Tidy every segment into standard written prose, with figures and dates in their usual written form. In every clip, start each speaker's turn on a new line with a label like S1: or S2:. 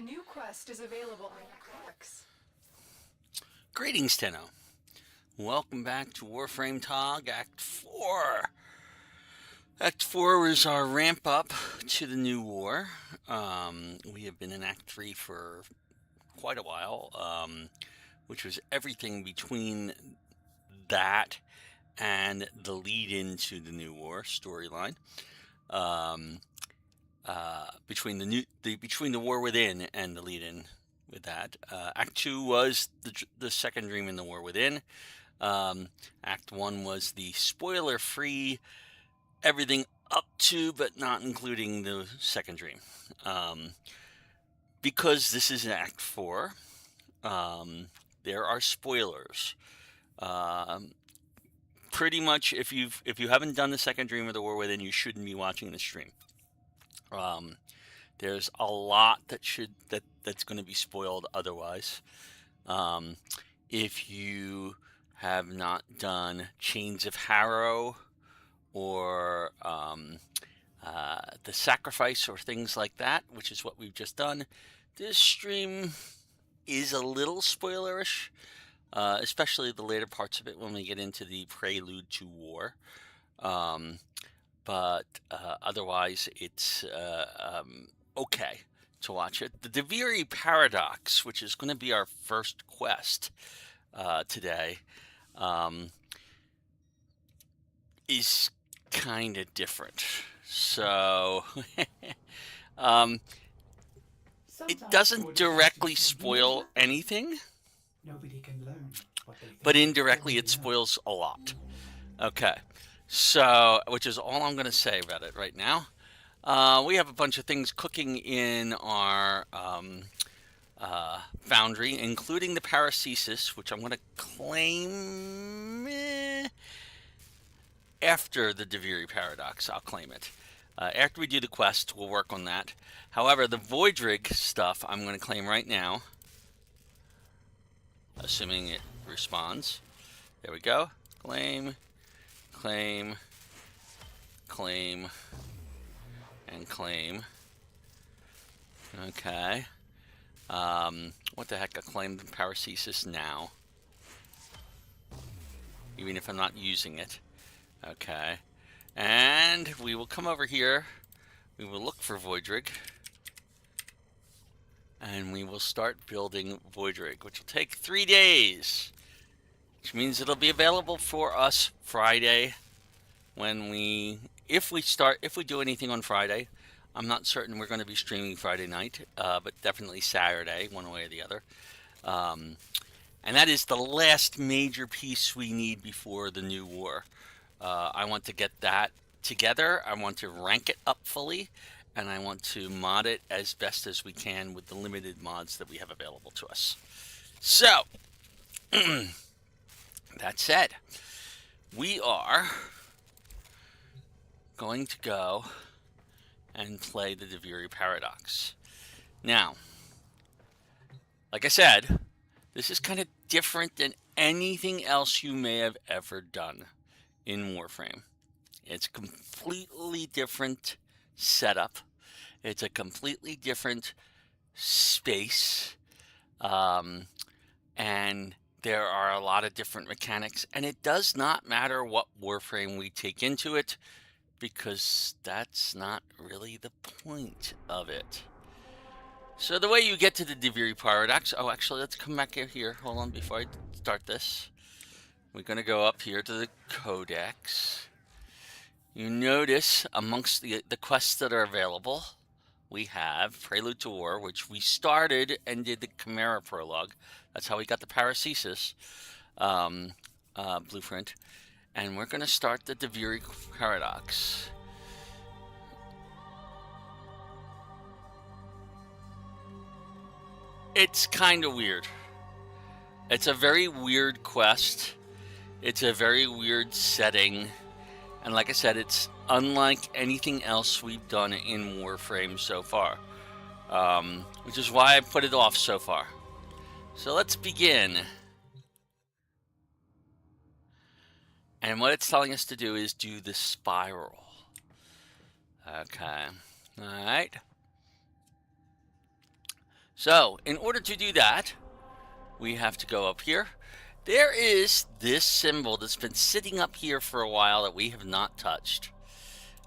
S1: A new quest is available on X.
S2: Greetings, Tenno. Welcome back to Warframe TOG Act 4. Act 4 is our ramp up to the new war. We have been in Act 3 for quite a while, which was everything between that and the lead into the new war storyline. Between the war within and the lead in with that. Act 2 was the second dream in the war within. Act 1 was the spoiler-free, everything up to but not including the second dream. Because this is Act 4, there are spoilers. Pretty much, if you haven't done the second dream of the war within, you shouldn't be watching the stream. There's a lot that's going to be spoiled otherwise. If you have not done Chains of Harrow or the Sacrifice or things like that, which is what we've just done, this stream is a little spoilerish, especially the later parts of it when we get into the Prelude to War. But otherwise, it's okay to watch it. The Duviri Paradox, which is going to be our first quest today, is kind of different. So it doesn't directly spoil anything, but indirectly it spoils a lot. Okay. So, which is all I'm going to say about it right now. We have a bunch of things cooking in our foundry, including the paracesis, which I'm going to claim after the Duviri Paradox. I'll claim it. After we do the quest, we'll work on that. However, the Voidrig stuff I'm going to claim right now, assuming it responds. There we go. Claim. Claim, claim, and claim. Okay. What the heck? I claim the paracesis now. Even if I'm not using it. Okay. And we will come over here. We will look for Voidrig. And we will start building Voidrig, which will take 3 days. Which means it'll be available for us Friday if we do anything on Friday. I'm not certain we're going to be streaming Friday night, but definitely Saturday, one way or the other. And that is the last major piece we need before the new war. I want to get that together. I want to rank it up fully, and I want to mod it as best as we can with the limited mods that we have available to us. So, that said, we are going to go and play the Duviri Paradox. Now, like I said, this is kind of different than anything else you may have ever done in Warframe. It's a completely different setup. It's a completely different space. And there are a lot of different mechanics, and it does not matter what Warframe we take into it, because that's not really the point of it. So the way you get to the Duviri Paradox, actually, let's come back here. Hold on, before I start this. We're going to go up here to the Codex. You notice amongst the quests that are available, we have Prelude to War, which we started and did the Chimera prologue. That's how we got the paracesis blueprint. And we're going to start the Duviri Paradox. It's kind of weird. It's a very weird quest. It's a very weird setting. And like I said, it's unlike anything else we've done in Warframe so far. Which is why I put it off so far. So let's begin. And what it's telling us to do is do the spiral. Okay. Alright. So, in order to do that, we have to go up here. There is this symbol that's been sitting up here for a while that we have not touched.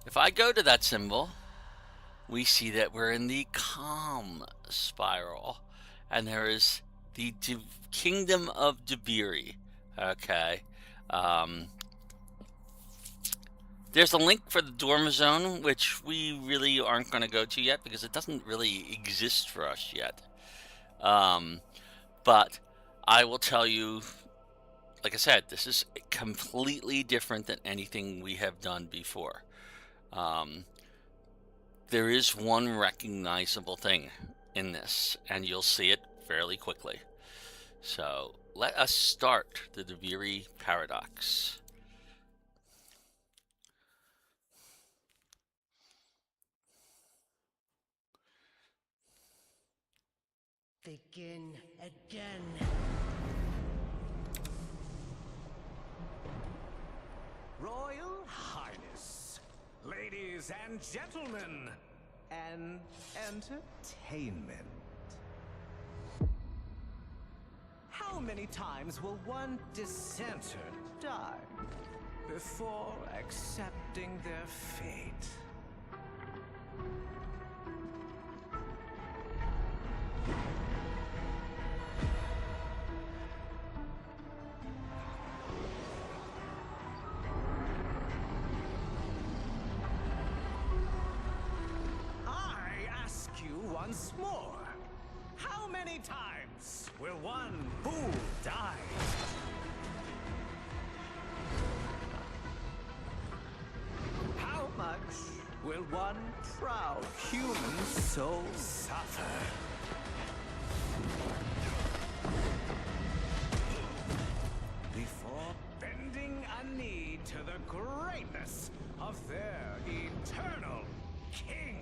S2: If I go to that symbol, we see that we're in the calm spiral, and there is the kingdom of Duviri. Okay. There's a link for the Dorm Zone, which we really aren't going to go to yet because it doesn't really exist for us yet. But I will tell you, like I said, this is completely different than anything we have done before. There is one recognizable thing in this, and you'll see it fairly quickly. So let us start the Duviri paradox.
S3: Begin again.
S4: Royal Highness, ladies and gentlemen, and entertainment. How many times will one dissenter die before accepting their fate? Once more, how many times will one fool die? How much will one proud human soul suffer? Before bending a knee to the greatness of their eternal king.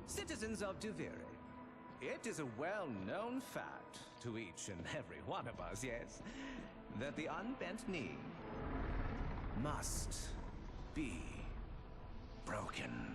S4: Citizens of Duviri, it is a well-known fact to each and every one of us, yes, that the unbent knee must be broken.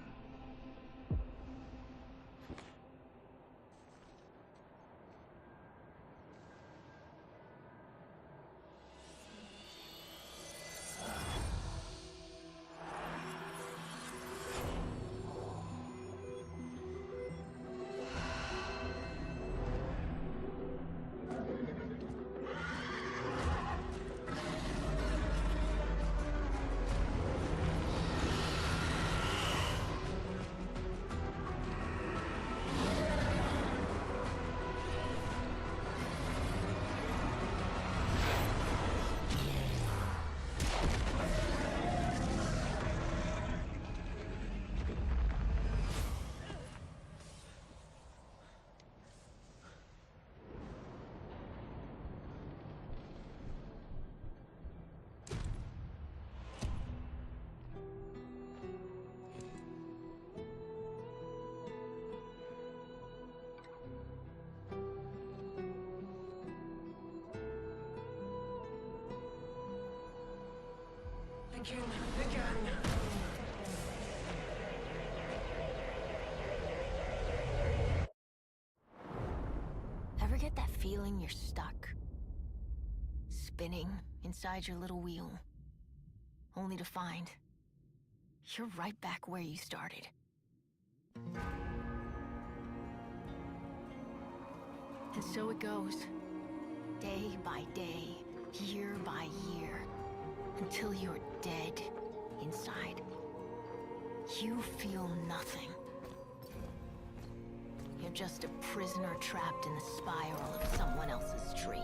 S1: Begin again.
S5: Ever get that feeling you're stuck? Spinning inside your little wheel, only to find you're right back where you started. And so it goes, day by day, year by year, until you're dead inside. You feel nothing. You're just a prisoner trapped in the spiral of someone else's dream.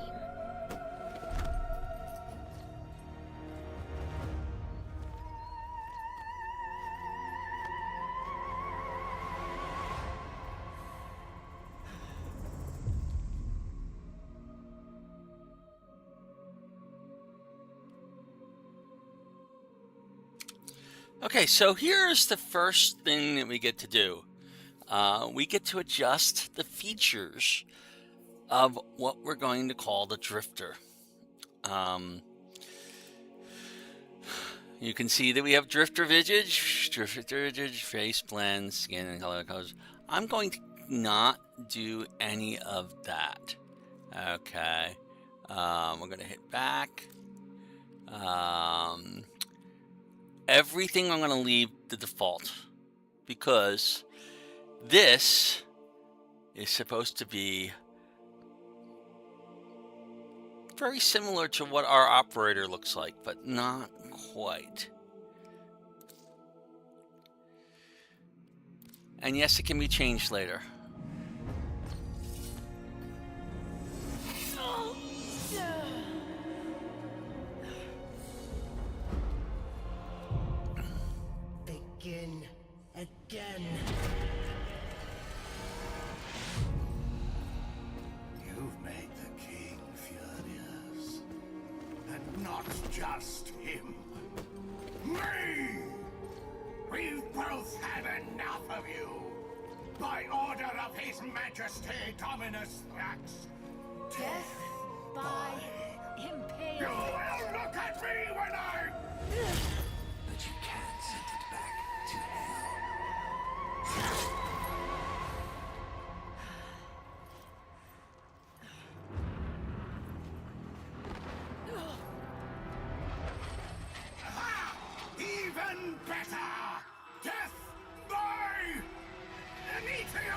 S2: Okay, so here's the first thing that we get to do. We get to adjust the features of what we're going to call the drifter. You can see that we have drifter visage, face blend, skin and color colors. I'm going to not do any of that. Okay. We're going to hit back. Everything I'm going to leave the default because this is supposed to be very similar to what our operator looks like, but not quite. And yes, it can be changed later.
S3: Begin again.
S6: You've made the king furious. And not just him. Me! We've both had enough of you. By order of His Majesty Dominus Thrax.
S5: Death by
S6: You
S5: impale.
S6: will look at me when I...
S7: But you can't send it back to hell.
S6: Ah, even better! Death by meteor!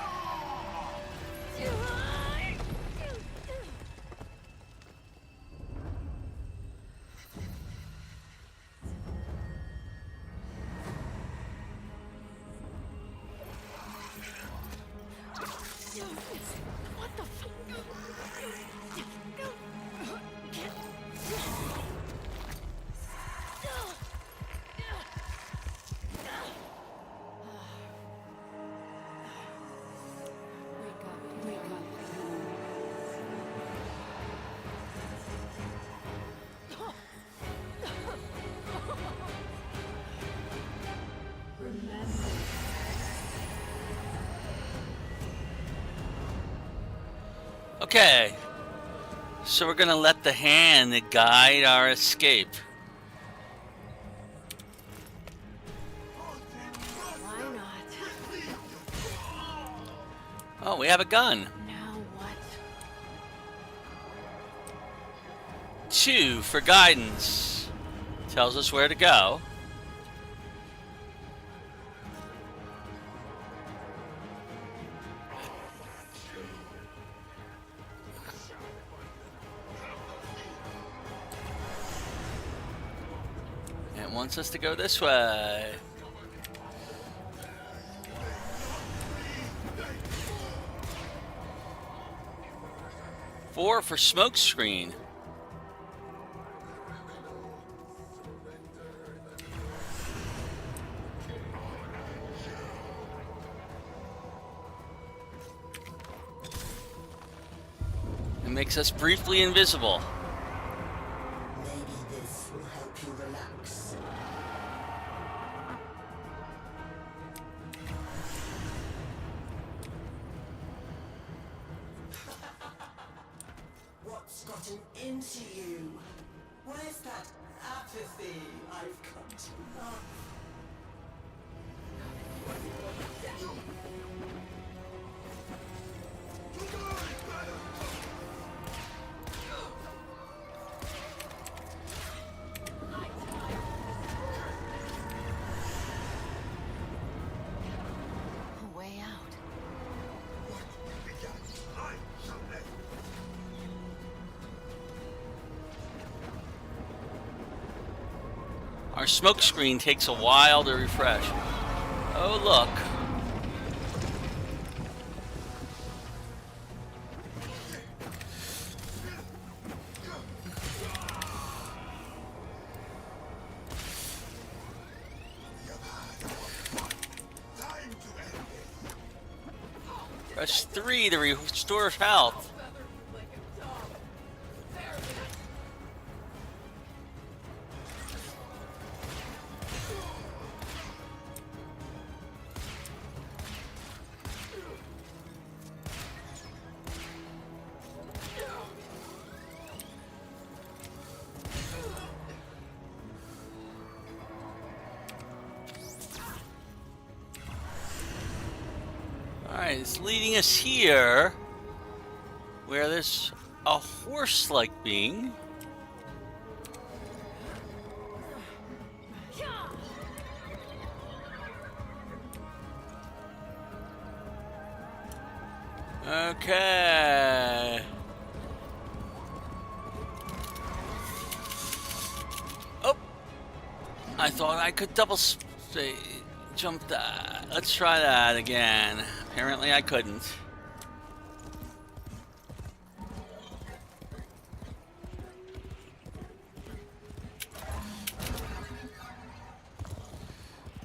S5: What the fuck?
S1: Wake up.
S2: Okay, so we're gonna let the hand guide our escape.
S5: Why not?
S2: Oh, we have a gun.
S5: Now what?
S2: 2 for guidance. Tells us where to go. It wants us to go this way. Four for smoke screen. It makes us briefly invisible.
S3: Maybe this will help you relax. What's gotten into you? Where's that apathy I've come to love?
S5: A way out.
S2: Our smoke screen takes a while to refresh. Oh, look. Press 3 to restore health. It's leading us here, where there's a horse-like being. Okay. Oh, I thought I could jump that. Let's try that again. Apparently I couldn't.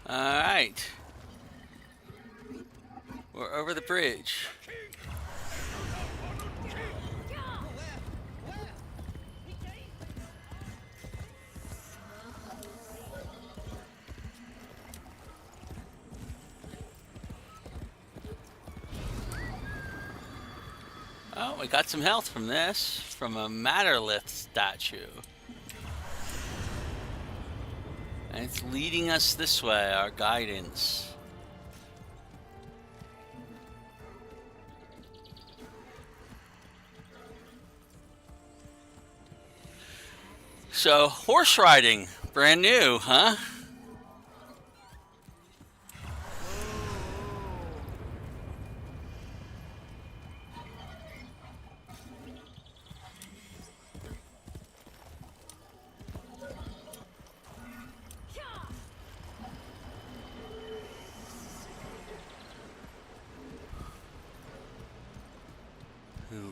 S2: All right. We're over the bridge. Oh, we got some health from this, from a Matterlith statue. And it's leading us this way, our guidance. So, horse riding, brand new, huh?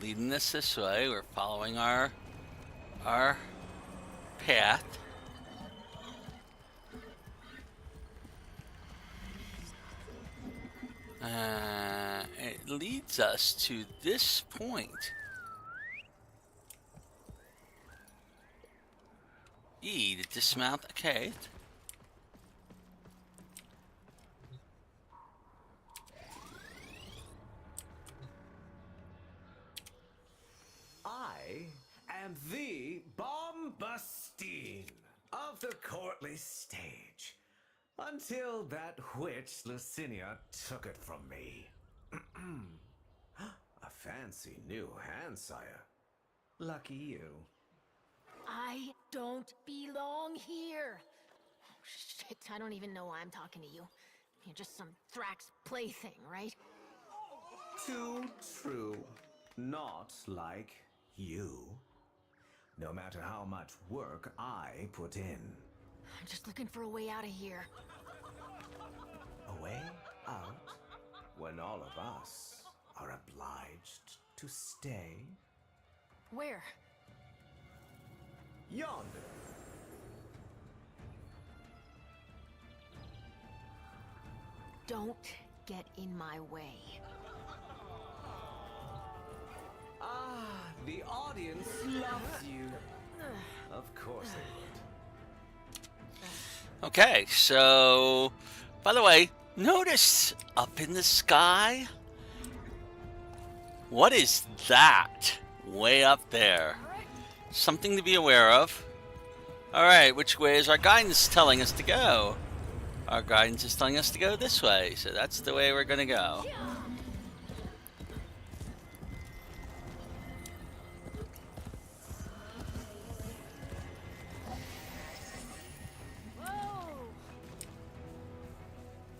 S2: Leading us this way, we're following our path. It leads us to this point. E to dismount. Okay.
S4: I am the Bombastine of the courtly stage. Until that witch Lucinia took it from me. A fancy new hand, sire. Lucky you.
S5: I don't belong here. Oh, shit, I don't even know why I'm talking to you. You're just some Thrax plaything, right?
S4: Too true. Not like you. No matter how much work I put in.
S5: I'm just looking for a way out of here.
S4: A way out? When all of us are obliged to stay?
S5: Where?
S4: Yonder.
S5: Don't get in my way.
S4: Ah, the audience loves you. Of course they would.
S2: Okay, so, by the way, notice up in the sky? What is that way up there? Something to be aware of. Alright, which way is our guidance telling us to go? Our guidance is telling us to go this way, so that's the way we're gonna go.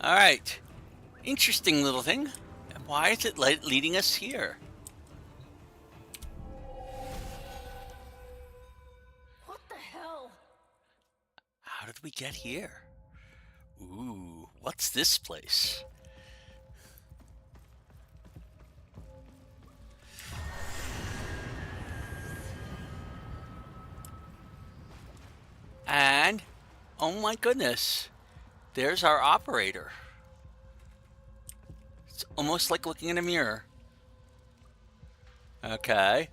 S2: Alright, interesting little thing. Why is it leading us here?
S5: What the hell?
S2: How did we get here? Ooh, what's this place? And, oh my goodness, there's our operator. It's almost like looking in a mirror. Okay.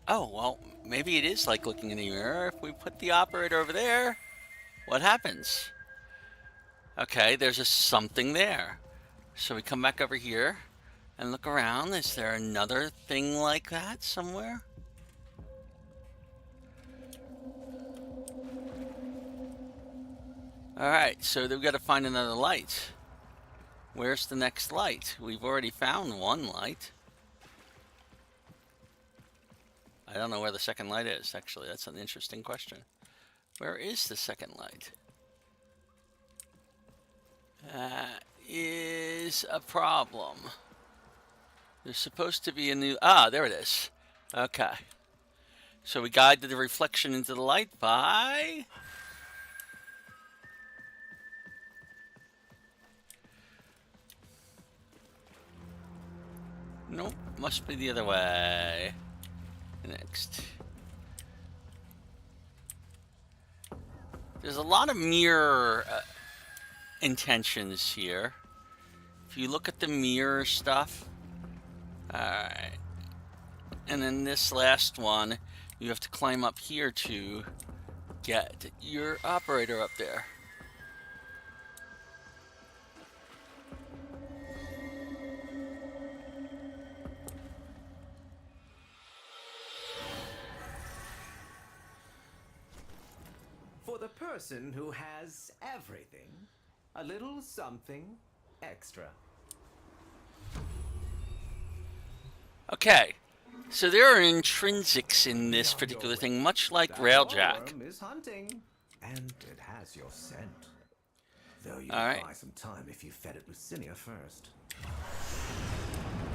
S2: Oh, well, maybe it is like looking in a mirror. If we put the operator over there, what happens? Okay, there's a something there. So we come back over here and look around. Is there another thing like that somewhere? Alright, so we've got to find another light. Where's the next light? We've already found one light. I don't know where the second light is, actually. That's an interesting question. Where is the second light? That is a problem. There's supposed to be a new... Ah, there it is. Okay. So we guide the reflection into the light by... Nope, must be the other way. Next. There's a lot of mirror intentions here. If you look at the mirror stuff. Alright. And then this last one, you have to climb up here to get your operator up there.
S4: For the person who has everything, a little something extra.
S2: Okay, so there are intrinsics in this particular thing, much like Railjack.
S4: Warframe is hunting, and it has your scent. Though you'd
S2: All right.
S4: buy some time if you fed it Lucinia first.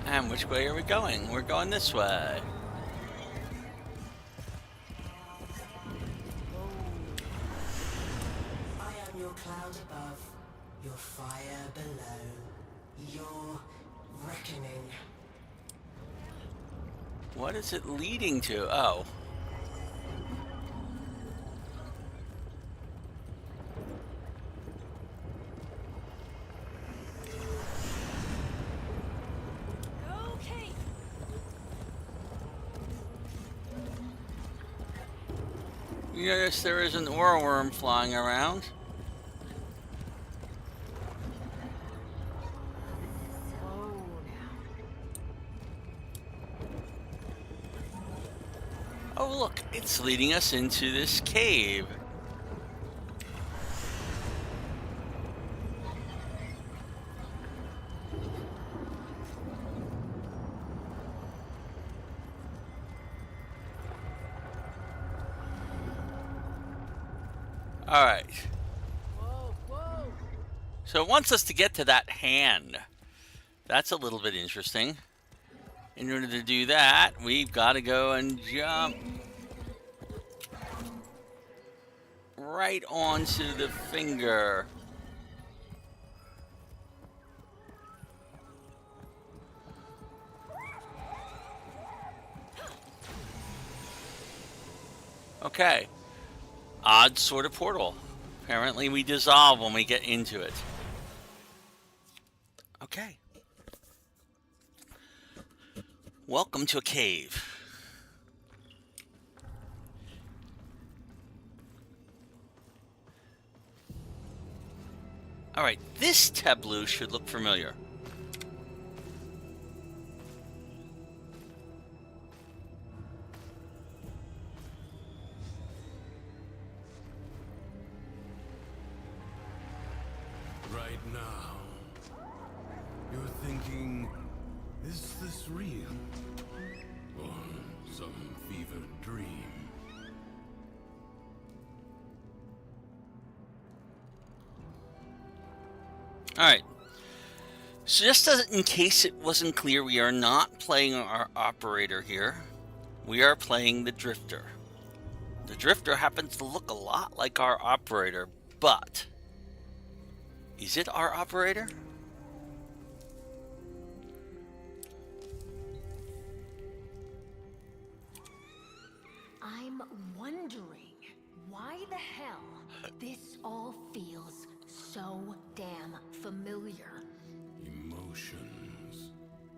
S2: And which way are we going? We're going this way.
S3: I am your cloud above, your fire below, your reckoning.
S2: What is it leading to? Oh.
S1: Okay.
S2: Yes, there is an ore worm flying around.
S5: Slow now.
S2: Oh, look, it's leading us into this cave. All right.
S1: Whoa, whoa.
S2: So it wants us to get to that hand. That's a little bit interesting. In order to do that, we've got to go and jump right onto the finger. Okay. Odd sort of portal. Apparently we dissolve when we get into it. Okay. Welcome to a cave. Alright, this tableau should look familiar.
S6: Right now, you're thinking, is this real? Or some fevered dream?
S2: Alright. So just as in case it wasn't clear, we are not playing our operator here. We are playing the Drifter. The Drifter happens to look a lot like our operator, but is it our operator?
S5: I'm wondering why the hell this all feels so damn familiar.
S6: Emotions.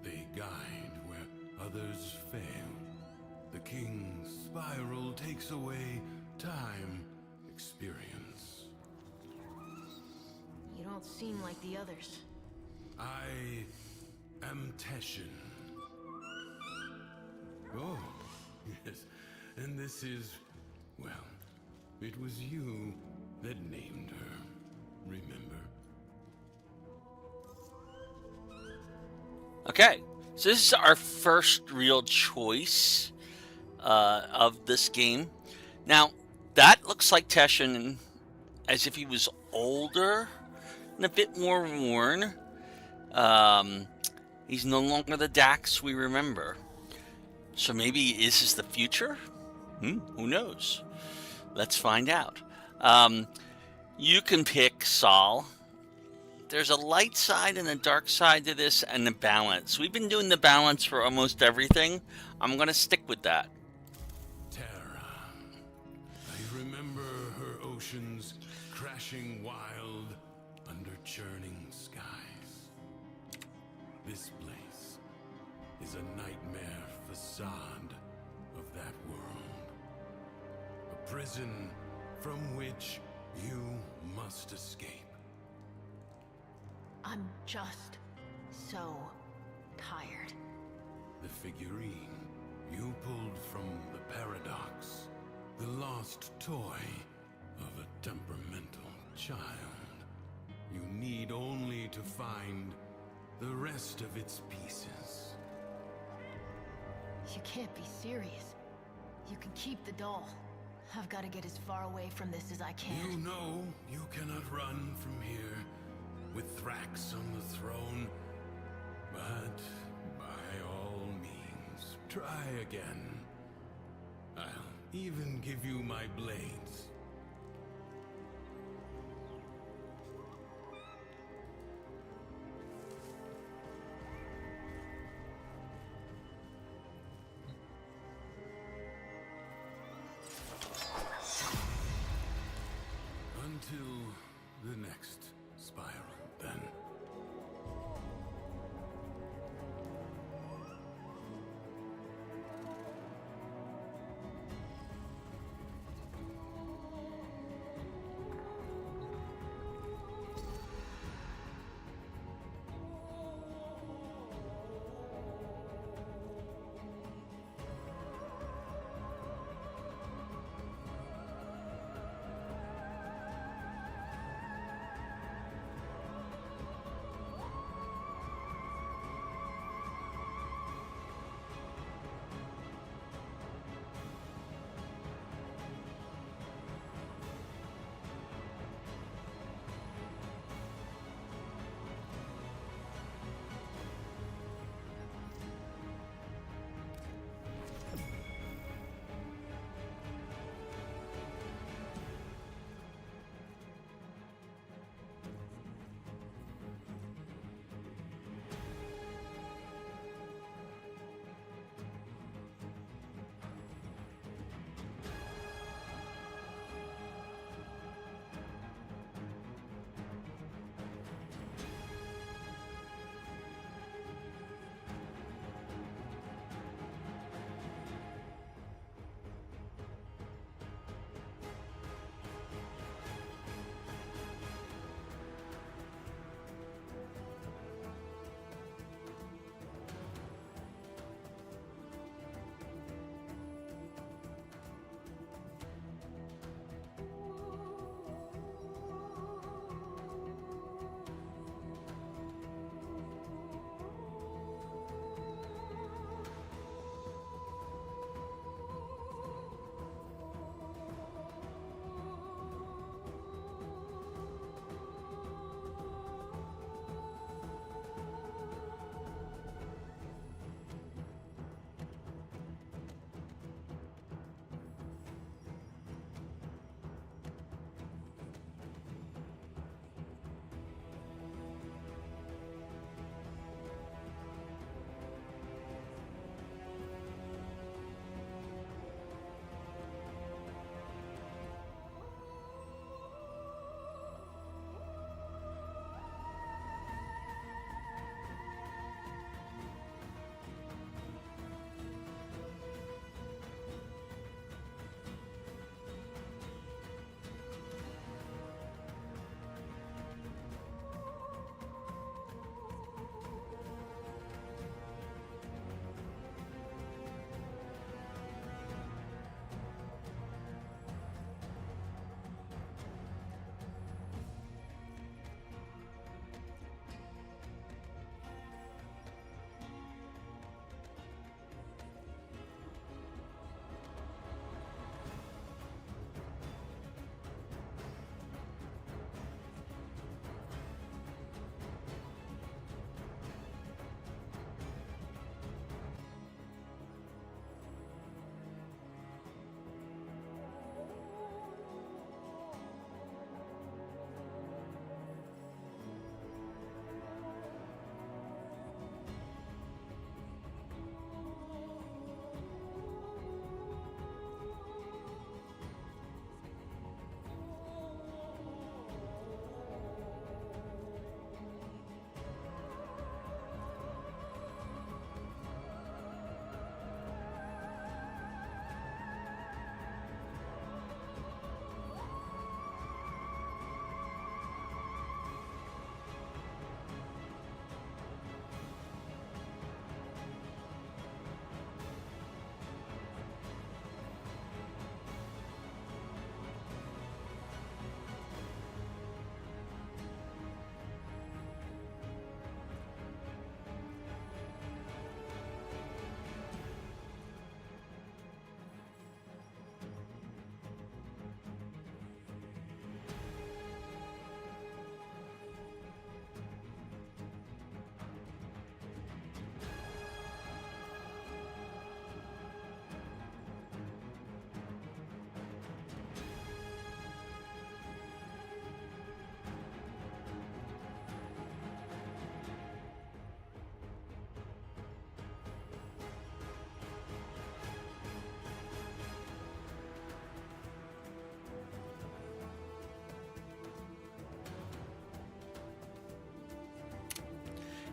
S6: They guide where others fail. The king's spiral takes away time, experience.
S5: You don't seem like the others.
S6: I am Teshin. Oh, yes. And this is, well, it was you that named her. Remember?
S2: Okay, so this is our first real choice of this game. Now, that looks like Teshin as if he was older and a bit more worn. He's no longer the Dax we remember. So maybe is this the future? Who knows? Let's find out. You can pick Saul. There's a light side and a dark side to this, and the balance. We've been doing the balance for almost everything. I'm going to stick with that.
S6: Terra. I remember her oceans crashing wild under churning skies. This place is a nightmare facade of that world. A prison from which you must escape.
S5: I'm just so tired.
S6: The figurine you pulled from the paradox, the lost toy of a temperamental child. You need only to find the rest of its pieces.
S5: You can't be serious. You can keep the doll. I've got to get as far away from this as I can.
S6: You know you cannot run from here with Thrax on the throne, but by all means, try again. I'll even give you my blades. Until the next spiral, then.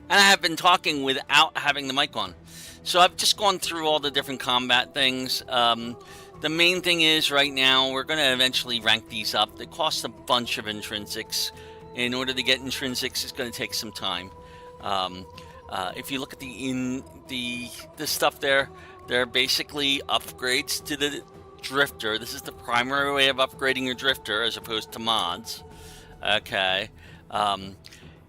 S2: And I have been talking without having the mic on. So I've just gone through all the different combat things. The main thing is right now we're going to eventually rank these up. They cost a bunch of intrinsics. In order to get intrinsics, it's going to take some time. If you look at the stuff there, they're basically upgrades to the drifter. This is the primary way of upgrading your drifter as opposed to mods. Okay.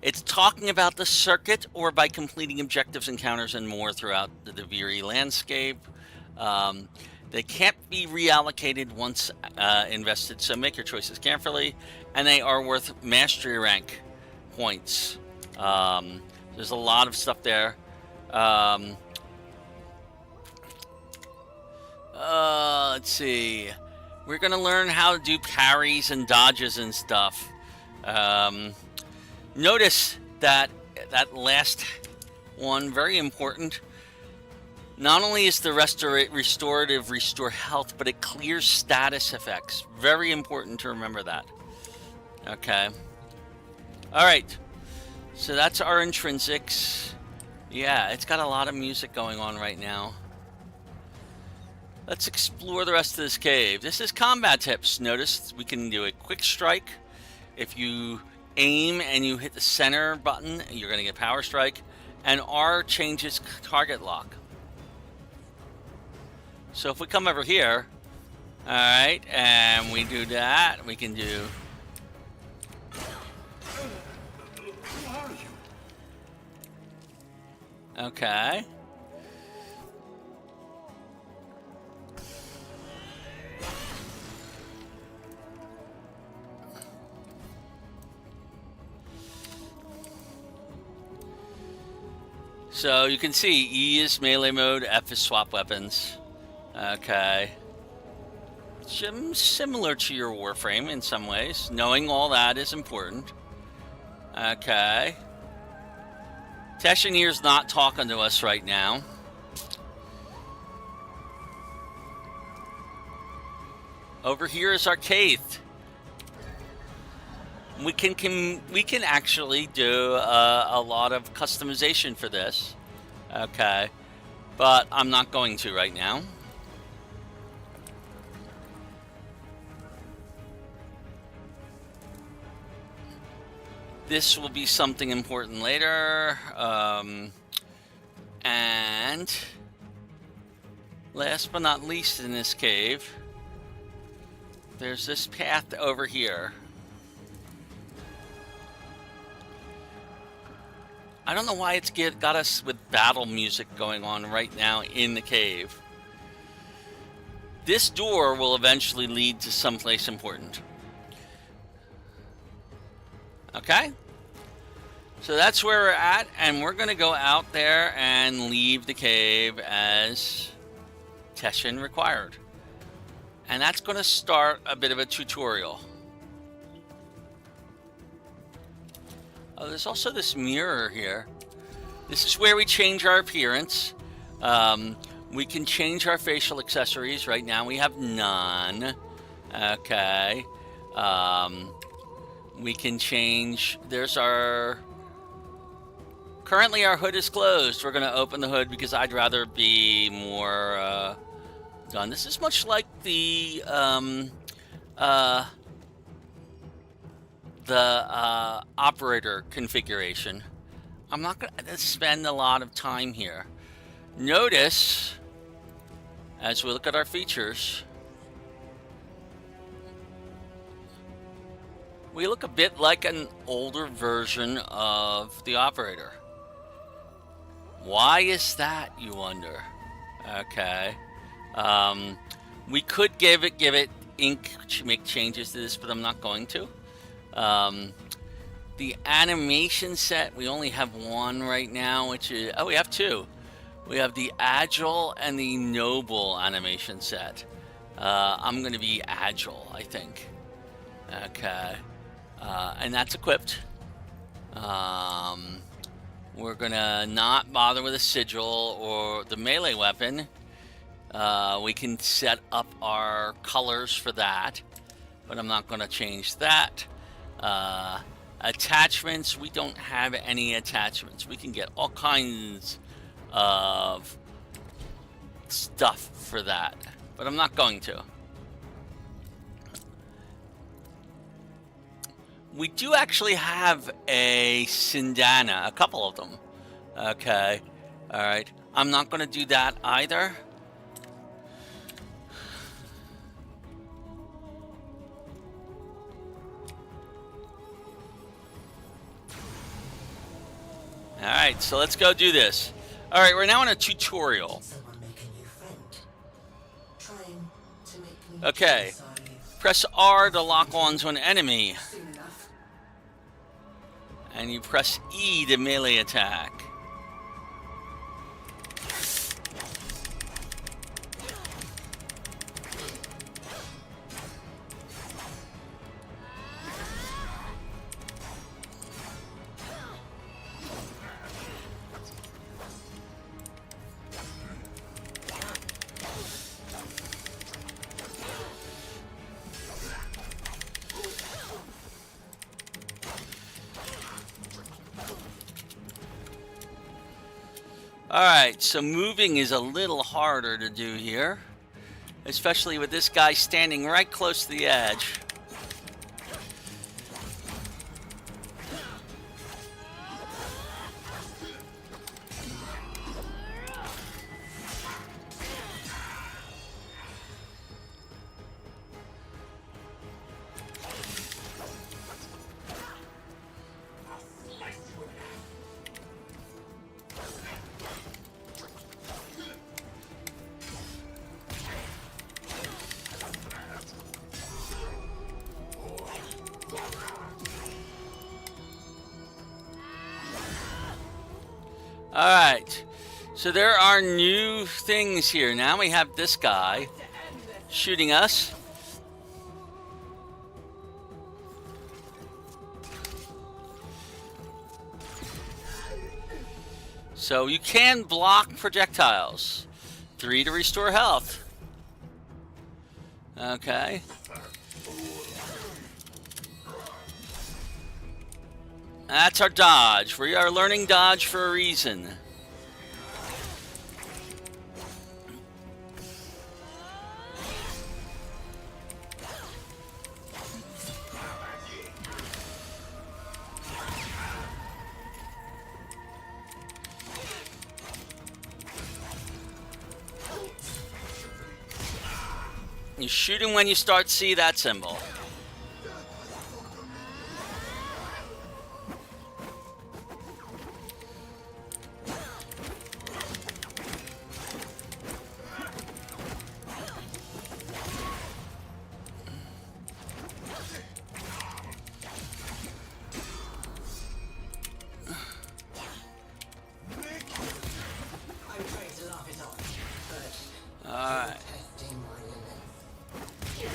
S2: It's talking about the circuit or by completing objectives, encounters, and more throughout the Duviri landscape. They can't be reallocated once invested, so make your choices carefully. And they are worth mastery rank points. There's a lot of stuff there. Let's see. We're going to learn how to do parries and dodges and stuff. Notice that last one, very important. Not only is the restorative restore health, but it clears status effects. Very important to remember that. Okay. Alright. So that's our intrinsics. Yeah, it's got a lot of music going on right now. Let's explore the rest of this cave. This is combat tips. Notice we can do a quick strike. If you aim and you hit the center button, you're going to get power strike. And R changes target lock. So if we come over here, alright, and we do that, we can do...
S6: Who are you?
S2: Okay. So you can see E is melee mode, F is swap weapons. Okay. Similar to your Warframe in some ways. Knowing all that is important. Okay. Teshinir's not talking to us right now. Over here is our cave. We can actually do a lot of customization for this. Okay. But I'm not going to right now. This will be something important later. And last but not least in this cave, there's this path over here. I don't know why it's got us with battle music going on right now in the cave. This door will eventually lead to someplace important. Okay? So that's where we're at, and we're going to go out there and leave the cave as Teshin required. And that's going to start a bit of a tutorial. Oh, there's also this mirror here. This is where we change our appearance. We can change our facial accessories. Right now we have none. Okay. We can change. There's our... Currently our hood is closed. We're going to open the hood because I'd rather be more done. This is much like the operator configuration. I'm not going to spend a lot of time here. Notice, as we look at our features, we look a bit like an older version of the operator. Why is that, you wonder? Okay. We could give it ink to make changes to this, but I'm not going to. The animation set, we only have one right now, which is... Oh, we have two. We have the Agile and the Noble animation set. I'm going to be Agile, I think. Okay. And that's equipped. We're going to not bother with a sigil or the melee weapon. We can set up our colors for that, but I'm not going to change that. Attachments, we don't have any attachments. We can get all kinds of stuff for that, but I'm not going to. We do actually have a Sindana, a couple of them. Okay, all right. I'm not going to do that either. All right, so let's go do this. All right, we're now in a tutorial.
S3: Someone make a new friend. Trying to make me
S2: Okay,
S3: jealous, are you?
S2: press R to lock onto an enemy,
S3: Soon enough.
S2: and you press E to melee attack. Alright, so moving is a little harder to do here, especially with this guy standing right close to the edge. Alright, so there are new things here. Now we have this guy shooting us. So you can block projectiles. 3 to restore health. Okay. That's our dodge. We are learning dodge for a reason. You shoot him when you start see that symbol.
S3: I'm trying to laugh it off, but
S2: Alright.
S3: testing my limits.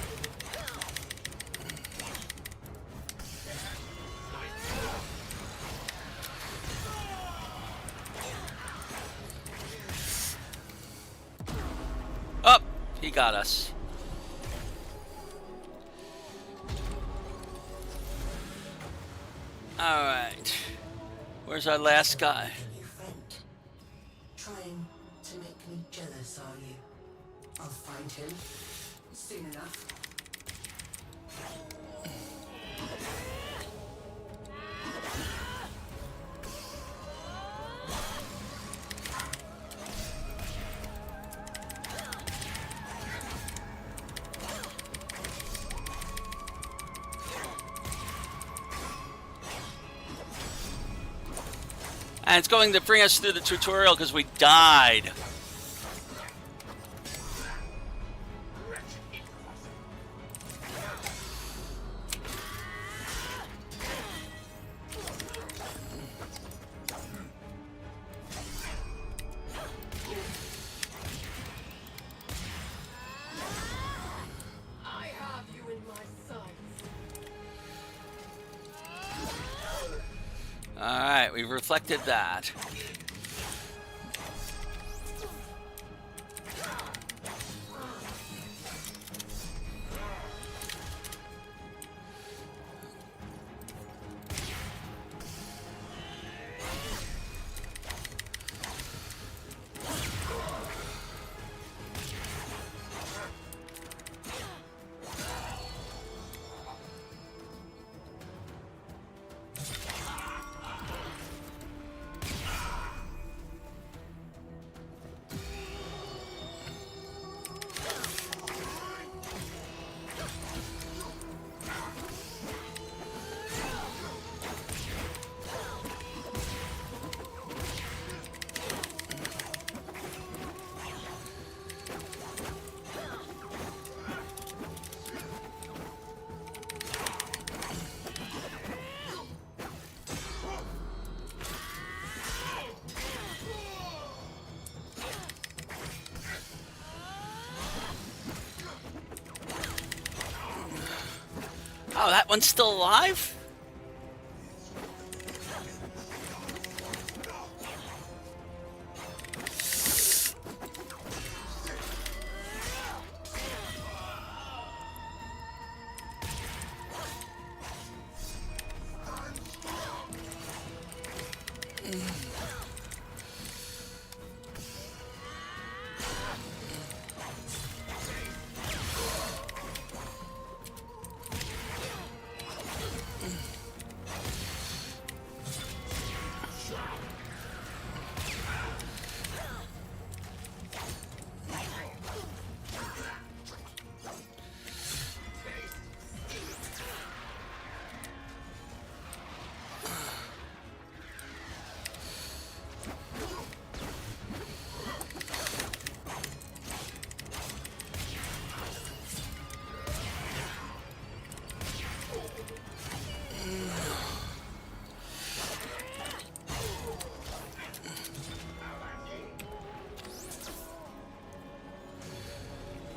S2: Oh, he got us. Alright. Where's our last guy?
S3: A new friend. Trying to make me jealous, are you? I'll find him soon enough.
S2: And it's going to bring us through the tutorial because we died.
S1: I have you in my sights.
S2: Alright, we've reflected that. Oh, that one's still alive?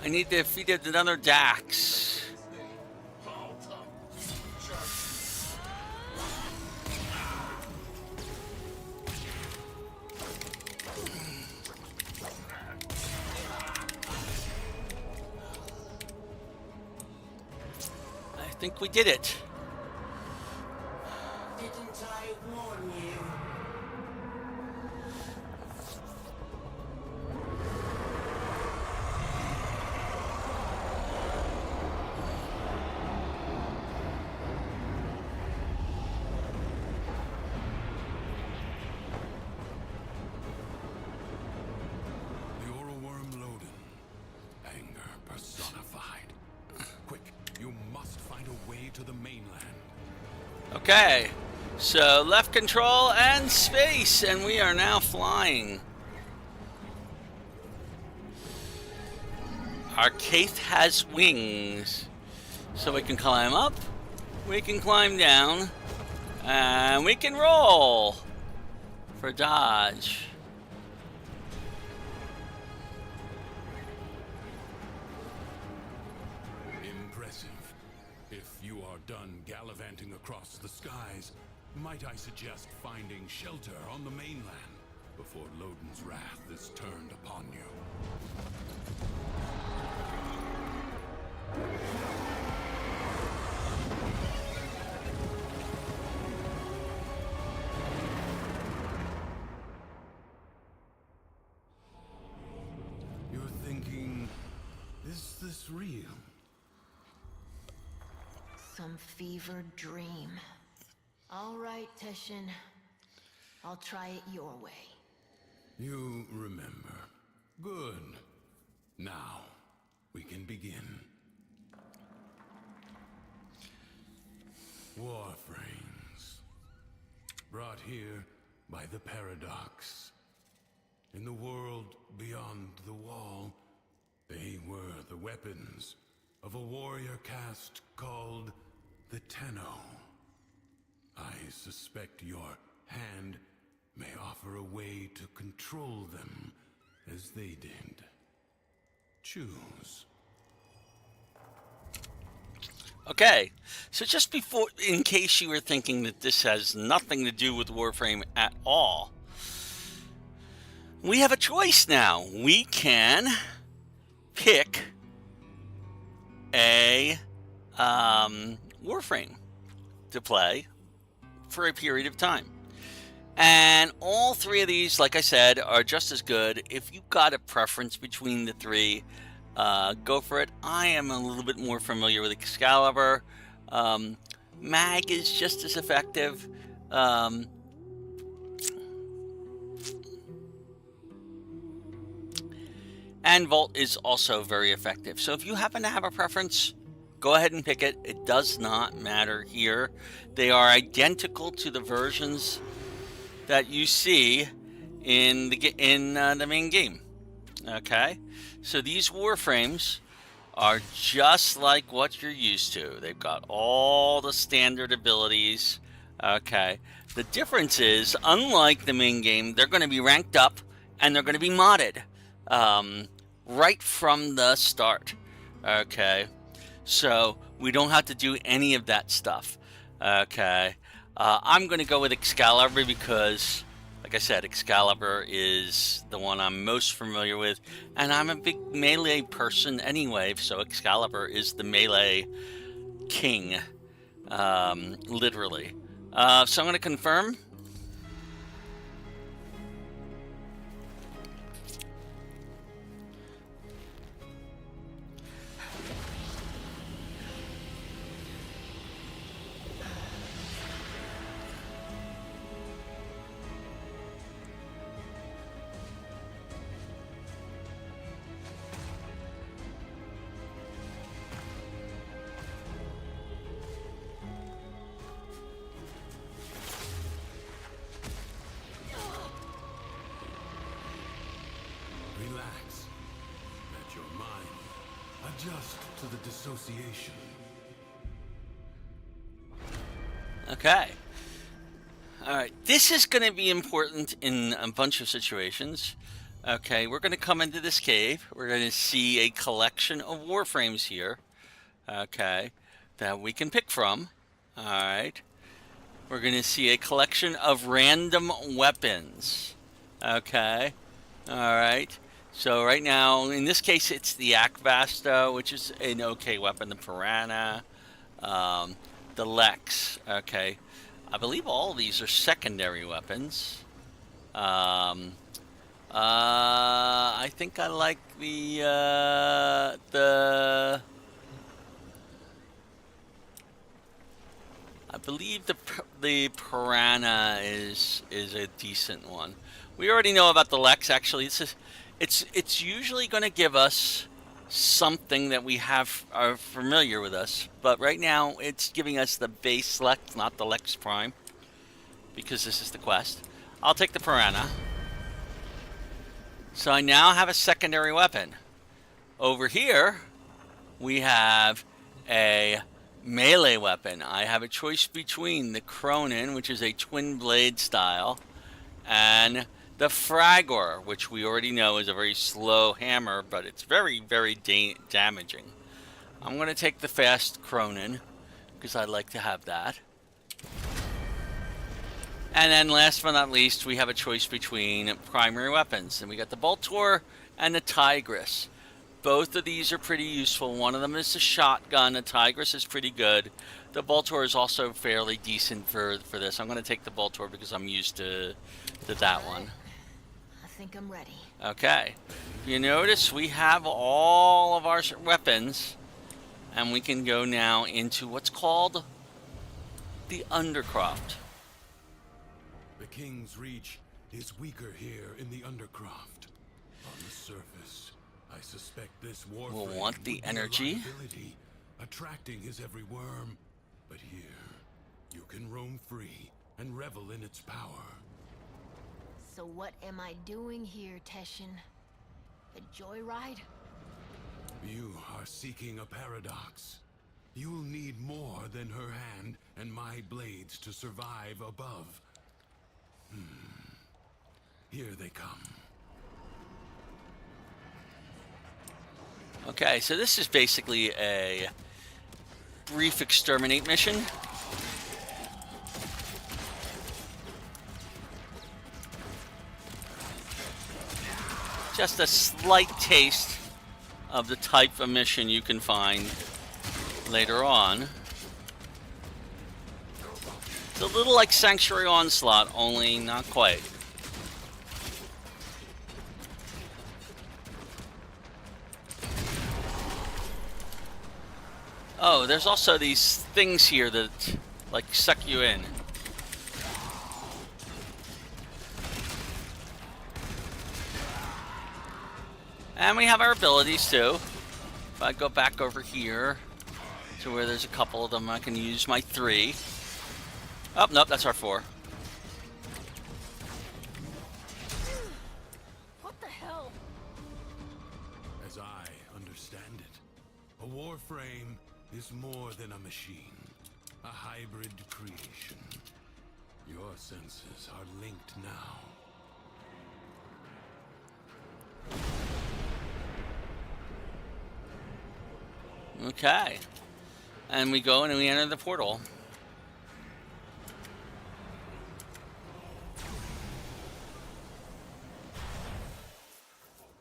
S2: I need to defeat another Dax. I think we did it.
S3: Didn't I warn you?
S6: The oral worm Loden. Anger personified. Quick, you must find a way to the mainland.
S2: Okay, so left control and space, and we are now flying. Our Kaith has wings, so we can climb up, we can climb down, and we can roll for dodge.
S6: Impressive. If you are done gallivanting across the skies, might I suggest finding shelter on the mainland before Loden's wrath is turned upon you? You're thinking, is this real?
S5: Some fevered dream. All right, Teshin. I'll try it your way.
S6: You remember. Good. Now, we can begin. Warframes. Brought here by the Paradox. In the world beyond the wall, they were the weapons of a warrior caste called the Tenno. I suspect your hand may offer a way to control them as they did. Choose.
S2: Okay, so just before, in case you were thinking that this has nothing to do with Warframe at all, we have a choice now. We can pick a Warframe to play for a period of time. And all three of these, like I said, are just as good. If you've got a preference between the three, go for it. I am a little bit more familiar with Excalibur. Mag is just as effective. And Volt is also very effective. So if you happen to have a preference, go ahead and pick it. It does not matter here. They are identical to the versions that you see in the main game. Okay, so these Warframes are just like what you're used to. They've got all the standard abilities. Okay, the difference is, unlike the main game, they're going to be ranked up and they're going to be modded right from the start. Okay, so We don't have to do any of that stuff. Okay. I'm going to go with Excalibur because, like I said, Excalibur is the one I'm most familiar with. And I'm a big melee person anyway, so Excalibur is the melee king, literally. So I'm going to confirm.
S6: Relax. Let your mind adjust to the dissociation.
S2: Okay. All right. This is going to be important in a bunch of situations. Okay, we're going to come into this cave. We're going to see a collection of Warframes here. Okay, that we can pick from. All right. We're going to see a collection of random weapons. Okay. All right. So right now, in this case, it's the Akvasta, which is an okay weapon. The Piranha, the Lex. Okay. I believe all of these are secondary weapons. I think I like the I believe the Piranha is a decent one. We already know about the Lex. Actually, it's usually going to give us something that we are familiar with us, but right now it's giving us the base Lex, not the Lex Prime, because this is the quest. I'll take the Piranha. So I now have a secondary weapon. Over here, we have a melee weapon. I have a choice between the Cronin, which is a twin blade style, and the Fragor, which we already know is a very slow hammer, but it's very, very damaging. I'm going to take the fast Cronin, because I like to have that. And then last but not least, we have a choice between primary weapons. And we got the Boltor and the Tigris. Both of these are pretty useful. One of them is a shotgun. The Tigris is pretty good. The Boltor is also fairly decent for this. I'm going to take the Boltor because I'm used to that one.
S5: I think I'm ready.
S2: Okay. You notice we have all of our weapons. And we can go now into what's called the Undercroft.
S6: The King's Reach is weaker here in the Undercroft. On the surface, I suspect this Warframe
S2: We'll want the energy.
S6: Attracting his every worm. But here, you can roam free and revel in its power.
S5: So what am I doing here, Teshin? A joyride?
S6: You are seeking a paradox. You'll need more than her hand and my blades to survive above. Here they come.
S2: Okay, so this is basically a brief exterminate mission. Just a slight taste of the type of mission you can find later on. It's a little like Sanctuary Onslaught, only not quite. Oh, there's also these things here that, like, suck you in. And we have our abilities, too. If I go back over here to where there's a couple of them, I can use my 3. Oh, nope, that's our 4.
S5: What the hell?
S6: As I understand it, a Warframe is more than a machine, a hybrid creation. Your senses are linked now.
S2: Okay. And we go and we enter the portal.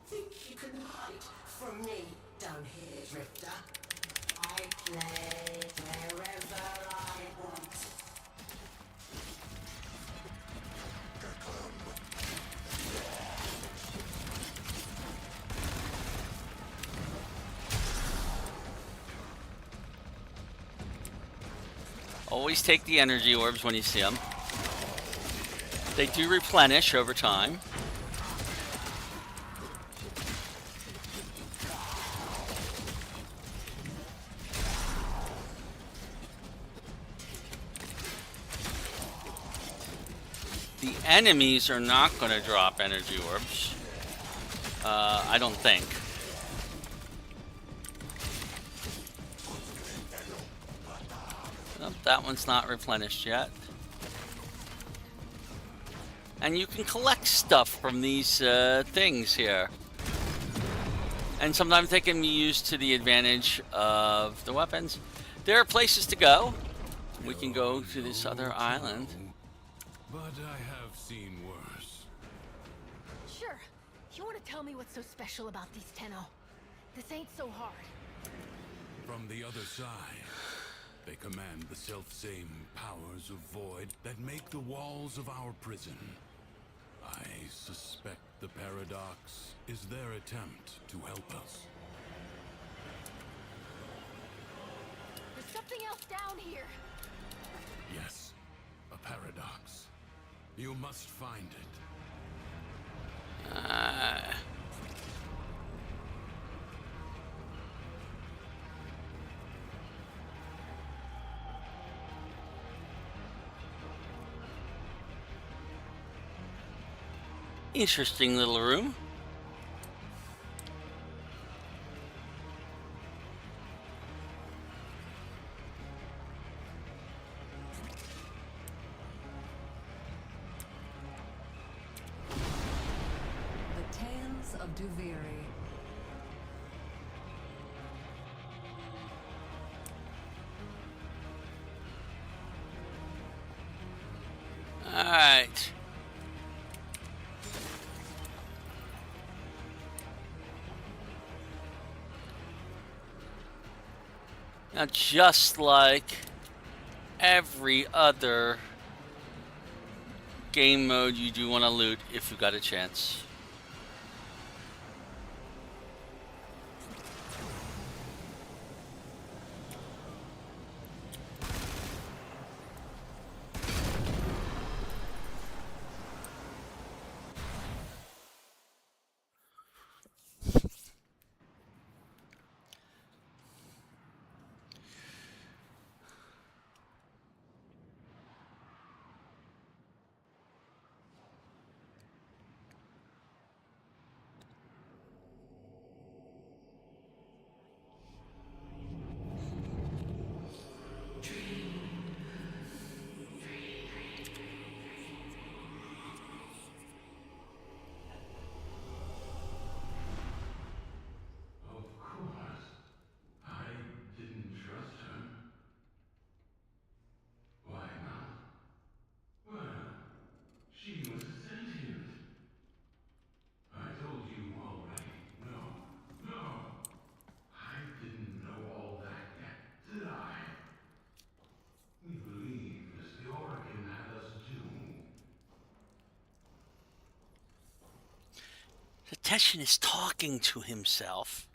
S3: Think you can hide from me down here, Drifter? I play wherever I want.
S2: Always take the energy orbs when you see them. They do replenish over time. The enemies are not going to drop energy orbs. I don't think. Nope, that one's not replenished yet. And you can collect stuff from these things here. And sometimes they can be used to the advantage of the weapons. There are places to go. We can go to this other island.
S6: But I have seen worse.
S5: Sure. You want to tell me what's so special about these Tenno? This ain't so hard.
S6: From the other side, they command the self-same powers of void that make the walls of our prison. I suspect the paradox is their attempt to help us.
S5: There's something else down here.
S6: Yes, a paradox. You must find it.
S2: Interesting little room.
S8: The Tales of Duviri.
S2: All right. Now, just like every other game mode, you do want to loot if you got a chance.
S6: Of course. I didn't trust her. Why not? Well, she was sentient. I told you already. No. I didn't know all that yet, did I? We believed as the Organ had us do.
S2: The Teshin is talking to himself,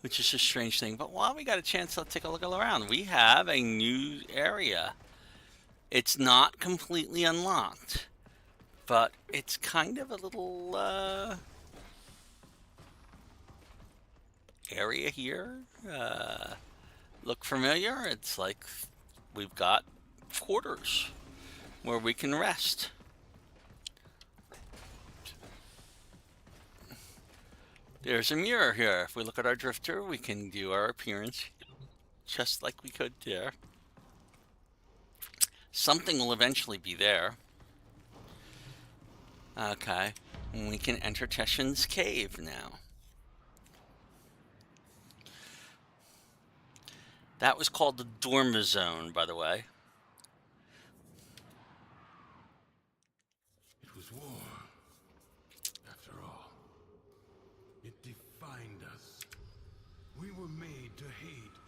S2: which is a strange thing. But while we got a chance, let's take a look around. We have a new area. It's not completely unlocked, but it's kind of a little area here. Look familiar? It's like we've got quarters where we can rest. There's a mirror here. If we look at our drifter, we can do our appearance just like we could there. Something will eventually be there. Okay. And we can enter Teshin's cave now. That was called the Dorma Zone, by the way.
S6: It was war. After all, it defined us. We were made to hate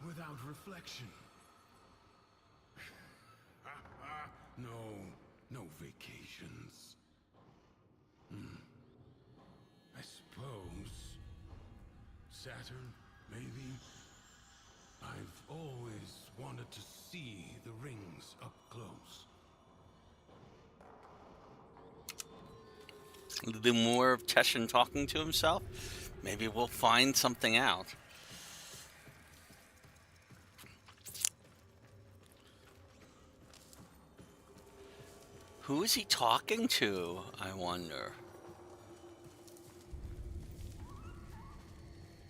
S6: without reflection. No vacations. I suppose Saturn, maybe. I've always wanted to see the rings up close.
S2: A little bit more of Teshin talking to himself. Maybe we'll find something out. Who is he talking to, I wonder?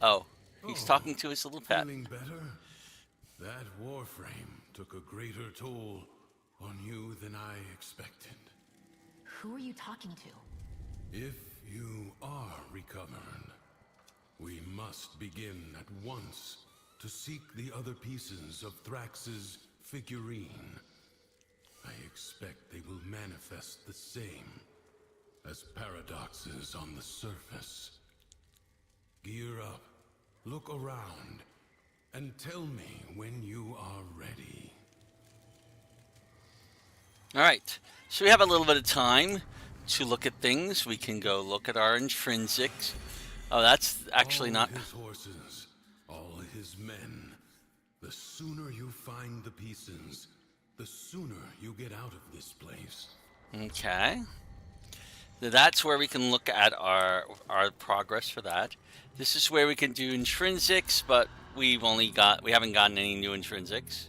S2: Oh, he's talking to his little pet.
S6: Feeling better? That Warframe took a greater toll on you than I expected.
S5: Who are you talking to?
S6: If you are recovered, we must begin at once to seek the other pieces of Thrax's figurine. I expect they will manifest the same as paradoxes on the surface. Gear up, look around, and tell me when you are ready.
S2: All right, so we have a little bit of time to look at things. We can go look at our intrinsics. Oh, that's actually not...
S6: All his horses, all his men. The sooner you find the pieces, the sooner you get out of this place.
S2: Okay. So that's where we can look at our progress for that. This is where we can do intrinsics, but we haven't gotten any new intrinsics.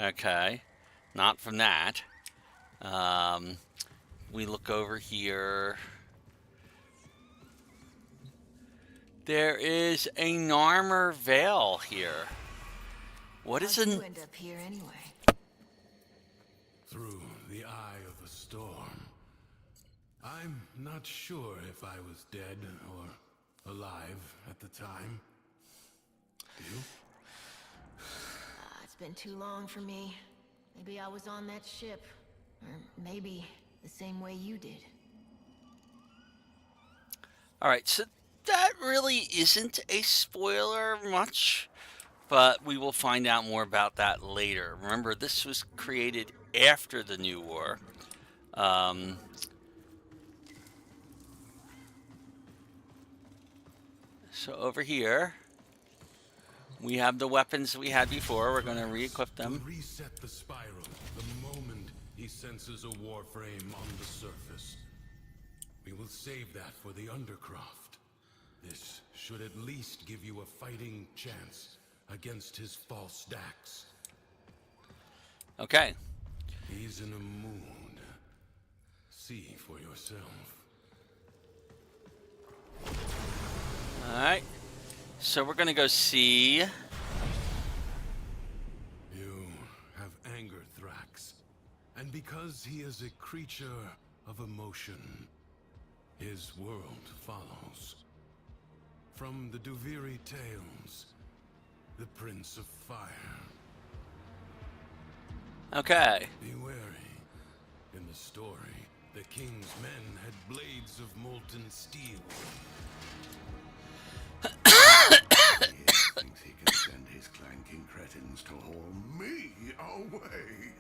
S2: Okay. Not from that. We look over here. There is a Narmer Veil here. What is
S5: How'd
S2: an...
S5: you end up here anyway?
S6: Through the eye of a storm. I'm not sure if I was dead or alive at the time. You?
S5: It's been too long for me. Maybe I was on that ship. Or maybe the same way you did.
S2: Alright, so that really isn't a spoiler much, but we will find out more about that later. Remember, this was created after the New War. So over here, we have the weapons we had before. We're going to re-equip them.
S6: We'll reset the spiral the moment he senses a Warframe on the surface. We will save that for the Undercroft. This should at least give you a fighting chance against his false stacks.
S2: Okay.
S6: He's in a mood. See for yourself.
S2: Alright. So we're going to go see...
S6: You have angered Thrax. And because he is a creature of emotion, his world follows. From the Duviri tales, the Prince of Fire.
S2: Okay.
S6: Be wary. In the story, the king's men had blades of molten steel.
S9: He thinks he can send his clanking cretins to haul me away.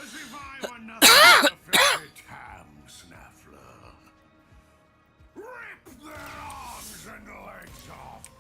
S9: As if I were nothing but a filthy tam snaffler. Rip their arms and legs off.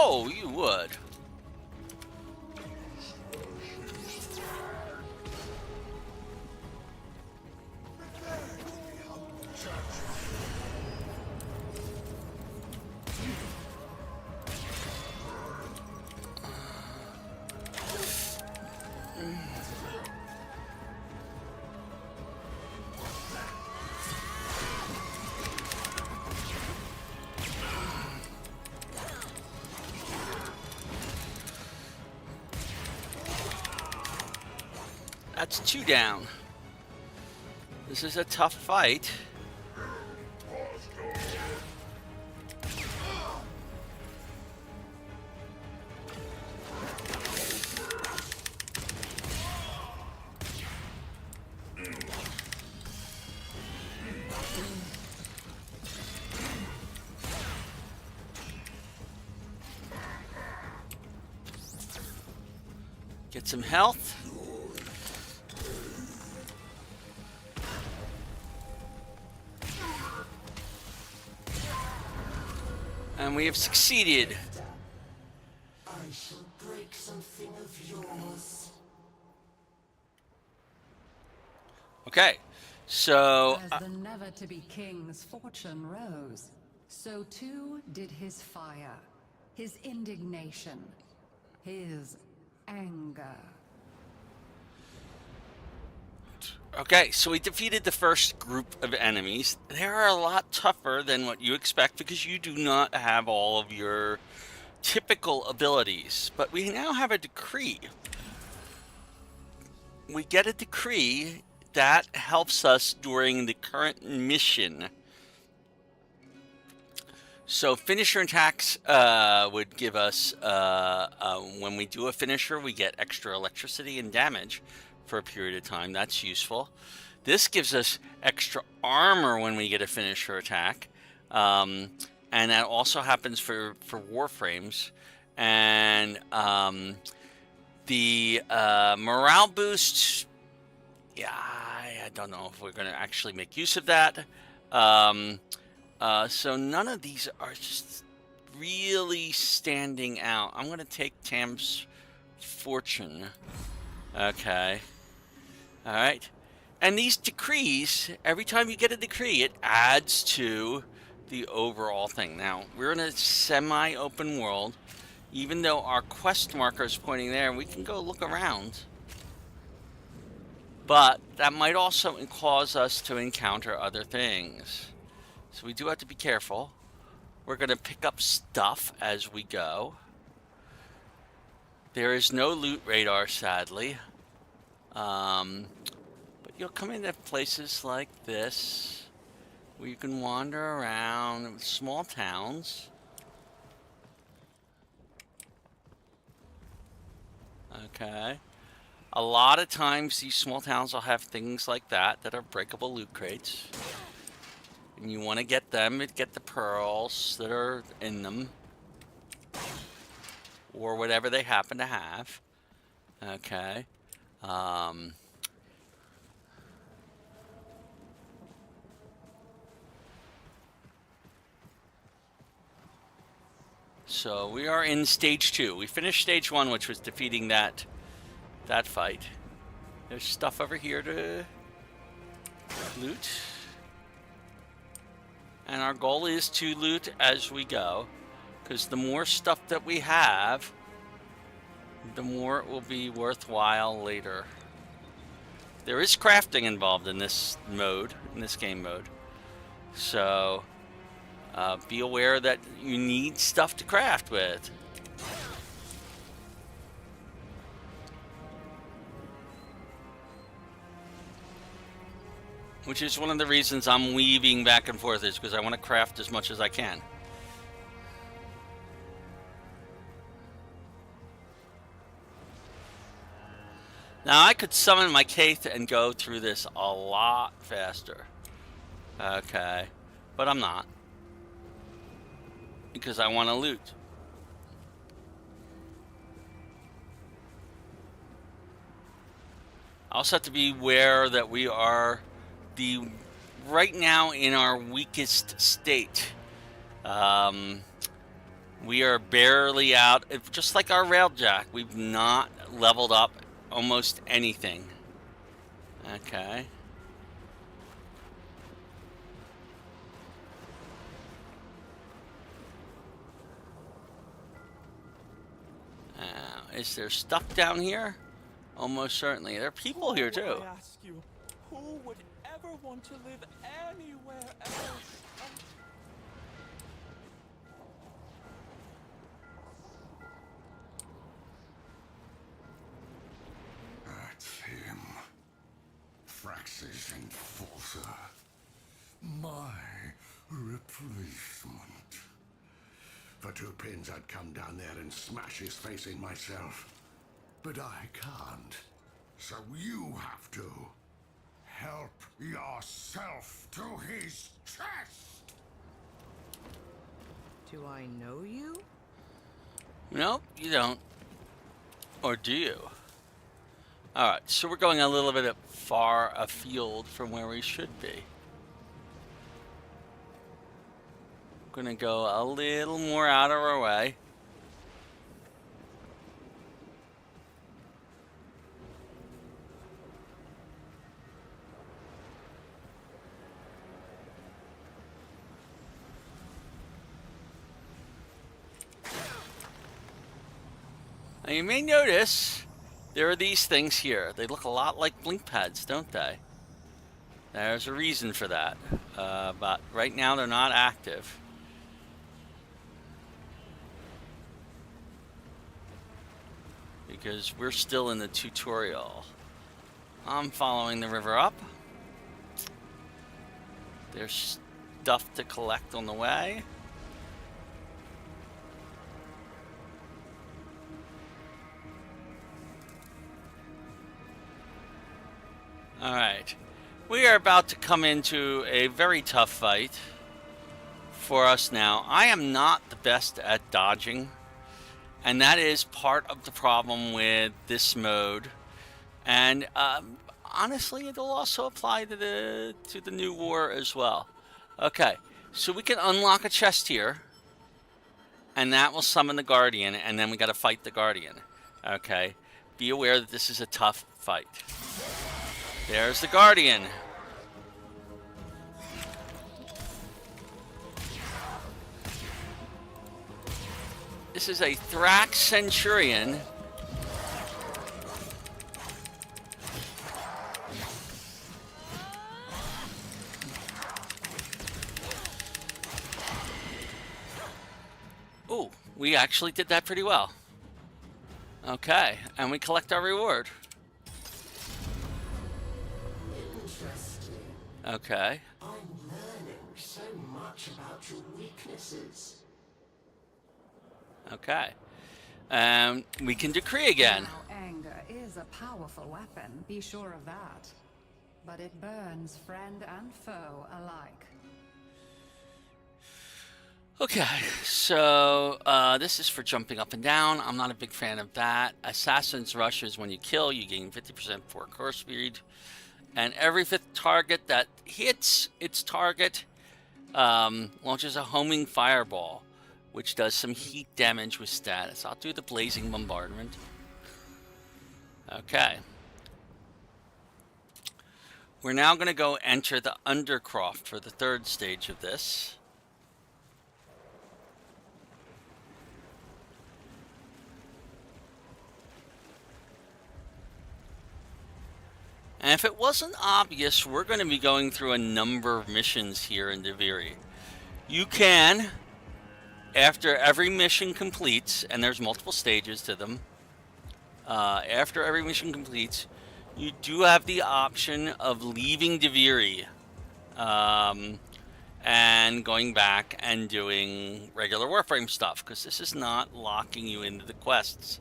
S2: Oh, you would. That's 2 down. This is a tough fight. Get some health. And we have succeeded.
S3: I shall break something of yours.
S2: Okay, so
S8: As the never-to-be king's fortune rose, so too did his fire, his indignation, his anger.
S2: okay, so we defeated the first group of enemies. They are a lot tougher than what you expect because you do not have all of your typical abilities. But we now have a decree. We get a decree that helps us during the current mission. So finisher attacks would give us, when we do a finisher, we get extra electricity and damage for a period of time. That's useful. This gives us extra armor when we get a finisher attack. And that also happens for Warframes. And the morale boost, yeah, I don't know if we're going to actually make use of that. So none of these are just really standing out. I'm going to take Tam's Fortune. Okay. All right. And these decrees, every time you get a decree, it adds to the overall thing. Now, we're in a semi-open world. Even though our quest marker is pointing there, we can go look around. But that might also cause us to encounter other things. So we do have to be careful. We're going to pick up stuff as we go. There is no loot radar, sadly. But you'll come into places like this where you can wander around small towns. Okay. A lot of times these small towns will have things like that are breakable loot crates. And you want to get them and get the pearls that are in them. Or whatever they happen to have. Okay. So we are in stage 2. We finished stage 1, which was defeating that fight. There's stuff over here to loot. And our goal is to loot as we go. Because the more stuff that we have, the more it will be worthwhile later. There is crafting involved in this mode, in this game mode. So be aware that you need stuff to craft with. Which is one of the reasons I'm weaving back and forth, is because I want to craft as much as I can. Now I could summon my Kaith and go through this a lot faster. Okay. But I'm not. Because I want to loot. I also have to be aware that we are right now in our weakest state. We are barely out. Just like our railjack, we've not leveled up almost anything. Okay. Is there stuff down here? Almost certainly. There are people here too.
S10: I ask you, who would ever want to live anywhere else?
S9: That's him. Frax's enforcer. My replacement. For 2 pins, I'd come down there and smash his face in myself. But I can't. So you have to. Help yourself to his chest!
S11: Do I know you?
S2: Nope, you don't. Or do you? Alright, so we're going a little bit far afield from where we should be. Gonna go a little more out of our way. Now you may notice there are these things here. They look a lot like blink pads, don't they? There's a reason for that. But right now they're not active. Because we're still in the tutorial. I'm following the river up. There's stuff to collect on the way. Alright. We are about to come into a very tough fight for us now. I am not the best at dodging. And that is part of the problem with this mode. And honestly, it'll also apply to the new war as well. Okay, so we can unlock a chest here. And that will summon the Guardian, and then we got to fight the Guardian. Okay, be aware that this is a tough fight. There's the Guardian. This is a Thrax Centurion. Ooh, we actually did that pretty well. Okay, and we collect our reward.
S3: Interesting.
S2: Okay.
S3: I'm learning so much about your weaknesses.
S2: Okay. We can decree again.
S8: Now, anger is a powerful weapon, be sure of that. But it burns friend and foe alike.
S2: Okay, so this is for jumping up and down. I'm not a big fan of that. Assassin's Rush is when you kill, you gain 50% for course speed. And every 5th target that hits its target launches a homing fireball, which does some heat damage with status. I'll do the Blazing Bombardment. Okay. We're now going to go enter the Undercroft for the 3rd stage of this. And if it wasn't obvious, we're going to be going through a number of missions here in Duviri. You can, after every mission completes, and there's multiple stages to them, after every mission completes, you do have the option of leaving Duviri and going back and doing regular Warframe stuff, because this is not locking you into the quests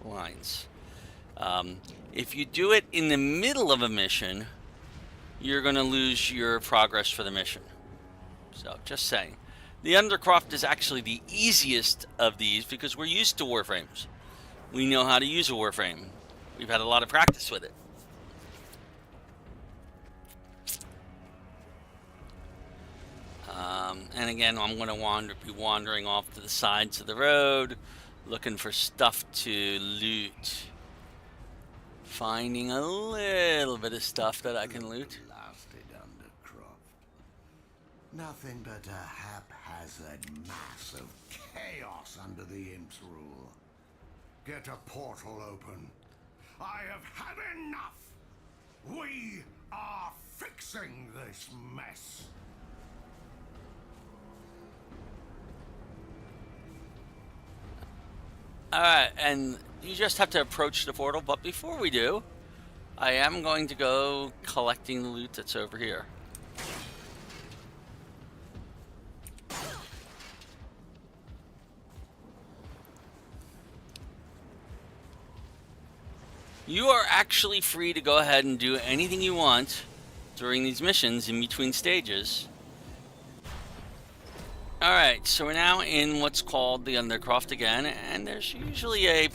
S2: lines. If you do it in the middle of a mission, you're going to lose your progress for the mission. So, just saying. The Undercroft is actually the easiest of these because we're used to Warframes. We know how to use a Warframe. We've had a lot of practice with it. And again, I'm going to be wandering off to the sides of the road, looking for stuff to loot. Finding a little bit of stuff that I can loot.
S9: Blasted Undercroft. Nothing but a haphazard mass of chaos under the Imp's rule. Get a portal open. I have had enough. We are fixing this mess.
S2: Alright, and you just have to approach the portal, but before we do, I am going to go collecting the loot that's over here. You are actually free to go ahead and do anything you want during these missions in between stages. Alright, so we're now in what's called the Undercroft again, and there's usually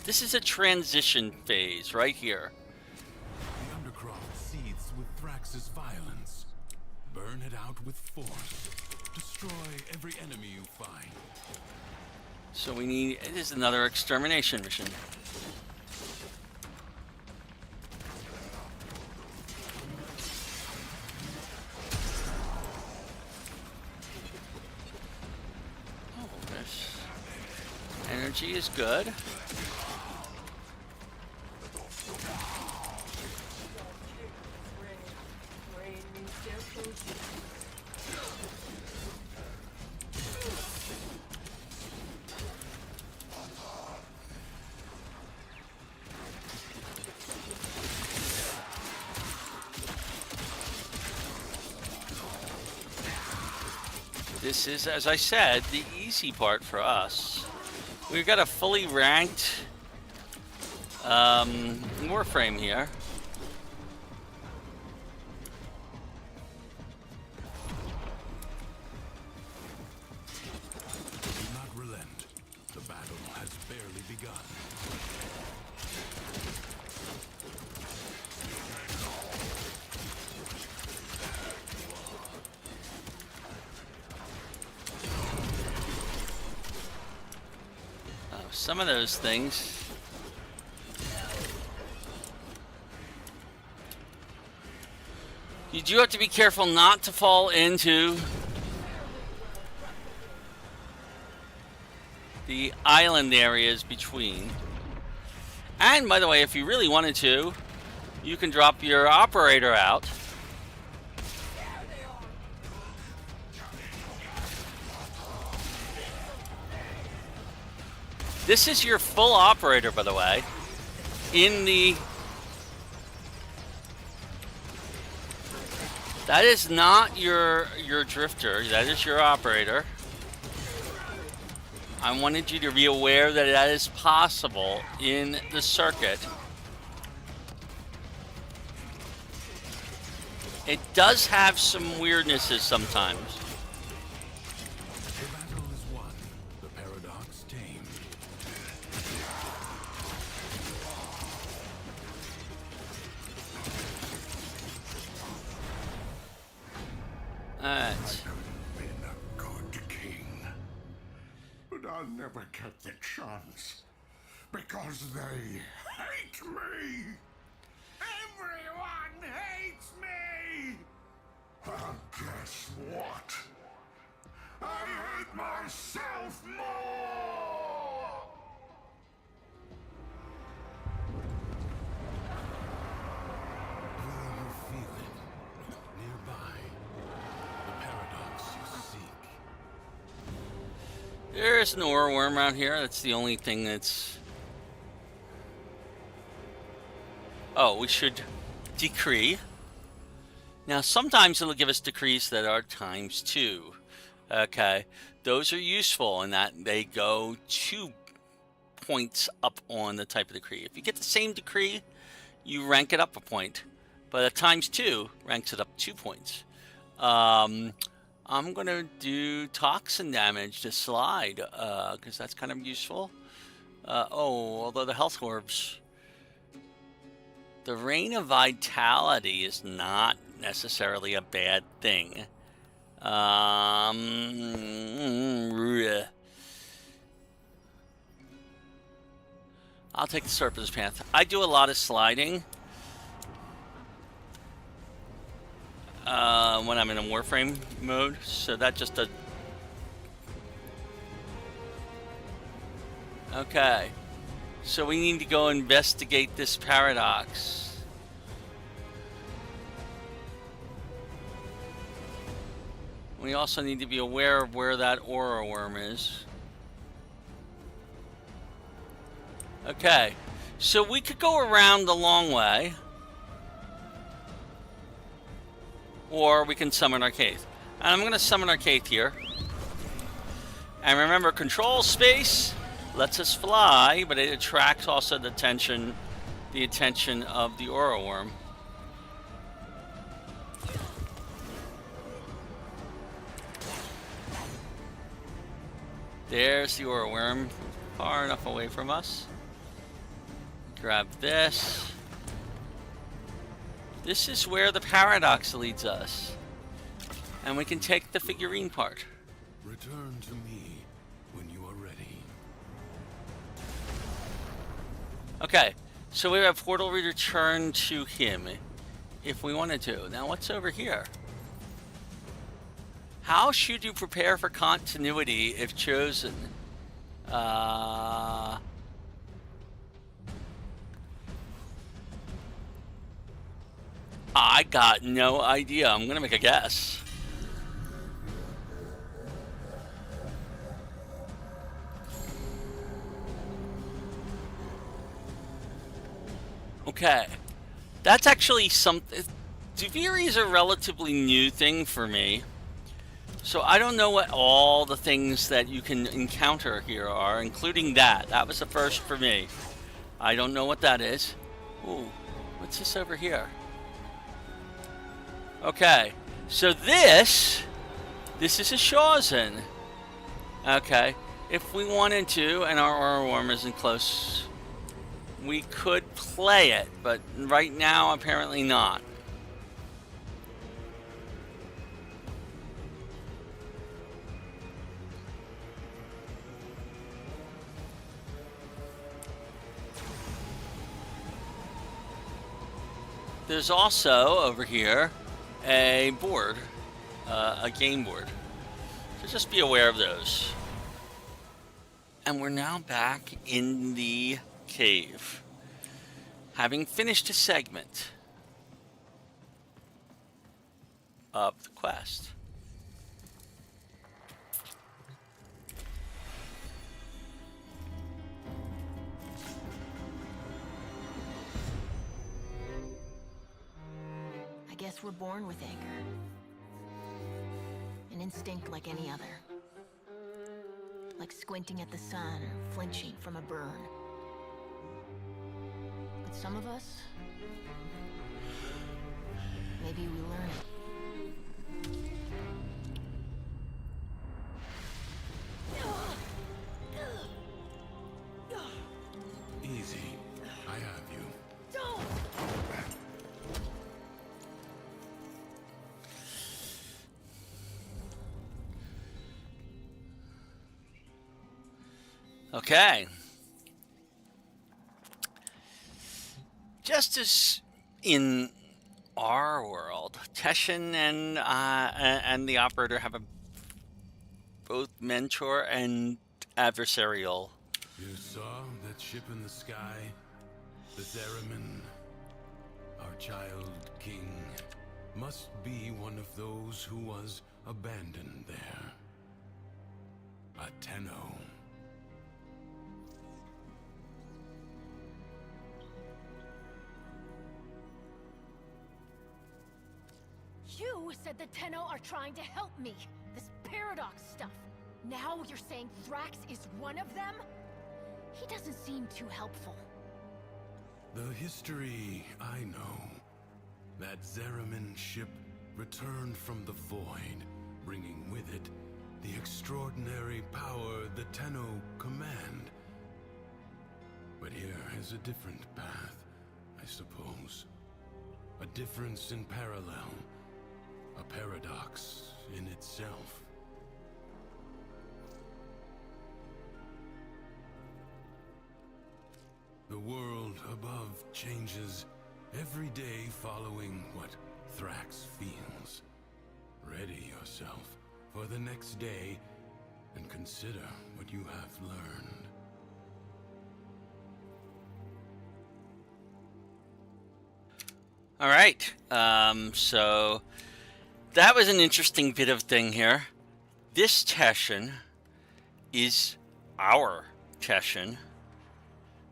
S2: this is a transition phase right here.
S6: The Undercroft seethes with Thrax's violence. Burn it out with force. Destroy every enemy you find.
S2: So it is another extermination mission. Energy is good. This is, as I said, the easy part for us. We've got a fully ranked Warframe here.
S6: Do not relent. The battle has barely begun.
S2: Some of those things. You do have to be careful not to fall into the island areas between. And by the way, if you really wanted to, you can drop your operator out. This is your full operator, by the way, that is not your drifter, that is your operator. I wanted you to be aware that that is possible in the circuit. It does have some weirdnesses sometimes.
S6: The battle is won. The paradox tamed.
S2: Alright.
S9: I've been a good king, but I'll never get the chance because they hate me. Everyone hates me. And guess what? I hate myself more.
S6: Will you feel it? Nearby. The paradox you seek.
S2: There's an ore worm out here. That's the only thing that's... Oh, we should decree. Now, sometimes it'll give us decrees that are ×2. Okay, those are useful in that they go 2 points up on the type of decree. If you get the same decree, you rank it up a point. But a ×2 ranks it up 2 points. I'm going to do toxin damage to slide, because that's kind of useful. Although the health orbs... The Reign of Vitality is not necessarily a bad thing. I'll take the Serpent's Path. I do a lot of sliding when I'm in a Warframe mode, so that just does. Okay, so we need to go investigate this paradox. We also need to be aware of where that aura worm is. Okay, so we could go around the long way, or we can summon our Kaith. And I'm going to summon our Kaith here. And remember, control space lets us fly, but it attracts also the attention of the aura worm. There's the aura worm, far enough away from us. Grab this. This is where the paradox leads us. And we can take the figurine part.
S6: Return to me when you are ready.
S2: Okay, so we have portal return to him if we wanted to. Now what's over here? How should you prepare for continuity if chosen? I got no idea. I'm gonna make a guess. Okay. That's actually something. Duviri is a relatively new thing for me. So I don't know what all the things that you can encounter here are, including that. That was the first for me. I don't know what that is. Ooh, what's this over here? Okay, so this is a Shawzin. Okay, if we wanted to, and our aura worm isn't close, we could play it, but right now, apparently not. There's also, over here, a board, a game board. So just be aware of those. And we're now back in the cave, having finished a segment of the quest.
S5: I guess we're born with anger. An instinct like any other. Like squinting at the sun or flinching from a burn. But some of us, maybe we learn it.
S6: Easy. I have you.
S2: Okay. Just as in our world, Teshin and the operator have both mentor and adversarial.
S6: You saw that ship in the sky? The Zeramin, our child king, must be one of those who was abandoned there. A Tenno.
S5: You said the Tenno are trying to help me. This paradox stuff. Now you're saying Thrax is one of them? He doesn't seem too helpful.
S6: The history I know. That Zeramin ship returned from the void, bringing with it the extraordinary power the Tenno command. But here is a different path, I suppose. A difference in parallel. a paradox in itself. The world above changes every day following what Thrax feels. Ready yourself for the next day and consider what you have learned.
S2: All right. So that was an interesting bit of thing here. This Teshin is our Teshin,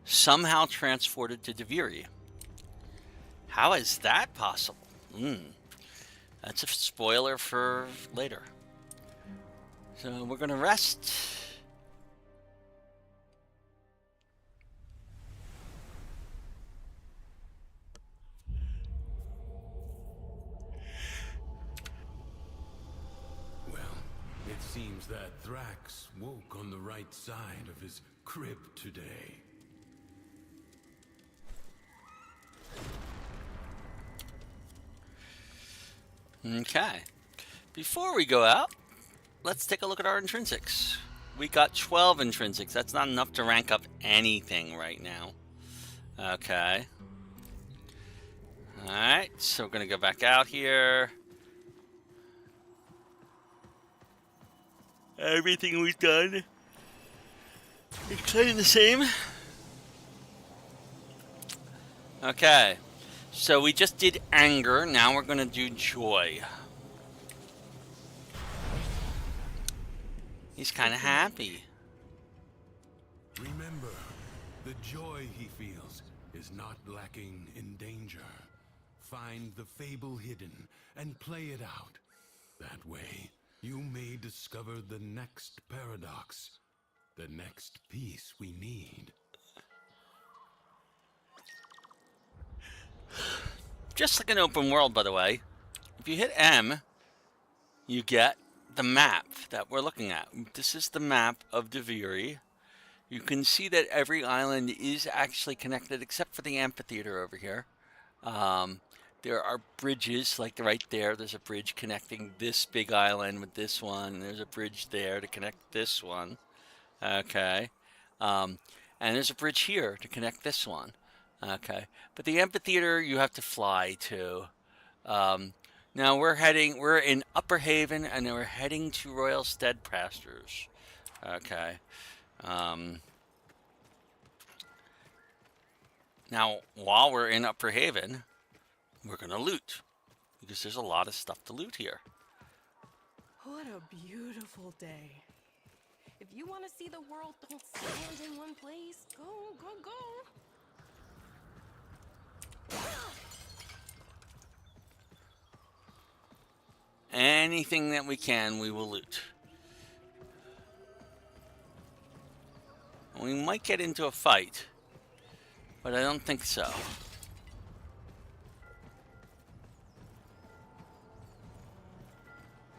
S2: somehow transported to Duviri. How is that possible? That's a spoiler for later. So we're gonna rest.
S6: Well, it seems that Thrax woke on the right side of his crib today.
S2: Okay. Before we go out, let's take a look at our intrinsics. We got 12 intrinsics. That's not enough to rank up anything right now. Okay. Alright, so we're going to go back out here. Everything we've done is kind of the same. Okay. So we just did anger. Now we're going to do joy. He's kind of happy.
S6: Remember, the joy he feels is not lacking in danger. Find the fable hidden and play it out. That way, you may discover the next paradox, the next piece we need.
S2: Just like an open world, by the way. If you hit M, you get the map that we're looking at. This is the map of Duviri. You can see that every island is actually connected except for the amphitheater over here. There are bridges, like right there. There's a bridge connecting this big island with this one. There's a bridge there to connect this one. Okay. And there's a bridge here to connect this one. Okay. But the amphitheater you have to fly to. Now we're in Upper Haven, and then we're heading to Royal Stead Pastures. Okay. Now, while we're in Upper Haven, we're going to loot, because there's a lot of stuff to loot here.
S1: What a beautiful day. If you want to see the world don't stand in one place, go, go, go.
S2: Anything that we can, we will loot. We might get into a fight, but I don't think so.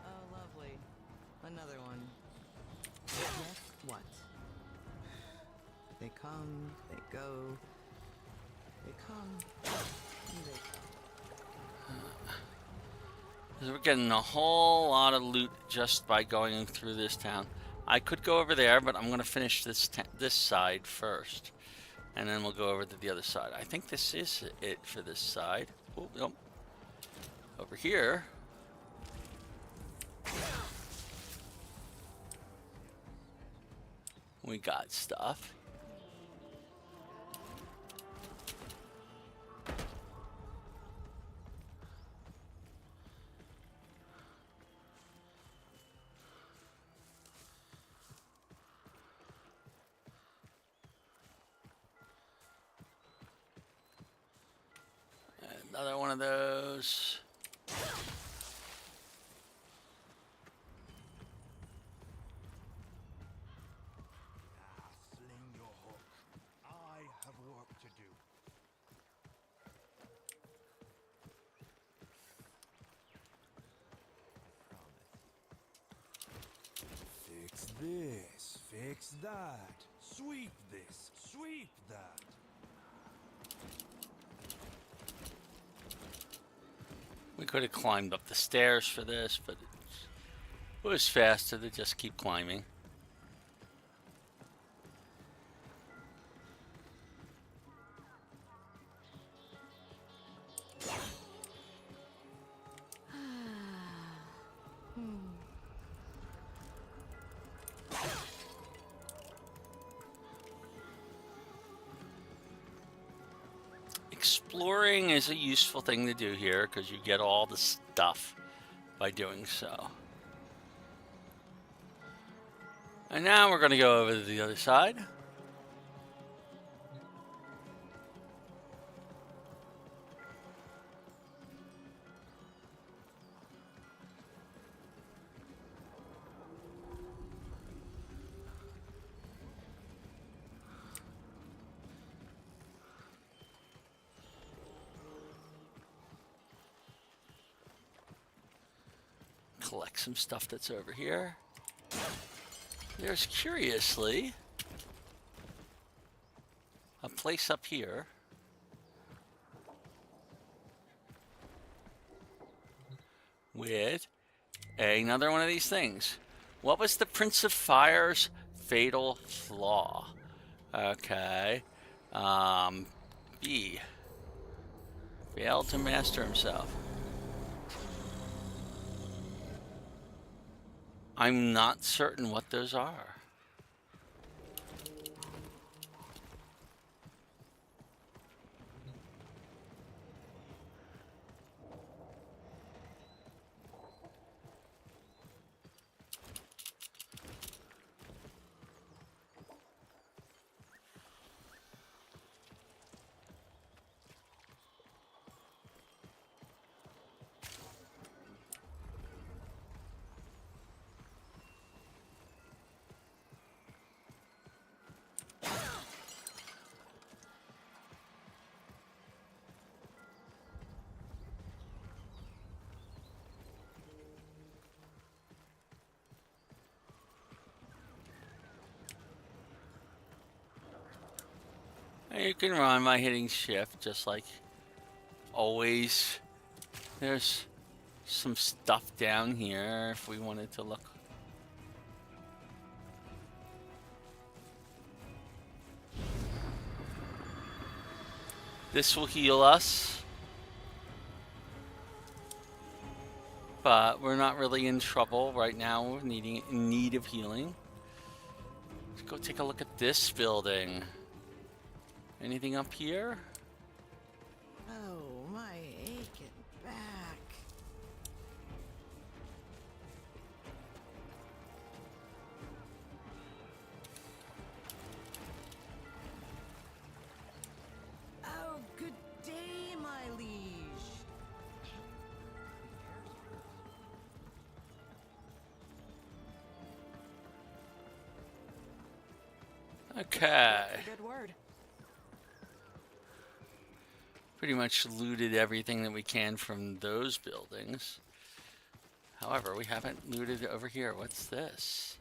S1: Oh, lovely. Another one. Guess what? They come, they go. They come, and they go.
S2: We're getting a whole lot of loot just by going through this town. I could go over there, but I'm going to finish this side first. And then we'll go over to the other side. I think this is it for this side. Oh, nope. Over here. We got stuff. Another one of those.
S11: Sling your hook. I have work to do. Fix this, fix that. Sweep this, sweep that.
S2: We could have climbed up the stairs for this, but it was faster to just keep climbing. Exploring is a useful thing to do here because you get all the stuff by doing so. And now we're going to go over to the other side. Collect some stuff that's over here. There's curiously a place up here with another one of these things. What was the Prince of Fire's fatal flaw? Okay. B. Failed to master himself. I'm not certain what those are. You can run by hitting shift, just like always. There's some stuff down here if we wanted to look. This will heal us. But we're not really in trouble right now. We're in need of healing. Let's go take a look at this building. Anything up here?
S1: Oh, my aching back. Oh, good day, my liege.
S2: Okay.
S1: Good word.
S2: Pretty much looted everything that we can from those buildings. However, we haven't looted over here. What's this?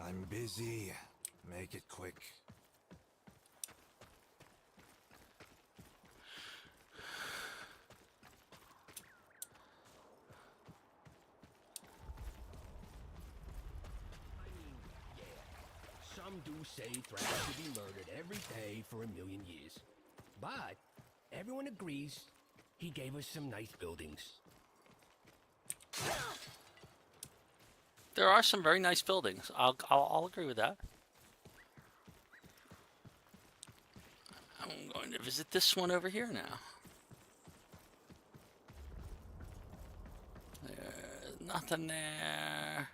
S11: I'm busy. Make it quick.
S7: Some do say Thrash should be murdered every day for 1,000,000 years. But everyone agrees he gave us some nice buildings.
S2: There are some very nice buildings. I'll agree with that. I'm going to visit this one over here now. There's nothing there.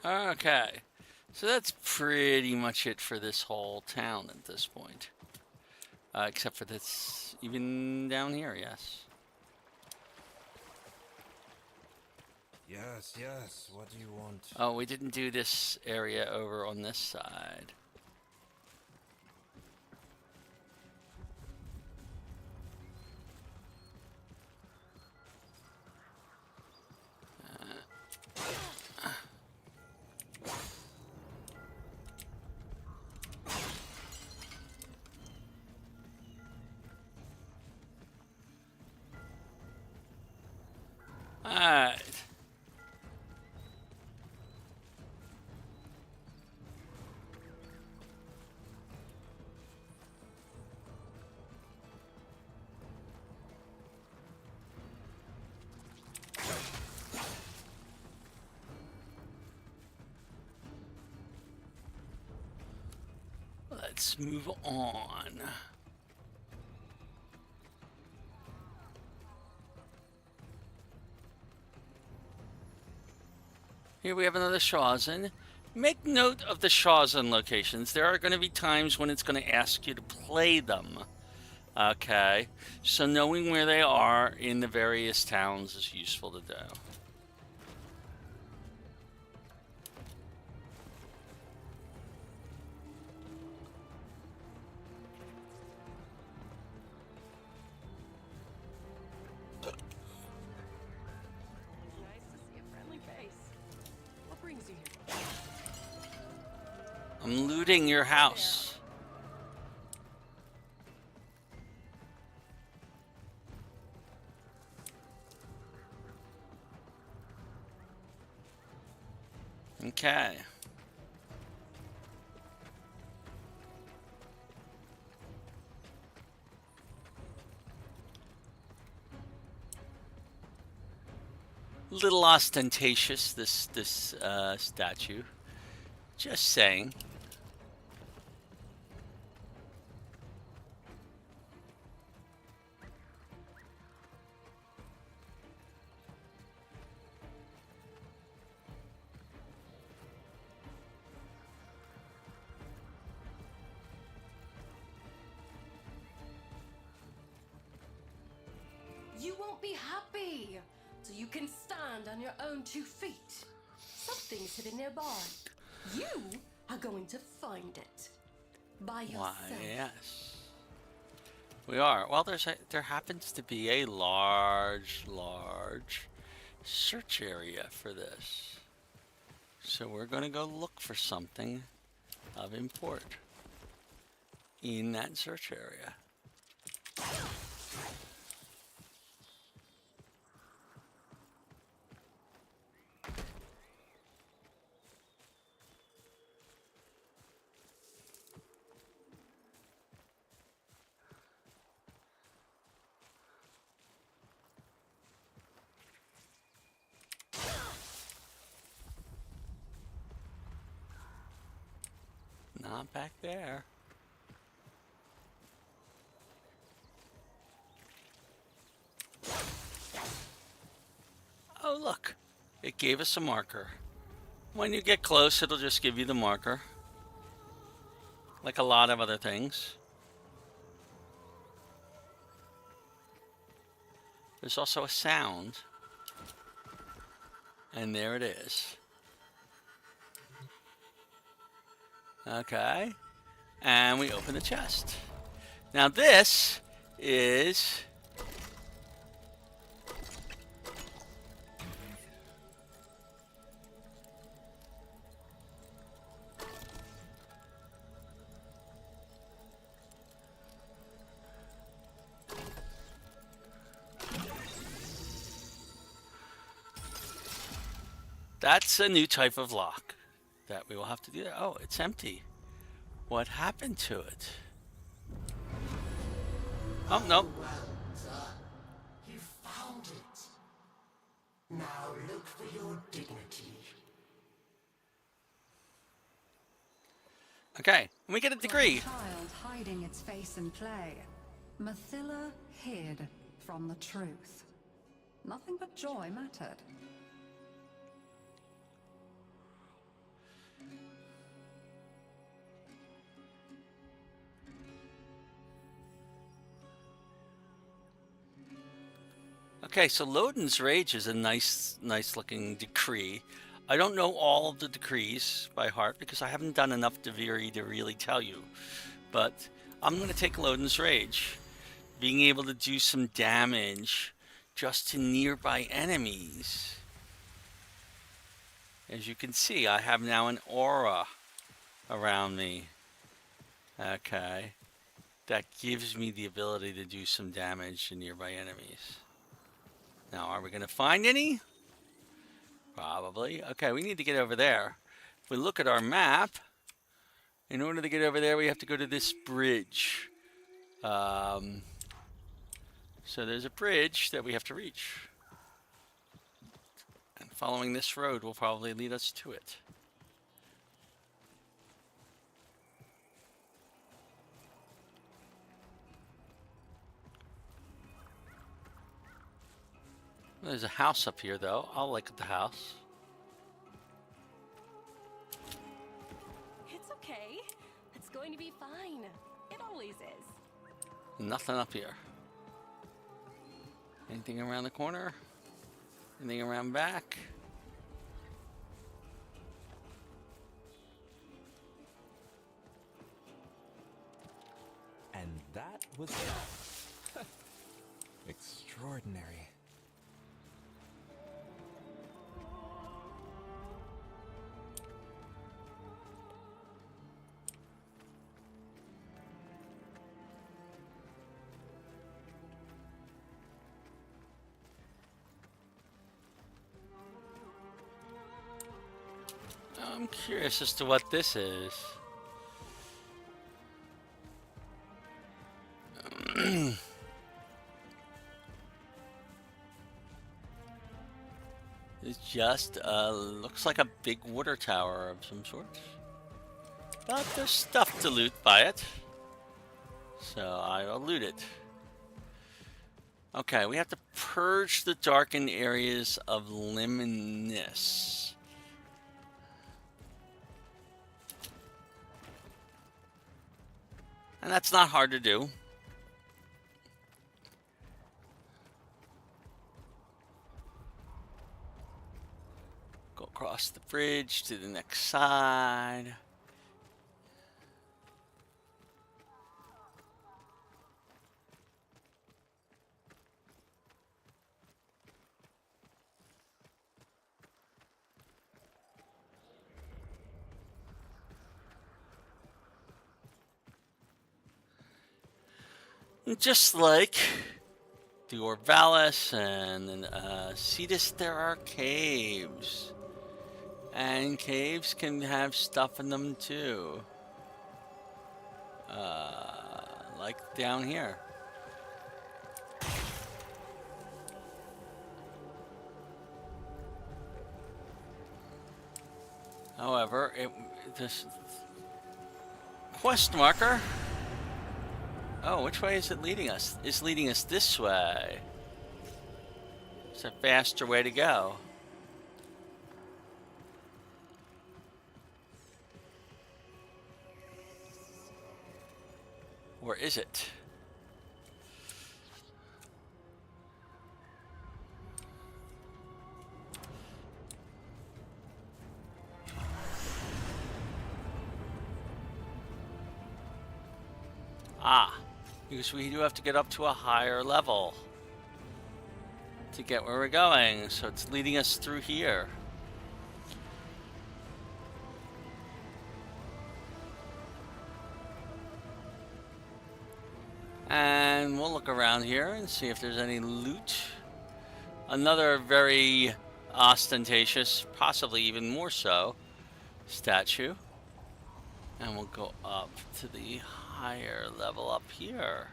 S2: Okay, so that's pretty much it for this whole town at this point. Except for this, even down here, yes.
S11: Yes, yes. What do you want?
S2: Oh, we didn't do this area over on this side. let's move on. Here we have another Shawzin. Make note of the Shawzin locations. There are going to be times when it's going to ask you to play them. Okay, so knowing where they are in the various towns is useful to do.
S1: Nice to see a friendly face. What brings you here?
S2: I'm looting your house. Okay. Little ostentatious, this statue. Just saying.
S1: You won't be happy till you can stand on your own 2 feet. Something's hidden nearby. You are going to find it by yourself.
S2: Why, yes. We are. Well, there happens to be a large search area for this. So we're going to go look for something of import in that search area. Not back there. Oh, look. It gave us a marker. When you get close, it'll just give you the marker. Like a lot of other things. There's also a sound. And there it is. Okay. And we open the chest. Now this is... That's a new type of lock that we will have to do. Oh, it's empty. What happened to it? Oh, no.
S3: Well, sir, you found it. Now look for your dignity.
S2: Okay, and we get a degree.
S8: Like a child hiding its face in play, Mathila hid from the truth. Nothing but joy mattered.
S2: Okay, so Lodin's Rage is a nice looking decree. I don't know all of the decrees by heart because I haven't done enough Duviri to really tell you. But I'm going to take Lodin's Rage. Being able to do some damage just to nearby enemies. As you can see, I have now an aura around me. Okay. That gives me the ability to do some damage to nearby enemies. Now, are we going to find any? Probably. Okay, we need to get over there. If we look at our map, in order to get over there, we have to go to this bridge. So there's a bridge that we have to reach. And following this road will probably lead us to it. There's a house up here, though. I'll look at the house.
S1: It's okay. It's going to be fine. It always is.
S2: Nothing up here. Anything around the corner? Anything around back?
S11: And that was extraordinary.
S2: I'm curious as to what this is. It just looks like a big water tower of some sort. But there's stuff to loot by it. So I'll loot it. Okay, we have to purge the darkened areas of Limnus. And that's not hard to do. Go across the bridge to the next side. Just like the Orvalis and Cetus, there are caves. And caves can have stuff in them too. Like down here. However, this quest marker. Oh, which way is it leading us? It's leading us this way. It's a faster way to go. Or is it? Ah, because we do have to get up to a higher level to get where we're going. So it's leading us through here. And we'll look around here and see if there's any loot. Another very ostentatious, possibly even more so, statue. And we'll go up to the higher level up here.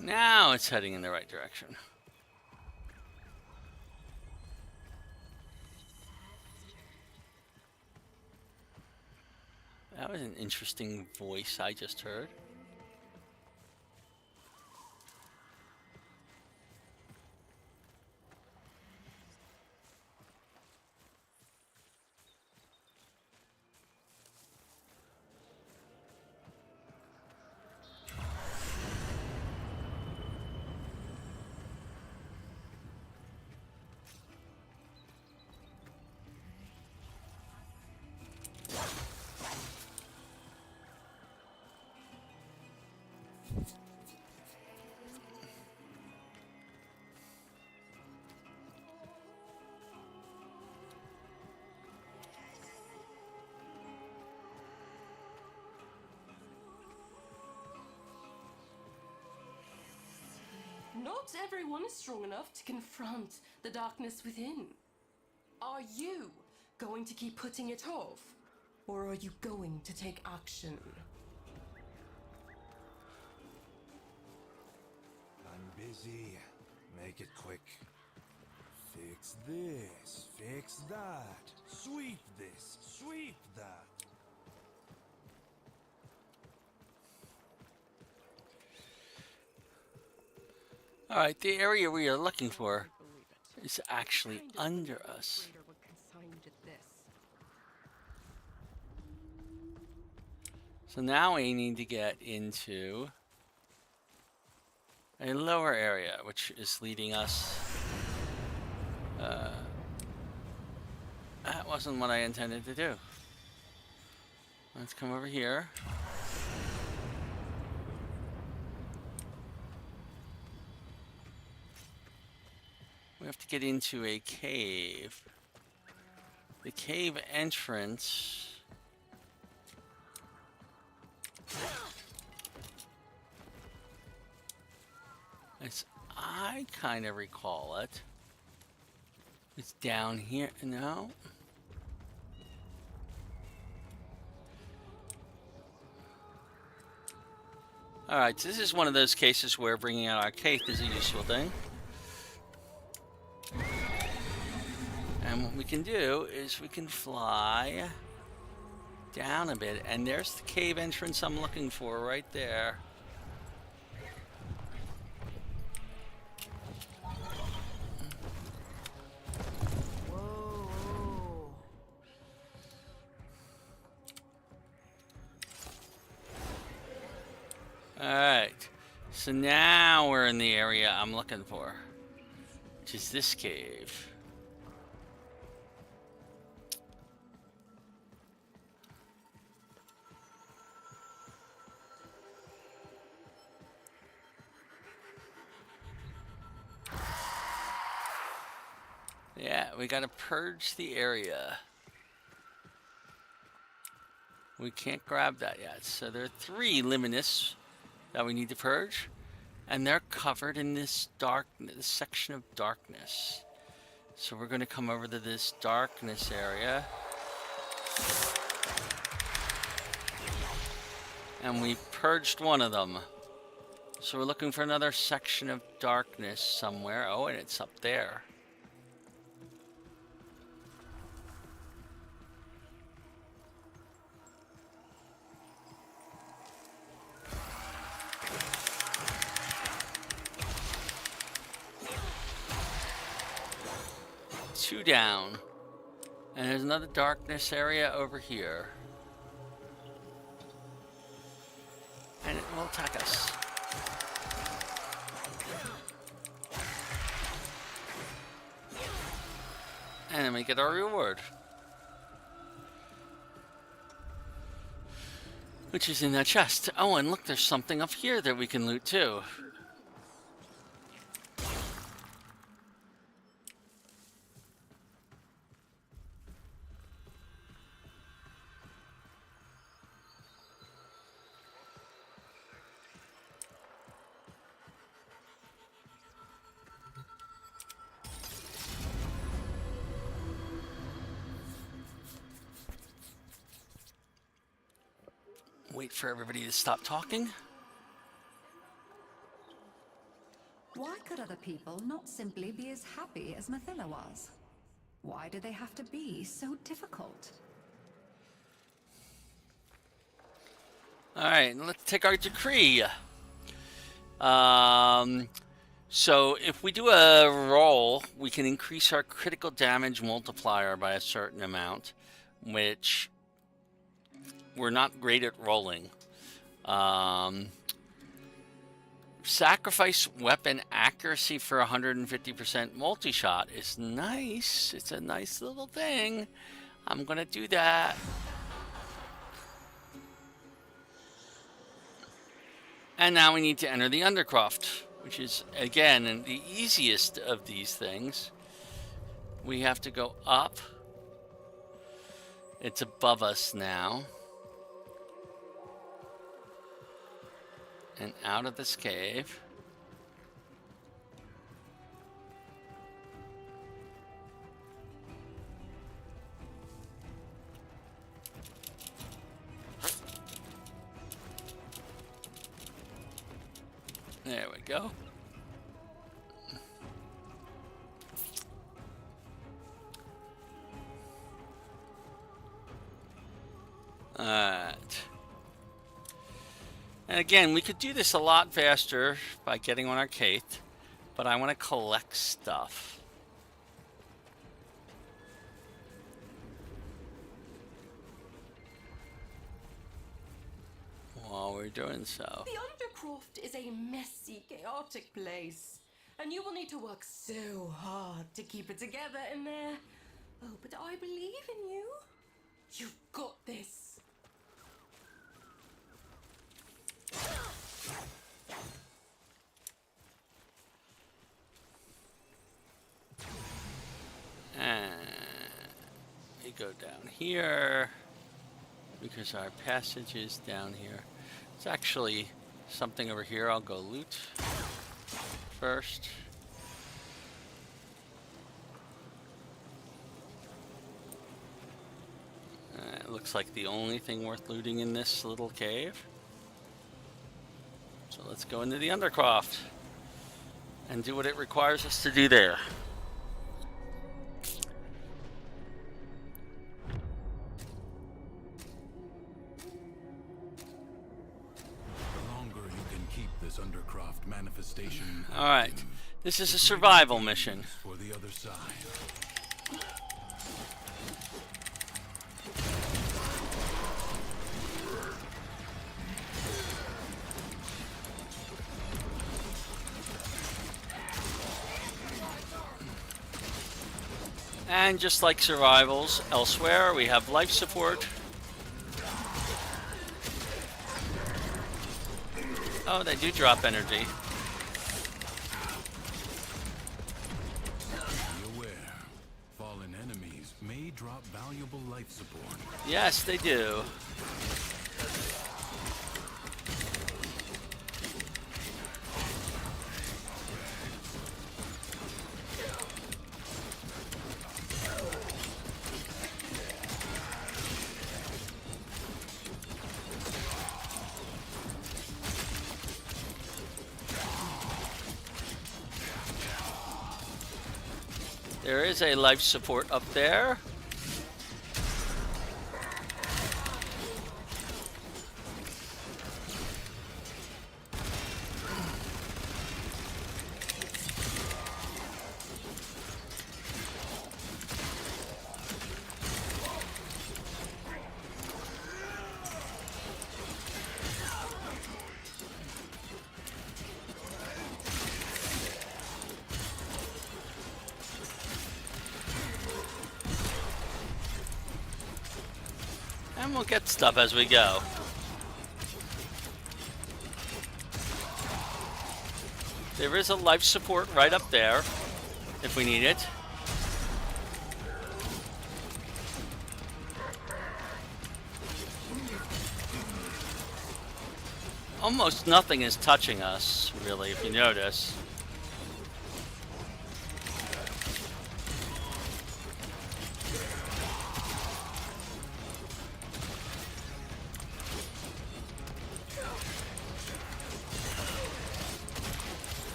S2: Now it's heading in the right direction. That was an interesting voice I just heard.
S1: Not everyone is strong enough to confront the darkness within. Are you going to keep putting it off? Or are you going to take action?
S11: I'm busy. Make it quick. Fix this, fix that. Sweep this, sweep that.
S2: Alright, the area we are looking for is actually under us. So now we need to get into a lower area, which is leading us. That wasn't what I intended to do. Let's come over here. We have to get into a cave. The cave entrance. As I kind of recall it, it's down here. No. Alright, so this is one of those cases where bringing out our cave is a useful thing. And what we can do is we can fly down a bit, and there's the cave entrance I'm looking for right there.
S5: Whoa.
S2: Alright, so now we're in the area I'm looking for, which is this cave. Yeah, we gotta purge the area. We can't grab that yet. So there are 3 Luminous that we need to purge. And they're covered in this this section of darkness. So we're gonna come over to this darkness area. And we purged one of them. So we're looking for another section of darkness somewhere. Oh, and it's up there. Two down. And there's another darkness area over here. And it will attack us. And then we get our reward. Which is in that chest. Oh, and look, there's something up here that we can loot too. Wait for everybody to stop talking.
S8: Why could other people not simply be as happy as Mathila was? Why do they have to be so difficult?
S2: Alright, let's take our decree. So if we do a roll, we can increase our critical damage multiplier by a certain amount, which we're not great at rolling. Sacrifice weapon accuracy for 150% multi-shot is nice. It's a nice little thing. I'm gonna do that. And now we need to enter the Undercroft, which is, again, the easiest of these things. We have to go up. It's above us now. And out of this cave. There we go. Alright. And again, we could do this a lot faster by getting on our Kate. but I want to collect stuff. While we're doing so.
S1: The Undercroft is a messy, chaotic place, and you will need to work so hard to keep it together in there. Oh, but I believe in you. You've got this.
S2: And we go down here because our passage is down here. It's actually something over here. I'll go loot first. It looks like the only thing worth looting in this little cave. So let's go into the Undercroft and do what it requires us to do there.
S6: The longer you can keep this Undercroft manifestation.
S2: All right, this is a survival mission.
S6: For the other side.
S2: And just like survivals elsewhere, we have life support. Oh, they do drop energy.
S6: Be aware, fallen enemies may drop valuable life support.
S2: Yes, they do. There is a life support up there. And we'll get stuff as we go. There is a life support right up there, if we need it. Almost nothing is touching us, really, if you notice.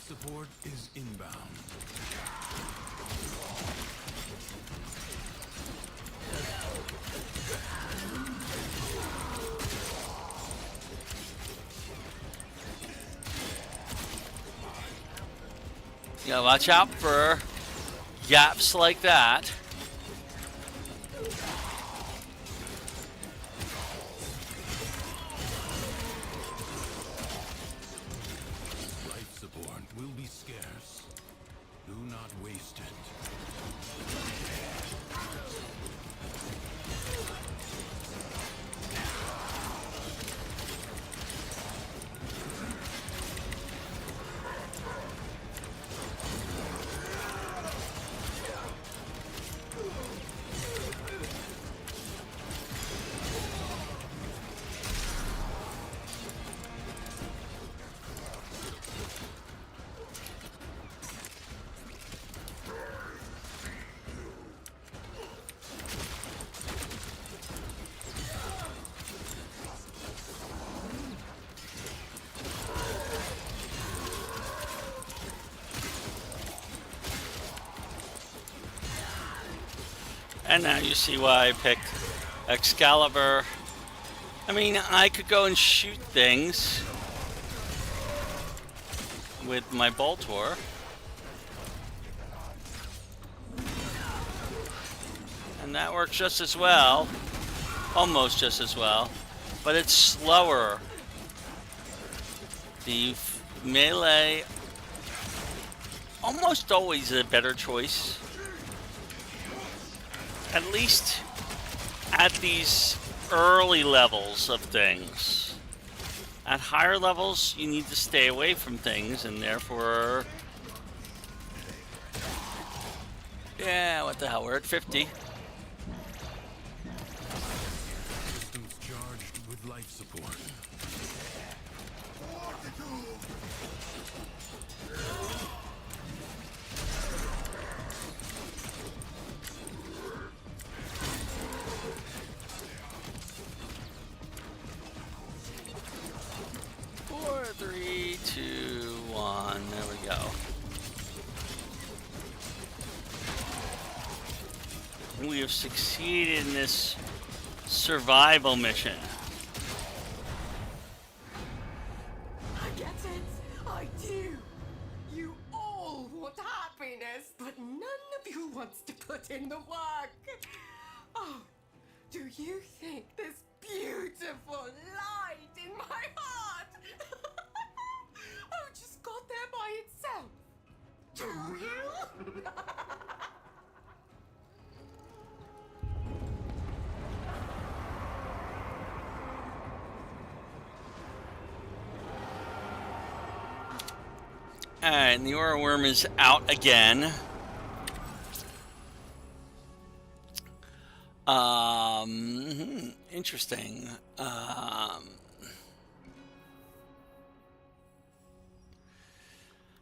S6: Support is inbound.
S2: You gotta watch out for gaps like that.
S6: Will be scarce. Do not waste it.
S2: And now you see why I picked Excalibur. I mean, I could go and shoot things with my Boltor. And that works just as well. Almost just as well. But it's slower. The melee almost always a better choice. At least at these early levels of things. At higher levels, you need to stay away from things, and therefore... Yeah, what the hell, we're at 50.
S6: Systems charged with life support.
S2: Four, three, two, one. There we go. We have succeeded in this survival mission.
S1: I get it. I do. You all want happiness, but none of you wants to put in the work. Oh, do you think this beautiful light in my heart just got there by itself? Do you?
S2: Alright, and the Aura Worm is out again. Interesting.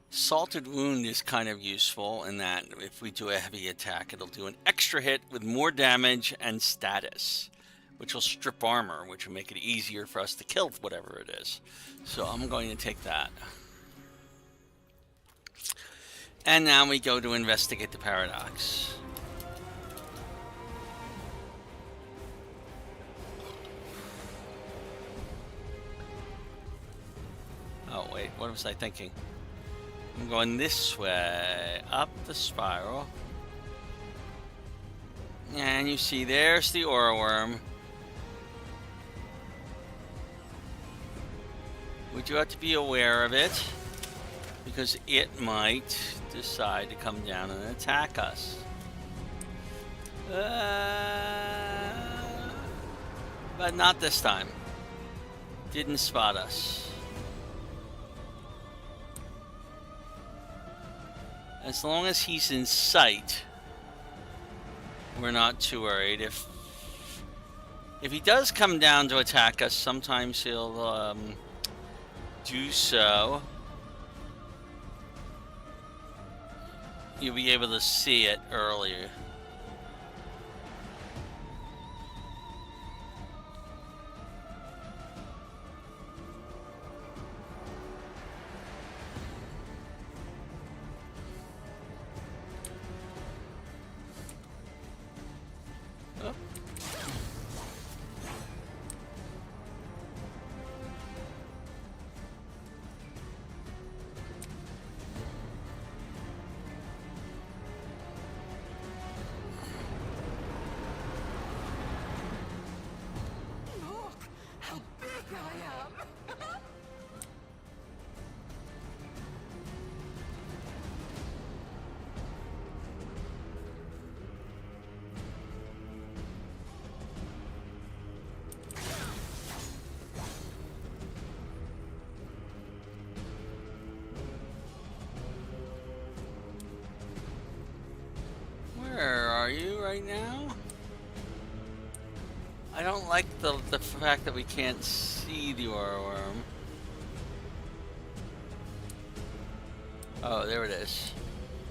S2: Salted Wound is kind of useful in that if we do a heavy attack, it'll do an extra hit with more damage and status, which will strip armor, which will make it easier for us to kill whatever it is. So I'm going to take that. And now we go to investigate the paradox. Oh, wait, what was I thinking? I'm going this way, up the spiral. And you see, there's the Aura Worm. We do have to be aware of it, because it might decide to come down and attack us. But not this time. Didn't spot us. As long as he's in sight, we're not too worried. If he does come down to attack us, sometimes he'll do so. You'll be able to see it earlier. Oh.
S1: Look how big I am.
S2: Where are you right now? I don't like the fact that we can't see the Aura Worm. Oh, there it is.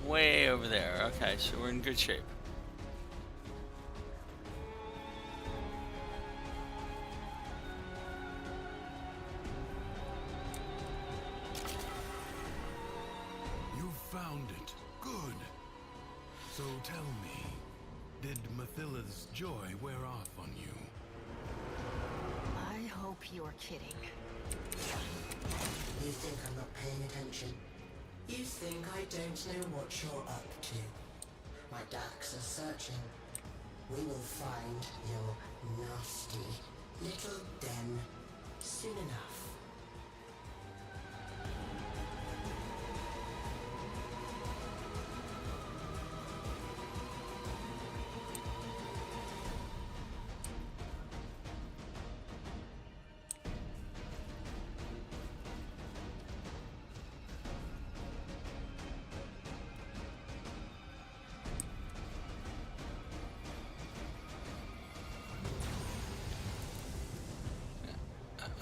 S2: Way over there. Okay, so we're in good shape.
S6: You found it. Good. So tell me, Did Mathilla's joy wear off on you?
S5: I hope you're kidding.
S3: You think I'm not paying attention? You think I don't know what you're up to? My ducks are searching. We will find your nasty little den soon enough.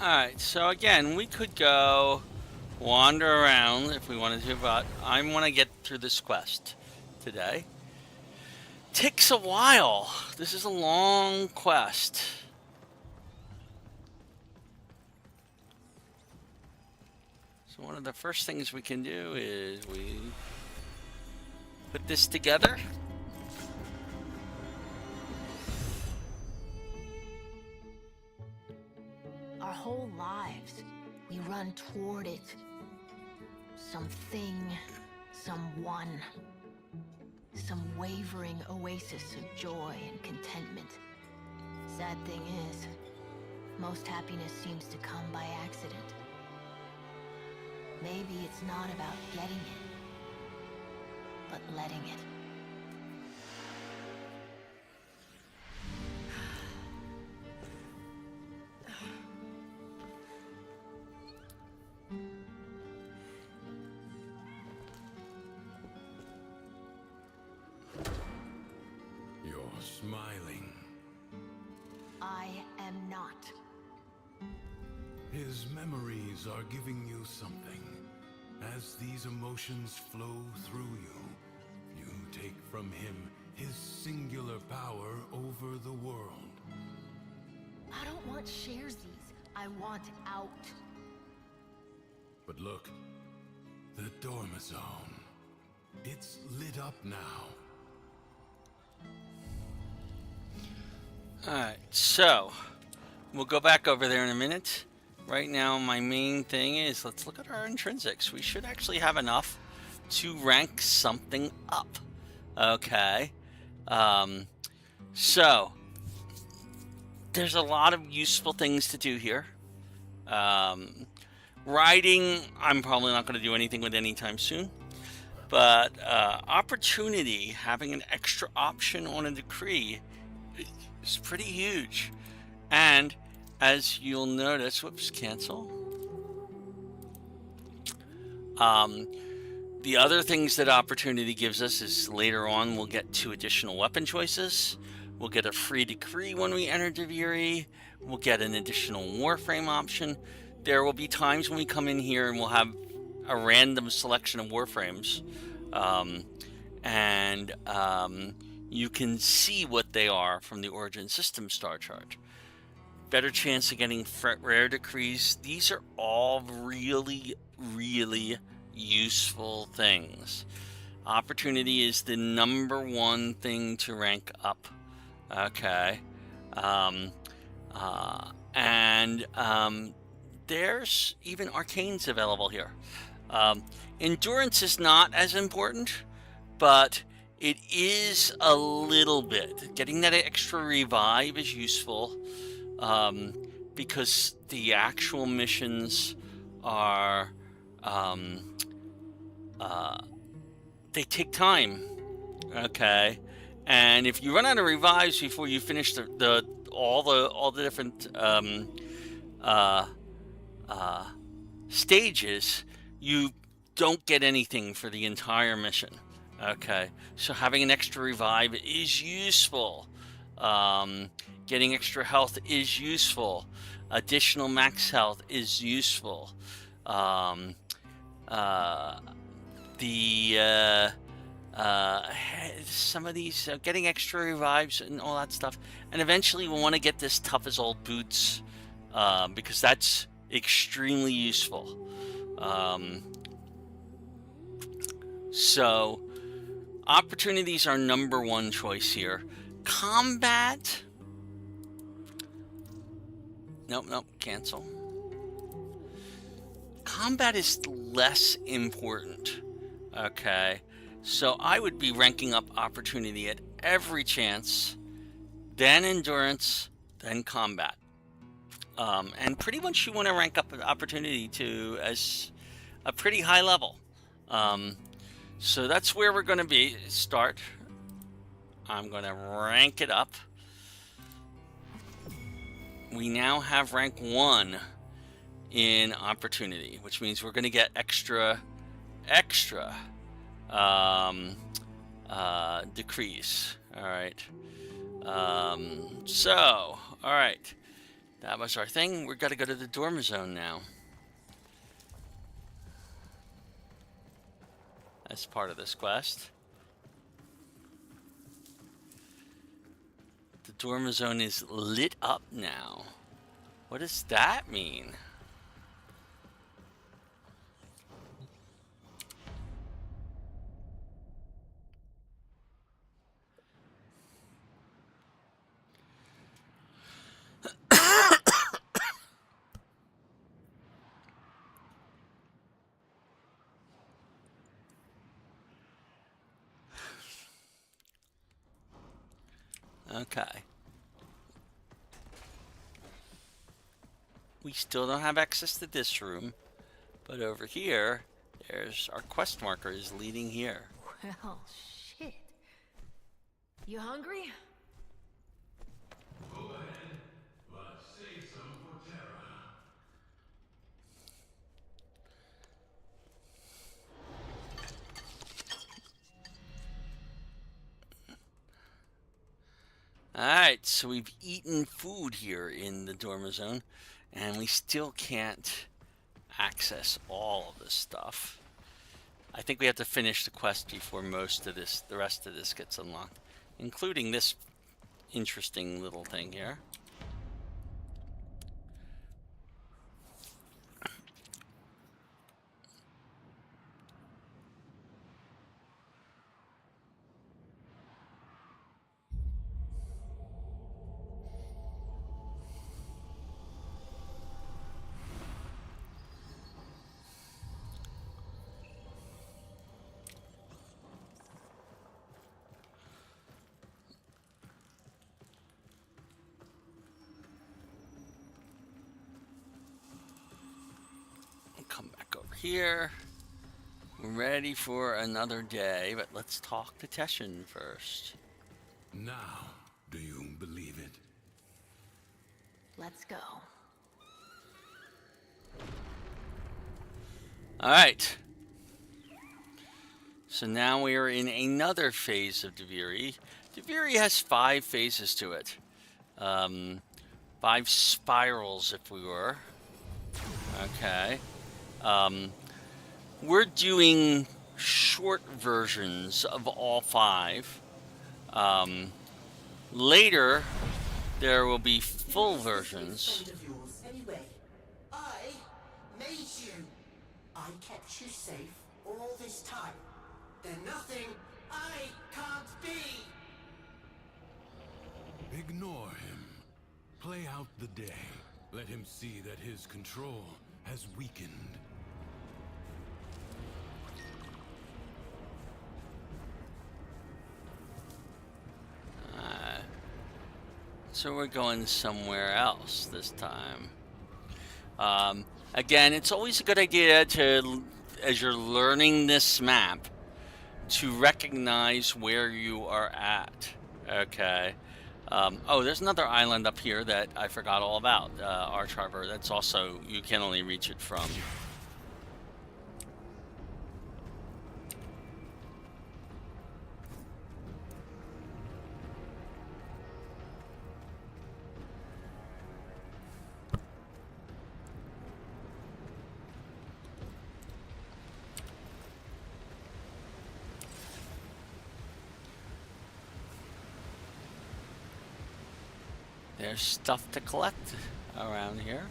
S2: Alright, so again, we could go wander around if we wanted to, but I want to get through this quest today. Takes a while. This is a long quest. So one of the first things we can do is we put this together.
S5: Our whole lives, we run toward it. Something, someone. Some wavering oasis of joy and contentment. Sad thing is, most happiness seems to come by accident. Maybe it's not about getting it, but letting it.
S6: Smiling.
S5: I am not.
S6: His memories are giving you something. As these emotions flow through you, you take from him his singular power over the world.
S5: I don't want sharesies. I want out.
S6: But look, the dormer zone. It's lit up now.
S2: Alright, so we'll go back over there in a minute. Right now, my main thing is let's look at our intrinsics. We should actually have enough to rank something up. Okay. So there's a lot of useful things to do here. Riding, I'm probably not going to do anything with anytime soon. But opportunity, having an extra option on a decree, is pretty huge. And as you'll notice, whoops, cancel. The other things that opportunity gives us is later on we'll get 2 additional weapon choices. We'll get a free decree when we enter Duviri. We'll get an additional Warframe option. There will be times when we come in here and we'll have a random selection of Warframes. You can see what they are from the Origin System star chart. Better chance of getting rare decrees. These are all really, really useful things. Opportunity is the #1 thing to rank up. Okay. There's even arcanes available here. Endurance is not as important, but it is a little bit. Getting that extra revive is useful because the actual missions are they take time. Okay, and if you run out of revives before you finish all the different stages, you don't get anything for the entire mission. Okay, so having an extra revive is useful. Getting extra health is useful. Additional max health is useful. Some of these getting extra revives and all that stuff, and eventually we'll want to get this tough as old boots because that's extremely useful. So opportunities are #1 choice here. Combat. Nope, cancel. Combat is less important. Okay, so I would be ranking up opportunity at every chance, then endurance, then combat. And pretty much you want to rank up an opportunity to as a pretty high level. So that's where we're going to be. Start. I'm going to rank it up. We now have rank 1 in opportunity, which means we're going to get extra decrease. All right. So, all right. That was our thing. We've got to go to the dorm zone now. As part of this quest. The dorm zone is lit up now. What does that mean? Okay. We still don't have access to this room, but over here, there's our quest markers leading here.
S5: Well, shit. You hungry?
S6: Go ahead, but save some for Terra.
S2: Alright, so we've eaten food here in the dormer zone, and we still can't access all of this stuff. I think we have to finish the quest before the rest of this gets unlocked, including this interesting little thing here. Come back over here. We're ready for another day, but let's talk to Teshin first.
S6: Now, do you believe it?
S5: Let's go.
S2: Alright. So now we are in another phase of Duviri. Duviri has 5 phases to it. 5 spirals, if we were. Okay. We're doing short versions of all 5. Later, there will be full versions.
S3: Of yours, anyway. I made you. I kept you safe all this time. There's nothing I can't be.
S6: Ignore him. Play out the day. Let him see that his control has weakened.
S2: So we're going somewhere else this time. Again, it's always a good idea to, as you're learning this map, to recognize where you are at. Okay. Oh, there's another island up here that I forgot all about. Arch Harbor. That's also, you can only reach it from. There's stuff to collect around here.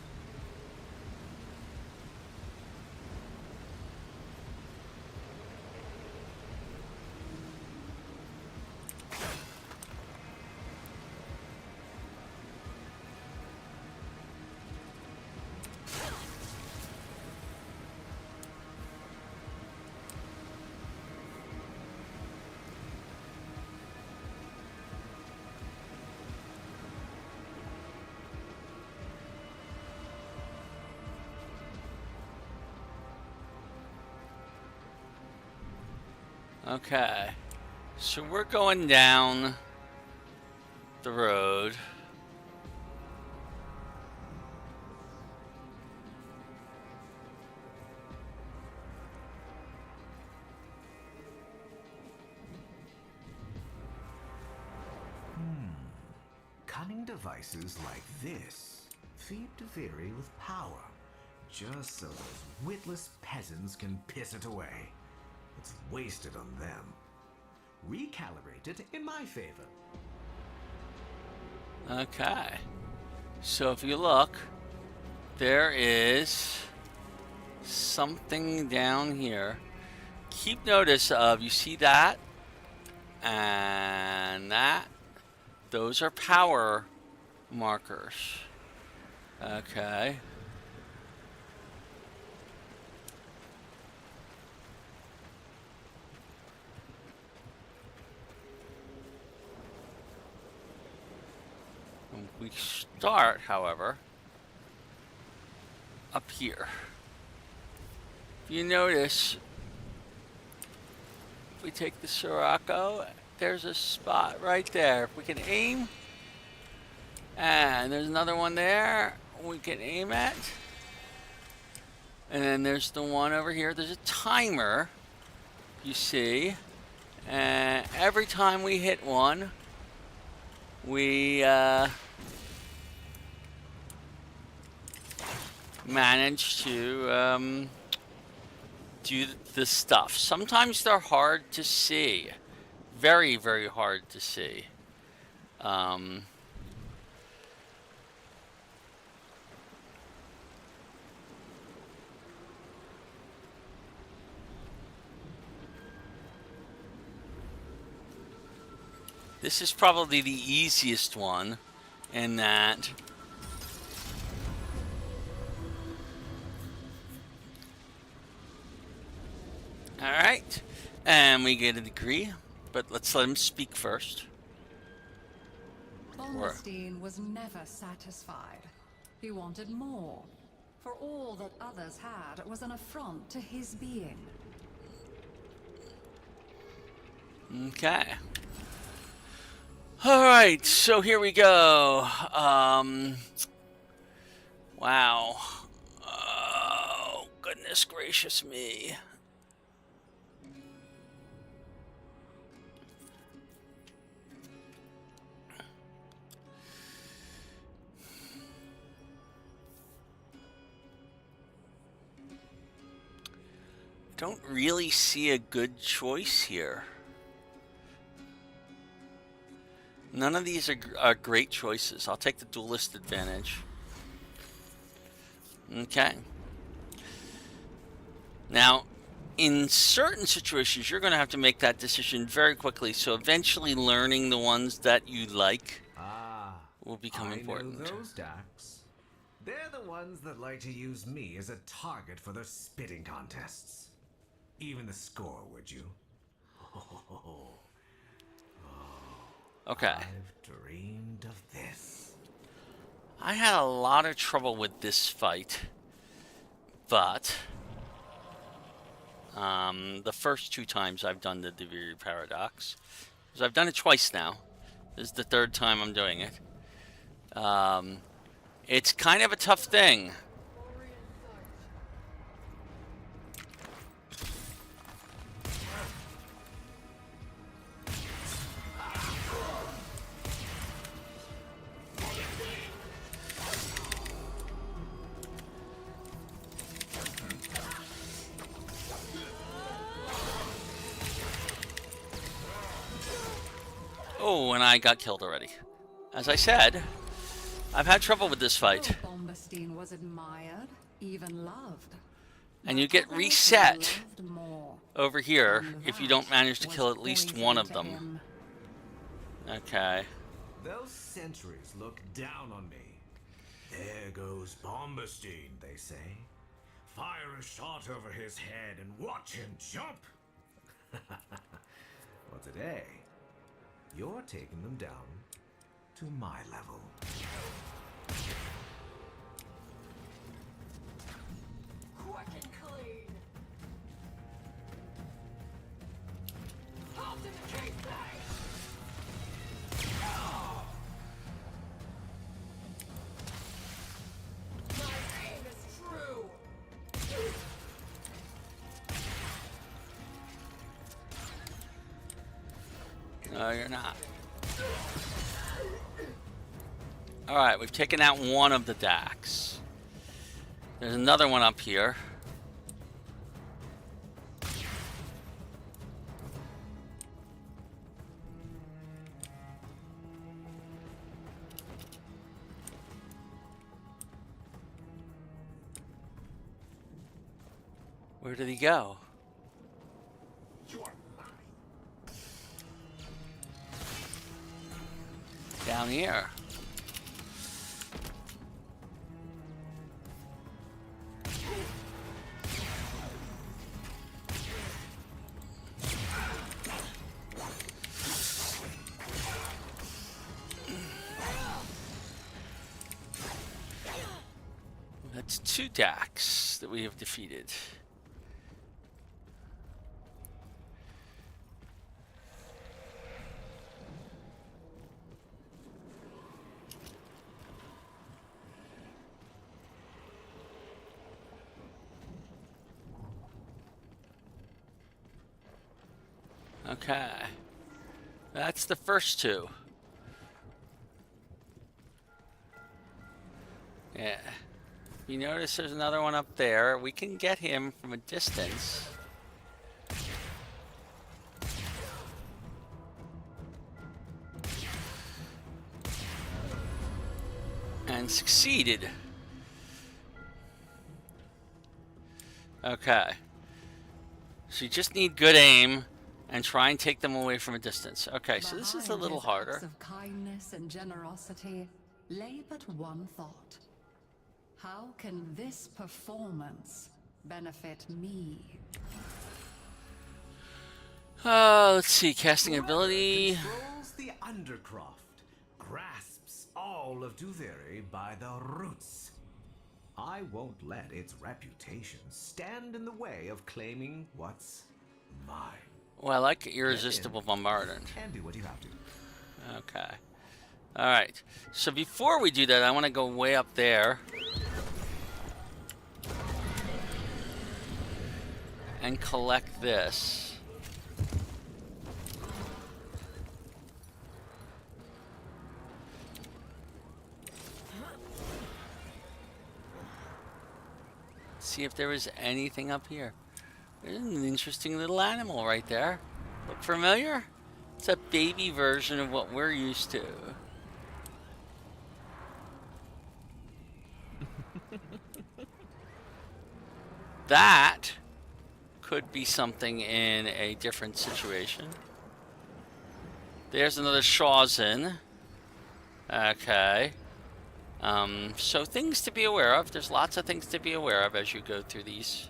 S2: Okay. So we're going down the road.
S4: Cunning devices like this feed Duviri with power, just so those witless peasants can piss it away. It's wasted on them. Recalibrate it in my favor.
S2: Okay. So if you look, there is something down here. Keep notice of, you see that? And that. Those are power markers. Okay. We start, however, up here. If you notice, we take the Sirocco, there's a spot right there. If we can aim, and there's another one there we can aim at. And then there's the one over here. There's a timer, you see. And every time we hit one, we manage to do the stuff. Sometimes they're hard to see. Very, very hard to see. This is probably the easiest one in that alright, and we get a degree, but let's let him speak first.
S8: Bombstein was never satisfied. He wanted more, for all that others had was an affront to his being.
S2: Okay. Alright, so here we go. Wow. Oh, goodness gracious me. Don't really see a good choice here. None of these are great choices. I'll take the duelist advantage. Okay. Now, in certain situations, you're going to have to make that decision very quickly. So eventually learning the ones that you like will become important.
S4: I know those Dax. They're the ones that like to use me as a target for their spitting contests. Even the score, would you?
S2: Okay.
S4: I've dreamed of this.
S2: I had a lot of trouble with this fight, but the first two times I've done the Duviri paradox, because I've done it twice now. This is the third time I'm doing it. It's kind of a tough thing. Oh, and I got killed already. As I said, I've had trouble with this fight.
S8: Bombstein was admired, even loved.
S2: And you get reset over here if you don't manage to kill at least one of them. Okay.
S4: Those sentries look down on me. There goes Bombstein, they say. Fire a shot over his head and watch him jump. Well, today, you're taking them down to my level.
S3: Quick and clean.
S2: No, you're not. Alright, we've taken out one of the Dax. There's another one up here. Where did he go? Down here. That's 2 Dax that we have defeated. Okay. That's the first 2. Yeah. You notice there's another one up there. We can get him from a distance. And succeeded. Okay. So you just need good aim and try and take them away from a distance. Okay, so this is a little harder.
S8: Acts of kindness and generosity lay but one thought. How can this performance benefit me?
S2: Let's see, casting ability.
S4: Controls the Undercroft, grasps all of Duviri by the roots. I won't let its reputation stand in the way of claiming what's mine.
S2: Well, I like irresistible bombardment.
S4: And do what you have to.
S2: Okay. Alright. So before we do that, I want to go way up there. And collect this. See if there was anything up here. There's an interesting little animal right there. Look familiar? It's a baby version of what we're used to. That could be something in a different situation. There's another Shawzin. Okay. So things to be aware of. There's lots of things to be aware of as you go through these.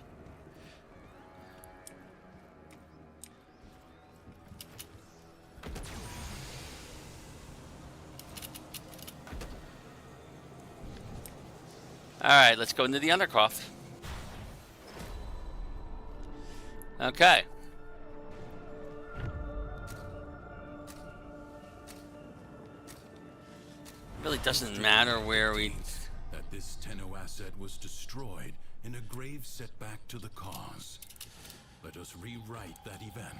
S2: Alright, let's go into the Undercroft. Okay. Really doesn't matter where we...
S6: That this Tenno asset was destroyed in a grave setback to the cause. Let us rewrite that event.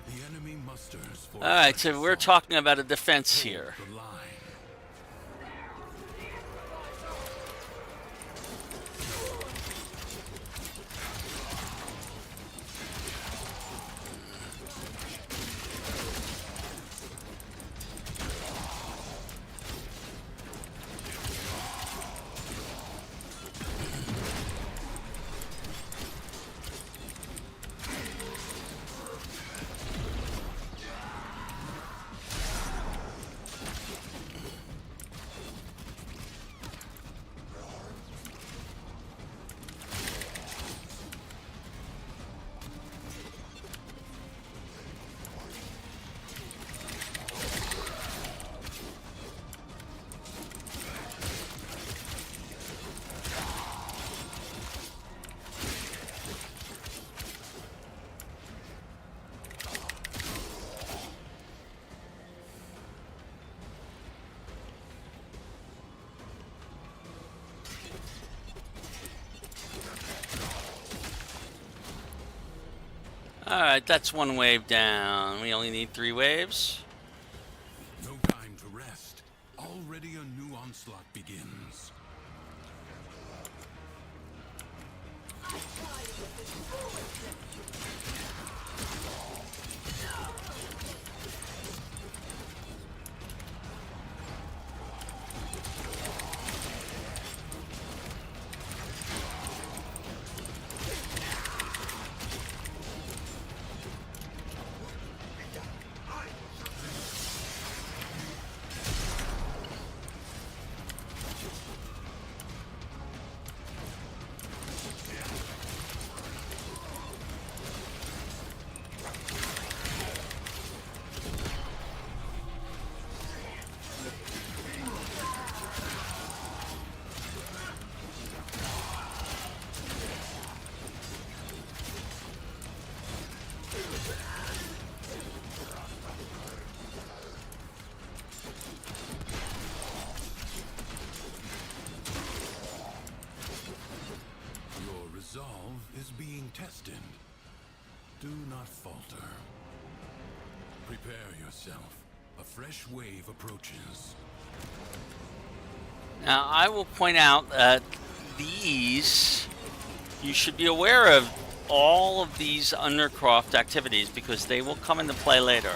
S6: The enemy musters for...
S2: Alright, so we're talking about a defense here.
S6: The line.
S2: Alright, that's one wave down. We only need 3 waves.
S6: No time to rest. Already a new onslaught begins. Resolve is being tested. Do not falter. Prepare yourself. A fresh wave approaches.
S2: Now, I will point out that these, you should be aware of all of these Undercroft activities because they will come into play later.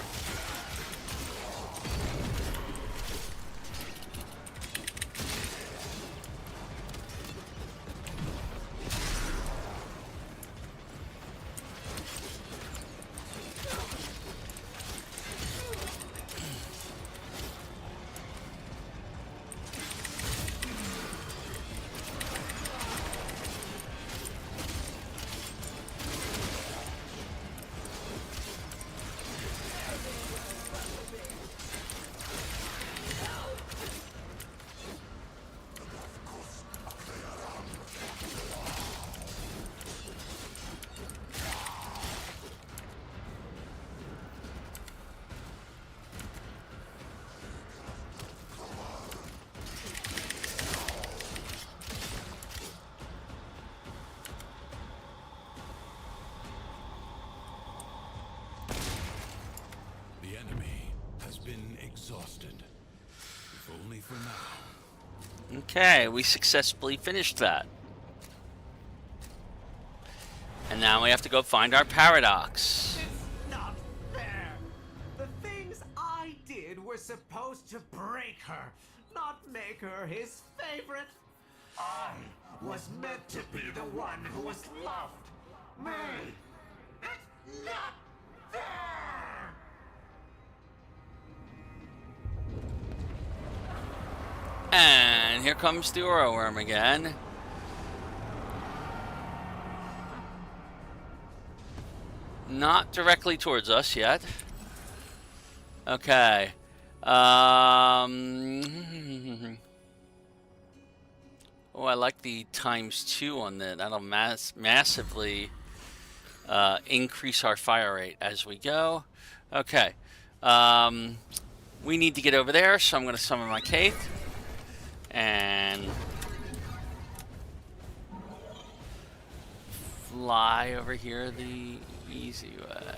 S6: The enemy has been exhausted. If only for now.
S2: Okay, we successfully finished that. And now we have to go find our paradox.
S4: It's not fair. The things I did were supposed to break her, not make her his favorite. I was meant to be the one who was loved. Me. It's not fair.
S2: And here comes the Aura Worm again. Not directly towards us yet. Okay. Oh, I like the ×2 on that. That'll massively increase our fire rate as we go. Okay. We need to get over there, so I'm going to summon my Kaith. And fly over here the easy way.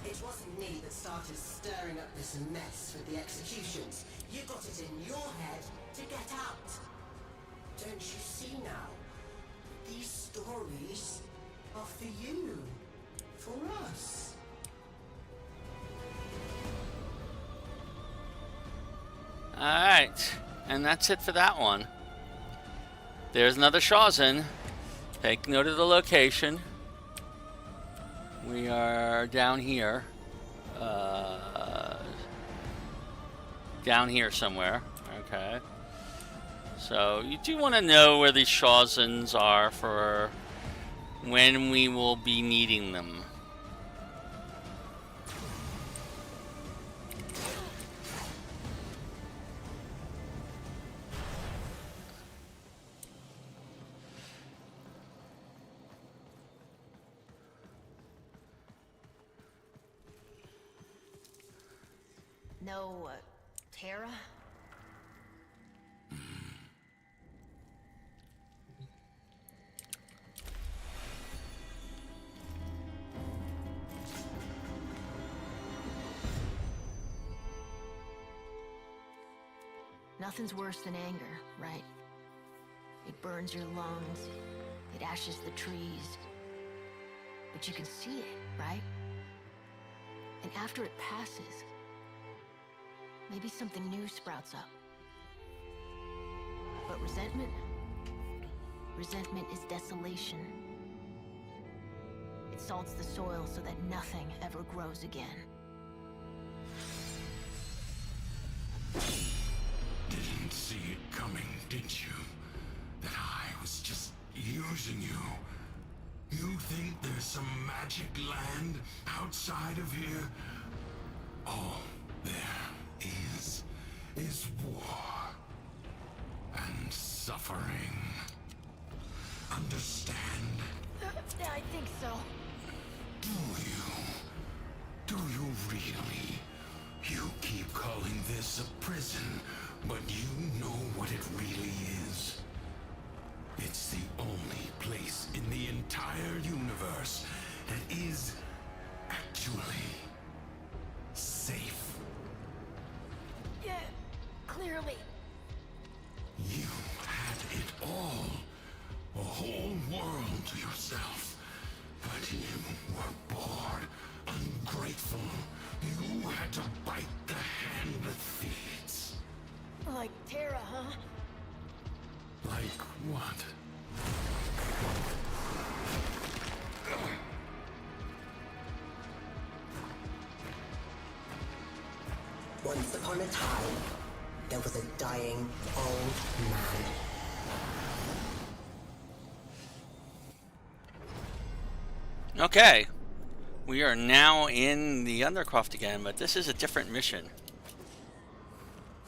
S3: It wasn't me that started stirring up this mess with the executions. You got it in your head to get out. Don't you see now? These stories are for you. For us.
S2: Alright, and that's it for that one. There's another Shawzin. Take note of the location. We are down here. Down here somewhere. Okay. So you do want to know where these Shawzins are for when we will be needing them.
S5: No, Terra? Nothing's worse than anger, right? It burns your lungs, it ashes the trees. But you can see it, right? And after it passes, maybe something new sprouts up. But resentment? Resentment is desolation. It salts the soil so that nothing ever grows again.
S9: Didn't see it coming, did you? That I was just using you. You think there's some magic land outside of here? All there is war and suffering. Understand?
S5: I think so.
S9: Do you? Do you really? You keep calling this a prison, but you know what it really is. It's the only place in the entire universe that is actually safe.
S5: Yeah, clearly.
S9: You had it all. A whole world to yourself. But you were bored, ungrateful. You had to bite the hand that feeds.
S5: Like Terra, huh?
S9: Like what?
S3: Once upon a time, there was a dying old man.
S2: Okay, we are now in the Undercroft again, but this is a different mission.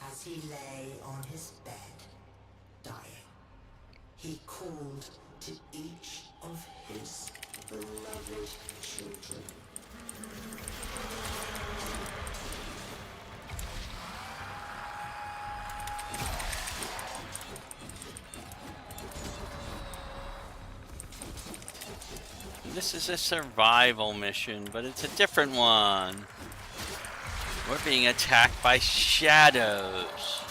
S3: As he lay on his bed, dying, he called to each of his beloved children.
S2: This is a survival mission, but it's a different one. We're being attacked by shadows.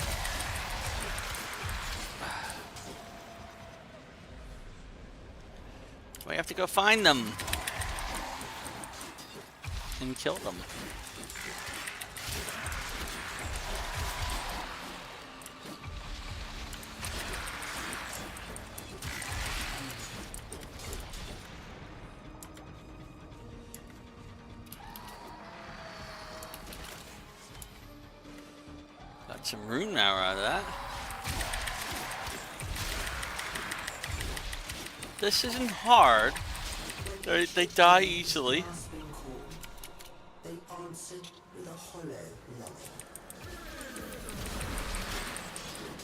S2: We have to go find them and kill them. Got some rune power out of that. This isn't hard. They die easily.
S3: They answered with a hollow line.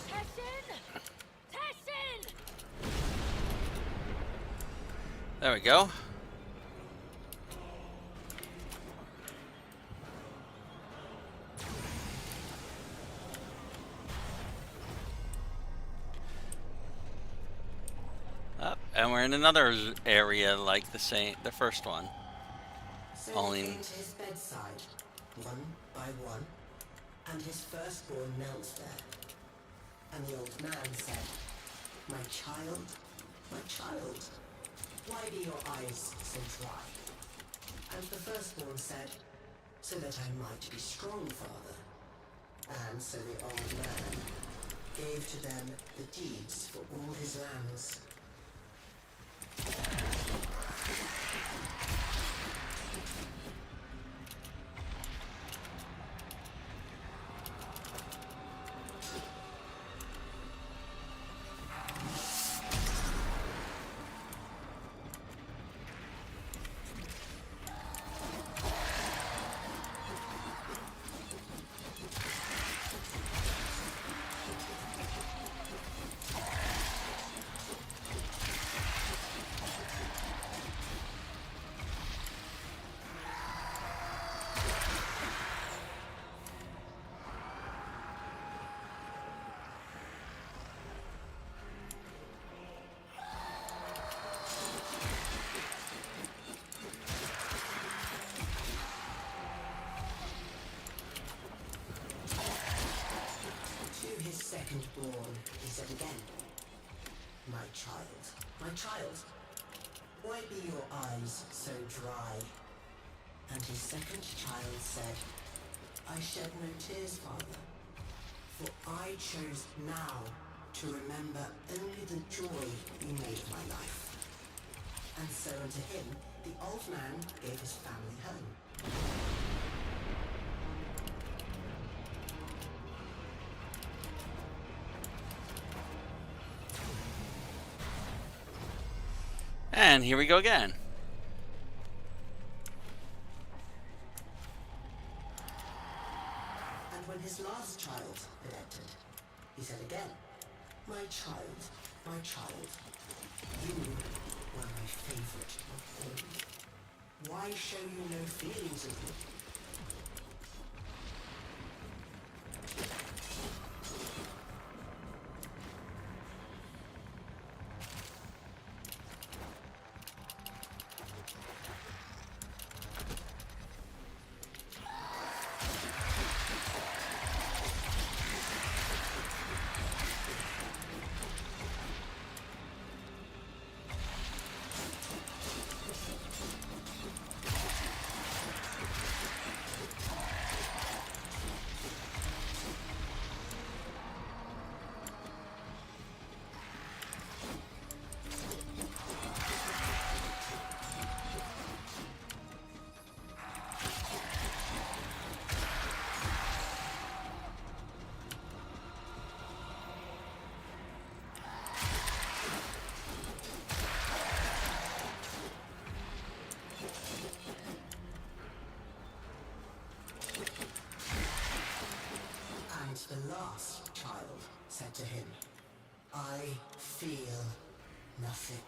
S5: Tessin!
S2: There we go. And we're in another area like the first one.
S3: So
S2: Only
S3: he came to his bedside, one by one, and his firstborn knelt there. And the old man said, my child, why do your eyes so dry? And the firstborn said, so that I might be strong, father. And so the old man gave to them the deeds for all his lands. be your eyes so dry? And his second child said, I shed no tears, father, for I chose now to remember only the joy you made of my life. And so unto him, the old man gave his family home.
S2: And here we go again.
S3: And when his last child had entered, he said again, my child, you were my favorite of all. Why show you no feelings of me? The last child said to him, I feel nothing,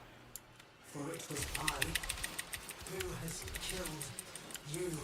S3: for it was I who has killed you.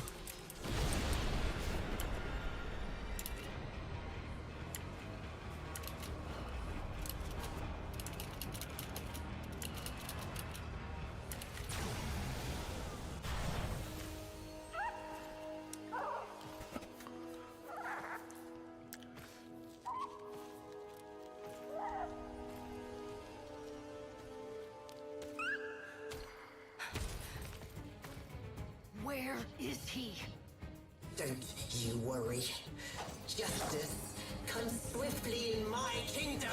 S5: Where is he?
S3: Don't you worry. Justice comes swiftly in my kingdom.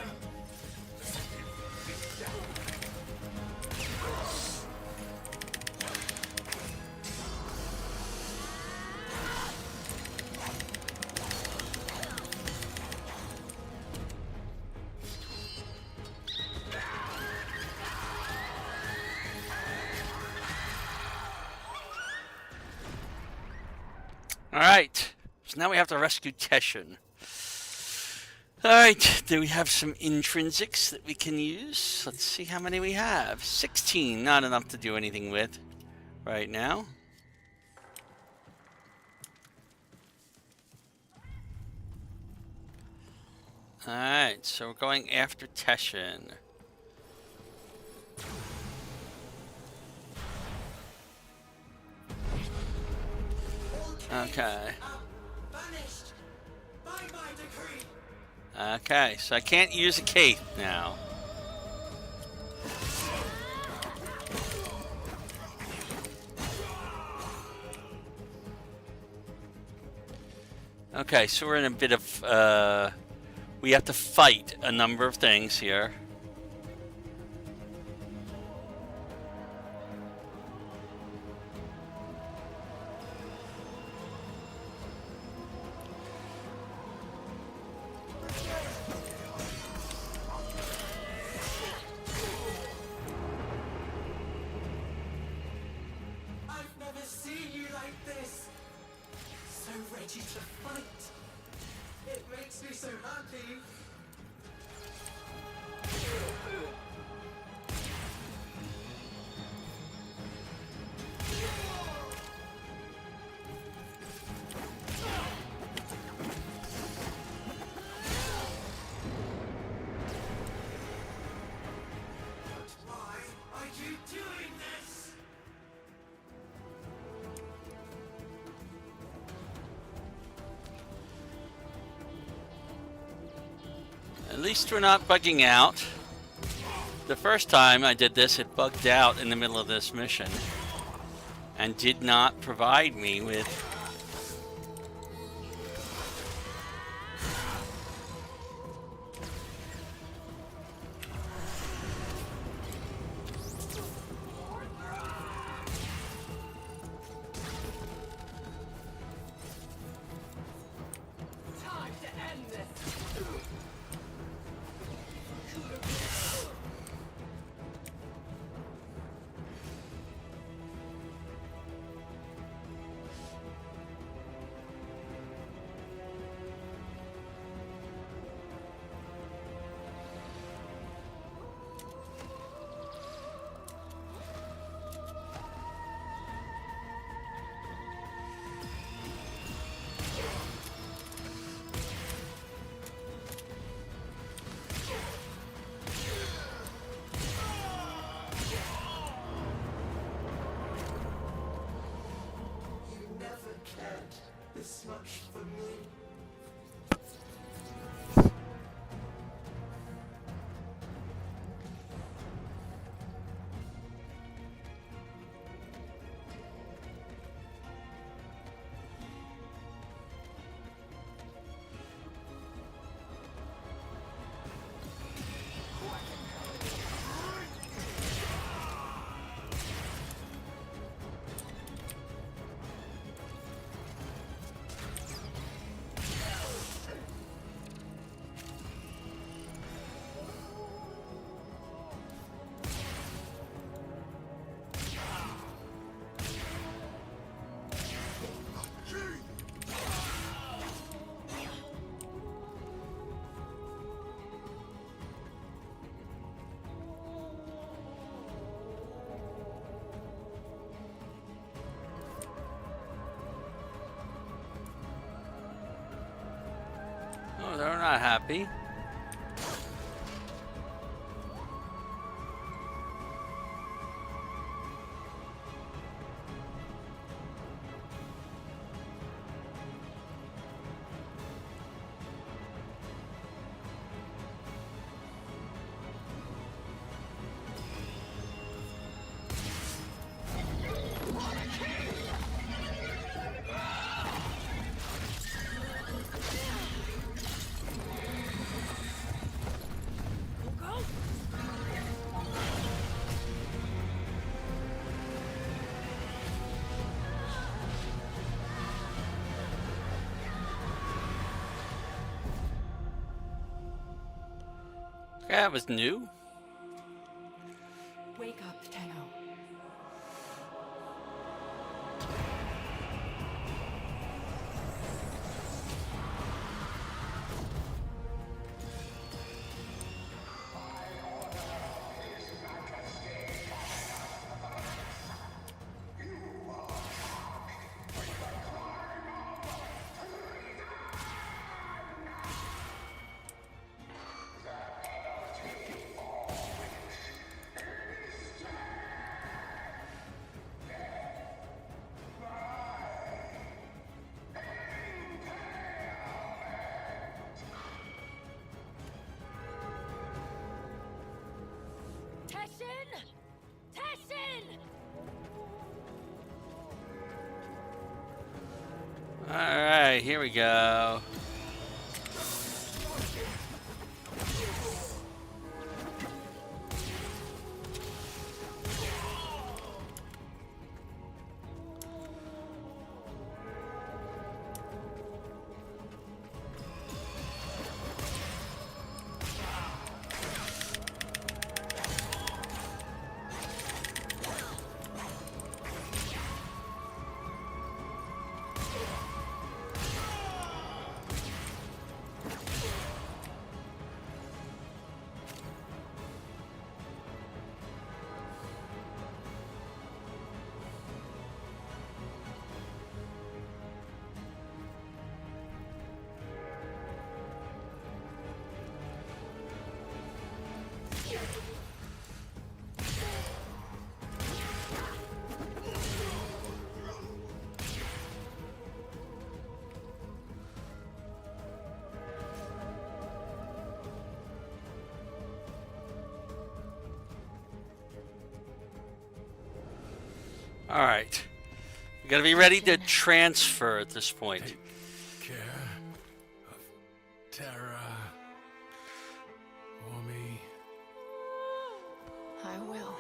S2: Alright, so now we have to rescue Teshin. Alright, do we have some intrinsics that we can use? Let's see how many we have. 16, not enough to do anything with right now. Alright, so we're going after Teshin. Okay. Okay, so I can't use a cape now. Okay, so we're in a bit of, we have to fight a number of things here. At least we're not bugging out. The first time I did this, it bugged out in the middle of this mission and did not provide me with
S1: Time to end this.
S3: You never cared this much for me.
S2: Oh, they're not happy. That was new.
S1: Wake up, Tenno.
S5: Teshin! Teshin!
S2: All right, here we go. All right. We gotta be ready to transfer at this point.
S6: Take care of Terra for me.
S5: I will.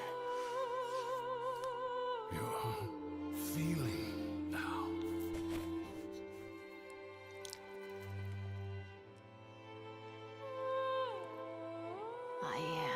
S6: You're feeling now.
S5: I am.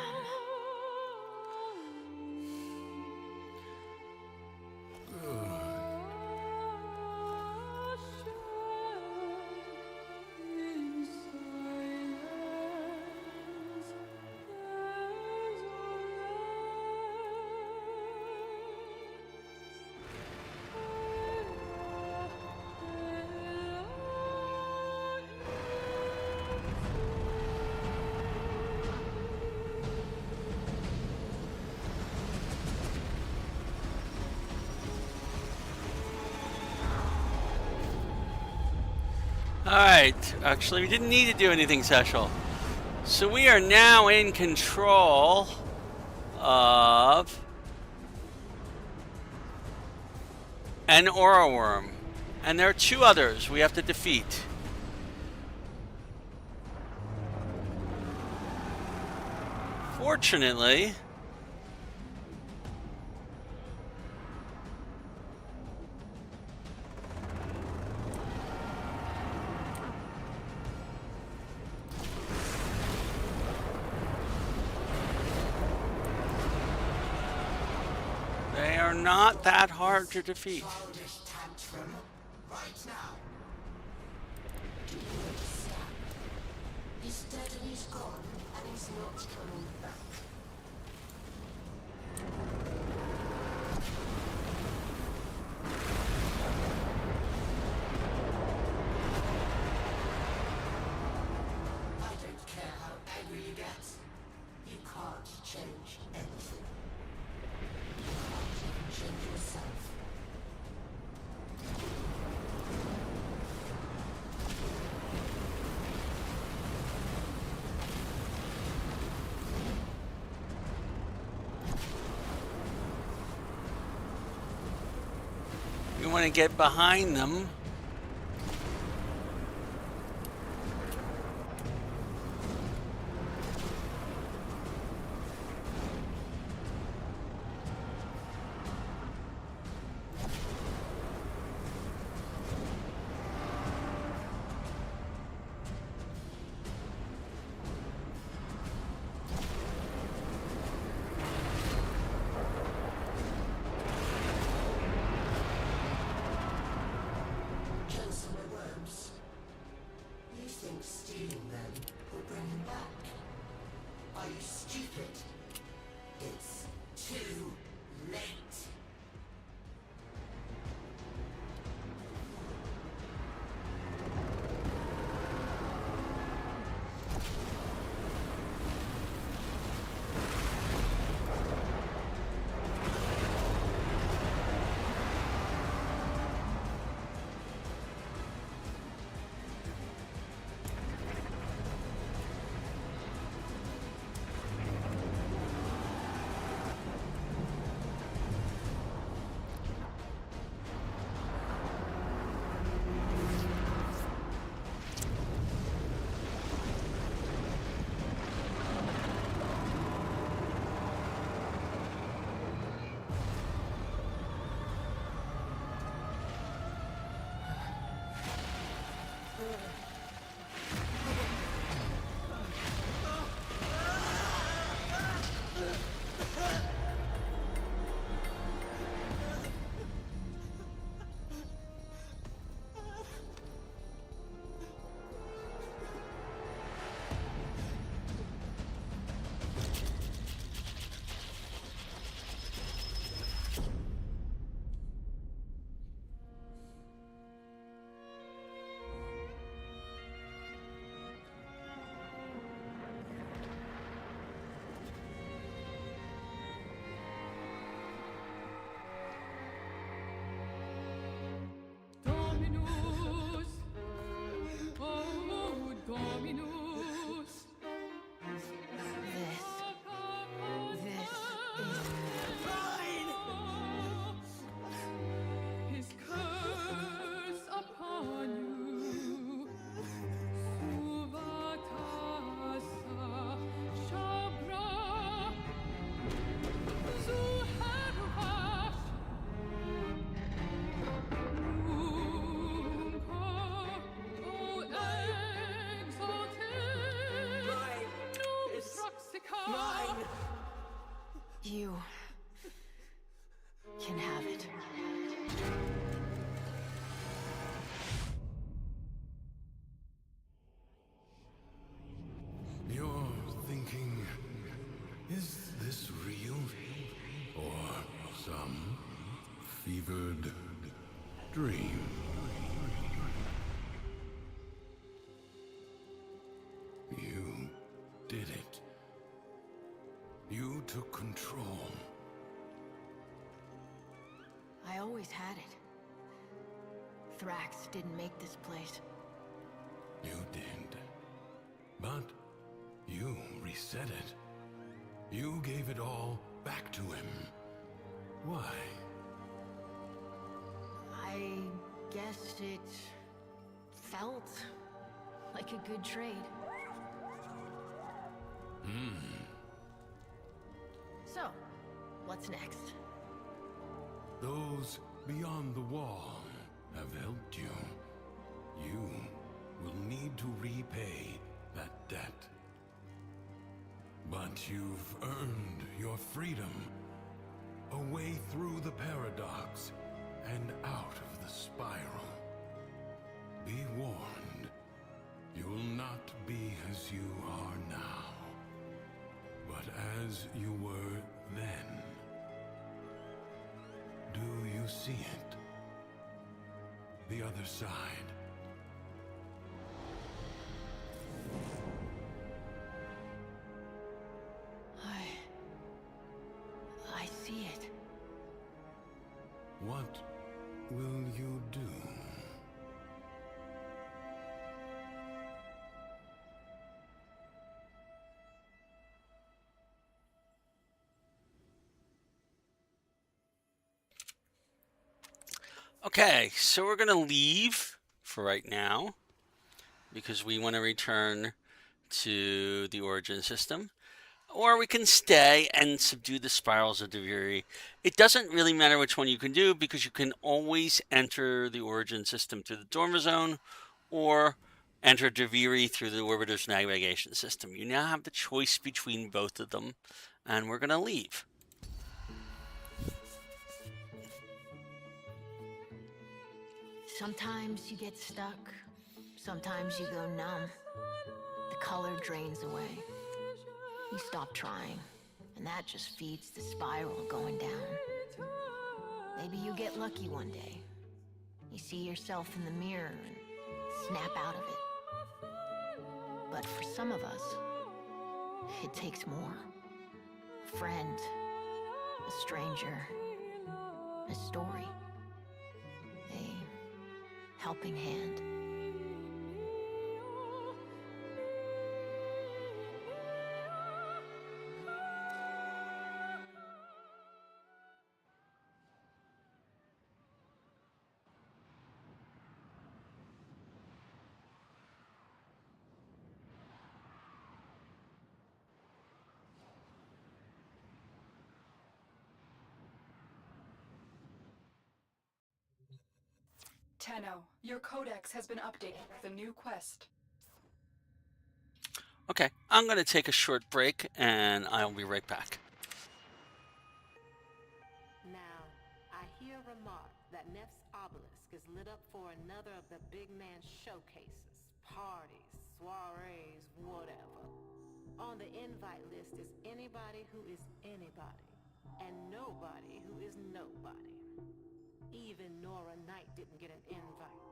S2: Alright, actually we didn't need to do anything special. So we are now in control of an aura worm. And there are 2 others we have to defeat. Fortunately, they are not that hard to defeat.
S3: Childish tantrum. Right now. Do you understand? He's dead and he's gone, and he's not coming back. I don't care how angry you get. You can't change anything. You can't even change yourself.
S2: We want to get behind them.
S6: good dream. You did it. You took control.
S5: I always had it. Thrax didn't make this place.
S6: You did. But you reset it. You gave it all back to him. Why?
S5: I guess it felt like a good trade. So, what's next?
S6: Those beyond the wall have helped you. You will need to repay that debt. But you've earned your freedom. A way through the paradox and out of the spiral. Be warned, you'll not be as you are now, but as you were then. Do you see it? The other side.
S5: I see it.
S6: What will you do?
S2: Okay, so we're going to leave for right now because we want to return to the origin system. Or we can stay and subdue the spirals of Duviri. It doesn't really matter which one you can do because you can always enter the origin system through the Dorma Zone or enter Duviri through the Orbiter's navigation system. You now have the choice between both of them, and we're going to leave.
S5: Sometimes you get stuck. Sometimes you go numb. The color drains away. You stop trying, and that just feeds the spiral going down. Maybe you get lucky one day. You see yourself in the mirror and snap out of it. But for some of us, it takes more. A friend, a stranger, a story, a helping hand.
S12: Tenno, your codex has been updated with a new quest.
S2: Okay, I'm going to take a short break, and I'll be right back.
S13: Now, I hear remark that Nef's obelisk is lit up for another of the big man showcases, parties, soirees, whatever. On the invite list is anybody who is anybody, and nobody who is nobody. Even Nora Knight didn't get an invite.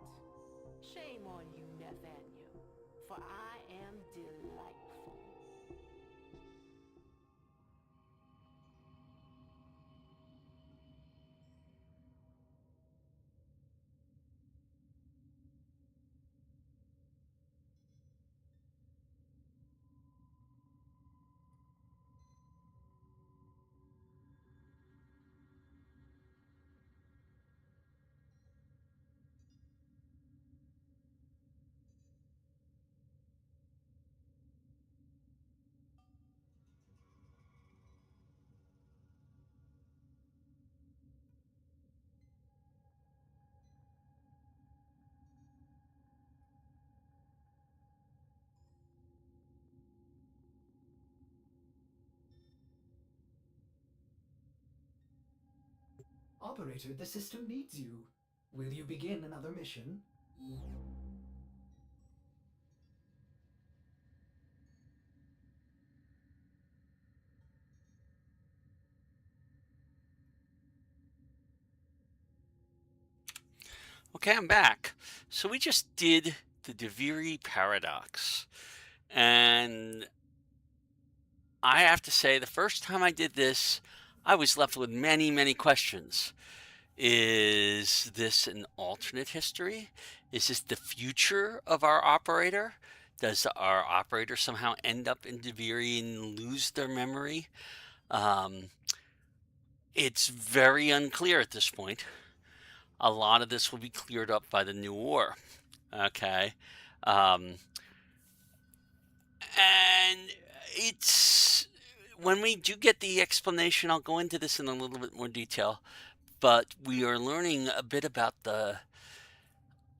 S13: Shame on you, Nathaniel, for I am delightful.
S14: Operator, the system needs you. Will you begin another mission?
S2: Okay, I'm back. So we just did the Duviri paradox. And I have to say, the first time I did this, I was left with many, many questions. Is this an alternate history? Is this the future of our operator? Does our operator somehow end up in Duviri and lose their memory? It's very unclear at this point. A lot of this will be cleared up by the new war. Okay. Um, and it's when we do get the explanation, I'll go into this in a little bit more detail, but we are learning a bit about the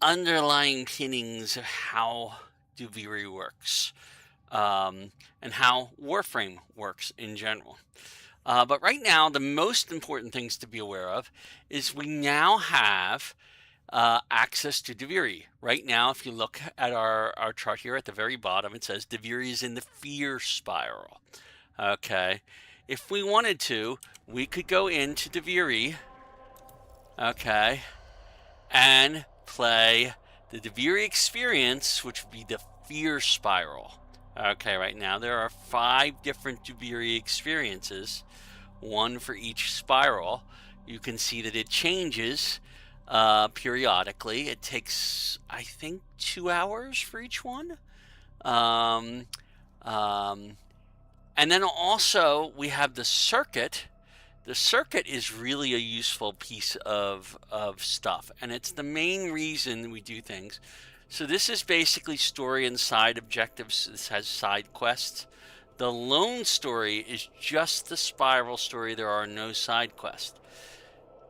S2: underlying pinnings of how Duviri works, and how Warframe works in general. But right now, the most important things to be aware of is we now have access to Duviri. Right now, if you look at our chart here at the very bottom, it says Duviri is in the fear spiral. Okay. If we wanted to, we could go into Duviri, okay, and play the Duviri experience, which would be the fear spiral. Okay, right now there are 5 different Duviri experiences, one for each spiral. You can see that it changes periodically. It takes, I think, 2 hours for each one. And then also we have the circuit. The circuit is really a useful piece of stuff, and it's the main reason we do things. So this is basically story and side objectives. This has side quests. The lone story is just the spiral story. There are no side quests.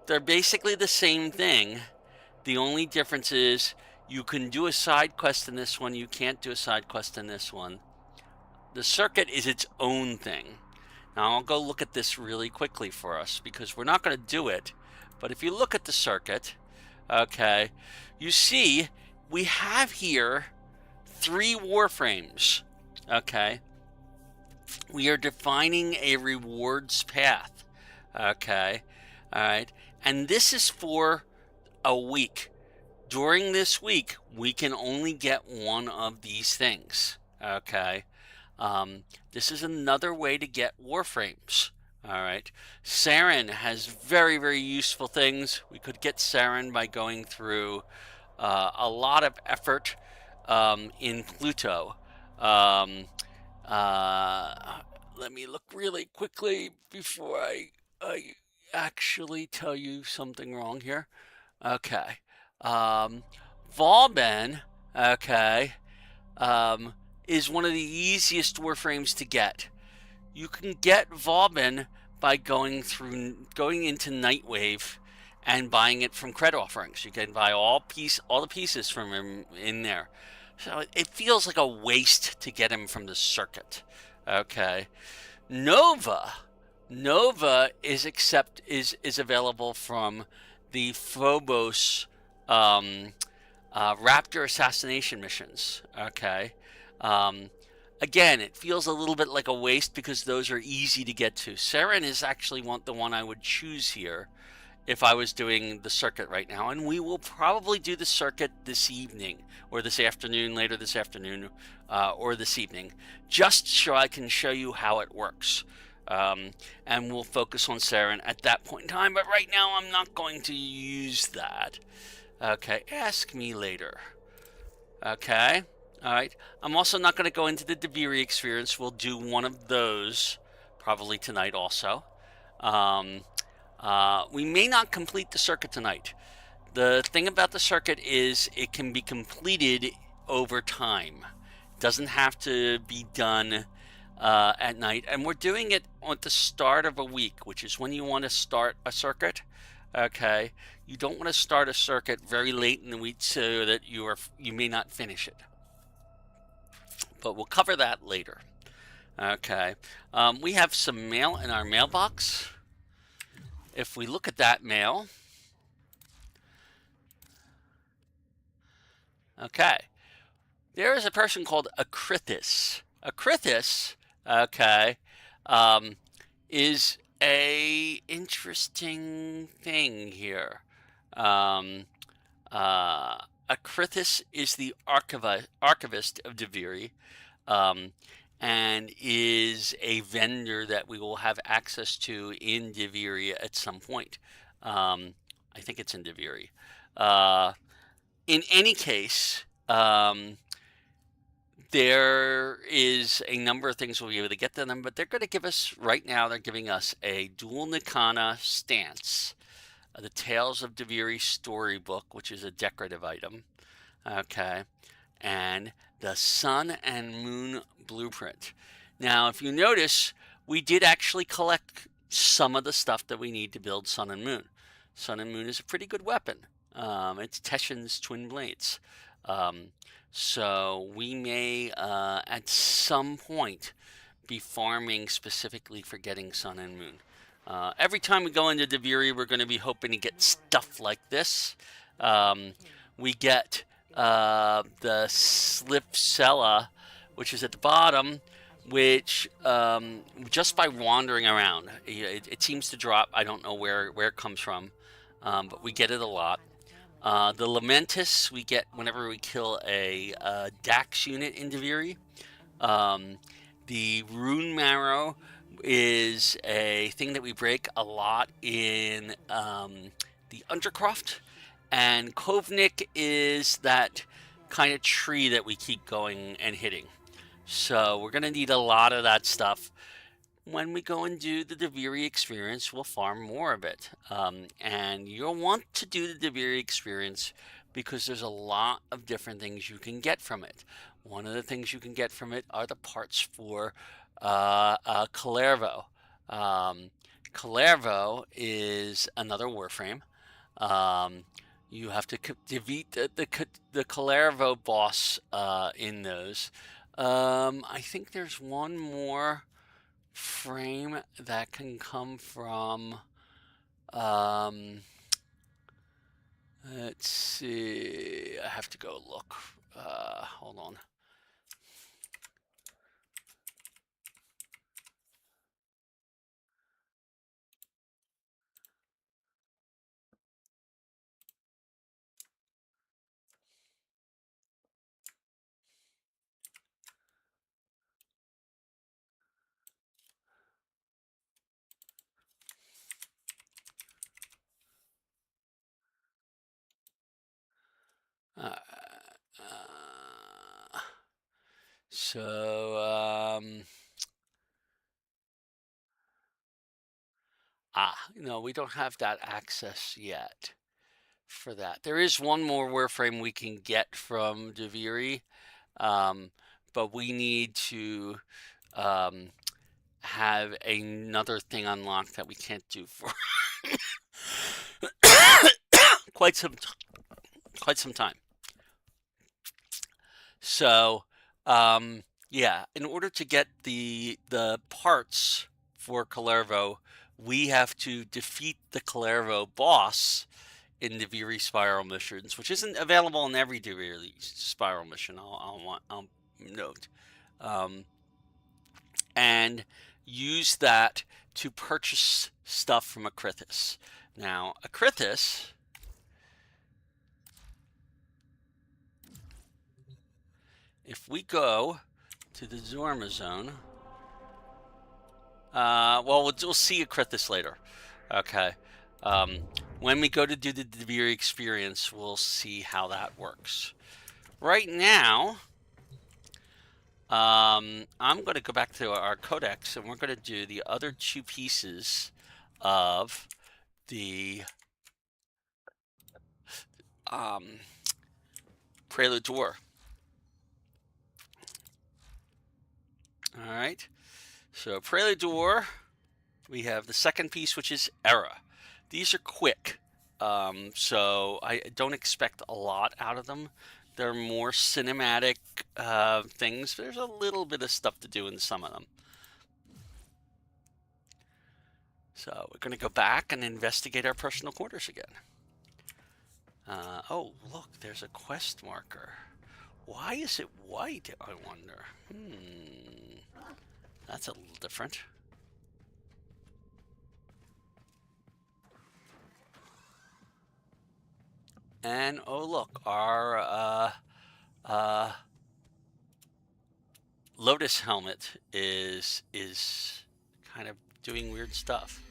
S2: They're basically the same thing. The only difference is you can do a side quest in this one. You can't do a side quest in this one. The circuit is its own thing. Now I'll go look at this really quickly for us because we're not going to do it. But if you look at the circuit, okay, you see we have here 3 warframes. Okay. We are defining a rewards path. Okay. All right. And this is for a week. During this week, we can only get one of these things. Okay. This is another way to get warframes. All right. Saren has very, very useful things. We could get Saren by going through a lot of effort in Pluto. Let me look really quickly before I actually tell you something wrong here. Okay. Valben, okay, is one of the easiest warframes to get. You can get Valben by going into Nightwave and buying it from credit offerings. You can buy all the pieces from him in there. So it feels like a waste to get him from the circuit. Okay. Nova is available from the Phobos Raptor assassination missions. Okay. Again, it feels a little bit like a waste because those are easy to get to. Saren is actually the one I would choose here if I was doing the circuit right now. And we will probably do the circuit this evening or this afternoon, later this afternoon or this evening, just so I can show you how it works. And we'll focus on Saren at that point in time. But right now, I'm not going to use that. Okay, ask me later. Okay. All right. I'm also not going to go into the Duviri experience. We'll do one of those probably tonight also. We may not complete the circuit tonight. The thing about the circuit is it can be completed over time. It doesn't have to be done at night. And we're doing it at the start of a week, which is when you want to start a circuit. Okay. You don't want to start a circuit very late in the week so that you may not finish it. But we'll cover that later. Okay. We have some mail in our mailbox. If we look at that mail. Okay. There is a person called Akrithis. Akrithis, okay, is a interesting thing here. Akrithis is the archivist of Duviri, and is a vendor that we will have access to in Duviri at some point. I think it's in Duviri. In any case, there is a number of things we'll be able to get to them, but they're going to give us, right now, they're giving us a Dual Nikana stance, the Tales of Duviri storybook, which is a decorative item, okay, and the Sun and Moon blueprint. Now, if you notice, we did actually collect some of the stuff that we need to build Sun and Moon. Sun and Moon is a pretty good weapon. It's Teshin's twin blades. So we may, at some point, be farming specifically for getting Sun and Moon. Every time we go into Duviri, we're going to be hoping to get stuff like this. We get the Slipsella, which is at the bottom, which just by wandering around, it seems to drop. I don't know where it comes from, but we get it a lot. The Lamentus we get whenever we kill a Dax unit in Duviri. The Rune Marrow is a thing that we break a lot in the Undercroft. And Kovnik is that kind of tree that we keep going and hitting. So we're going to need a lot of that stuff. When we go and do the Duviri experience, we'll farm more of it. And you'll want to do the Duviri experience because there's a lot of different things you can get from it. One of the things you can get from it are the parts for Kalervo. Kalervo is another Warframe. You have to defeat the Kalervo boss in those. I think there's one more frame that can come from, let's see, I have to go look. Hold on. No, we don't have that access yet for that. There is one more Warframe we can get from Duviri, but we need to have another thing unlocked that we can't do for quite some time. So, yeah, in order to get the parts for Kalervo, we have to defeat the Kalervo boss in Duviri Spiral missions, which isn't available in every Duviri Spiral mission. I'll note, and use that to purchase stuff from Akrithis. Now, Akrithis, if we go to the Zorma zone, well, we'll see Akrithis later. Okay. When we go to do the Duviri experience, we'll see how that works. Right now, I'm going to go back to our codex, and we're going to do the other two pieces of the Prelude to War. All right. So Prelude to War, we have the second piece, which is Era. These are quick, so I don't expect a lot out of them. They're more cinematic things. There's a little bit of stuff to do in some of them. So we're going to go back and investigate our personal quarters again. Oh, look, there's a quest marker. Why is it white, I wonder? That's a little different. And oh look, our Lotus helmet is kind of doing weird stuff.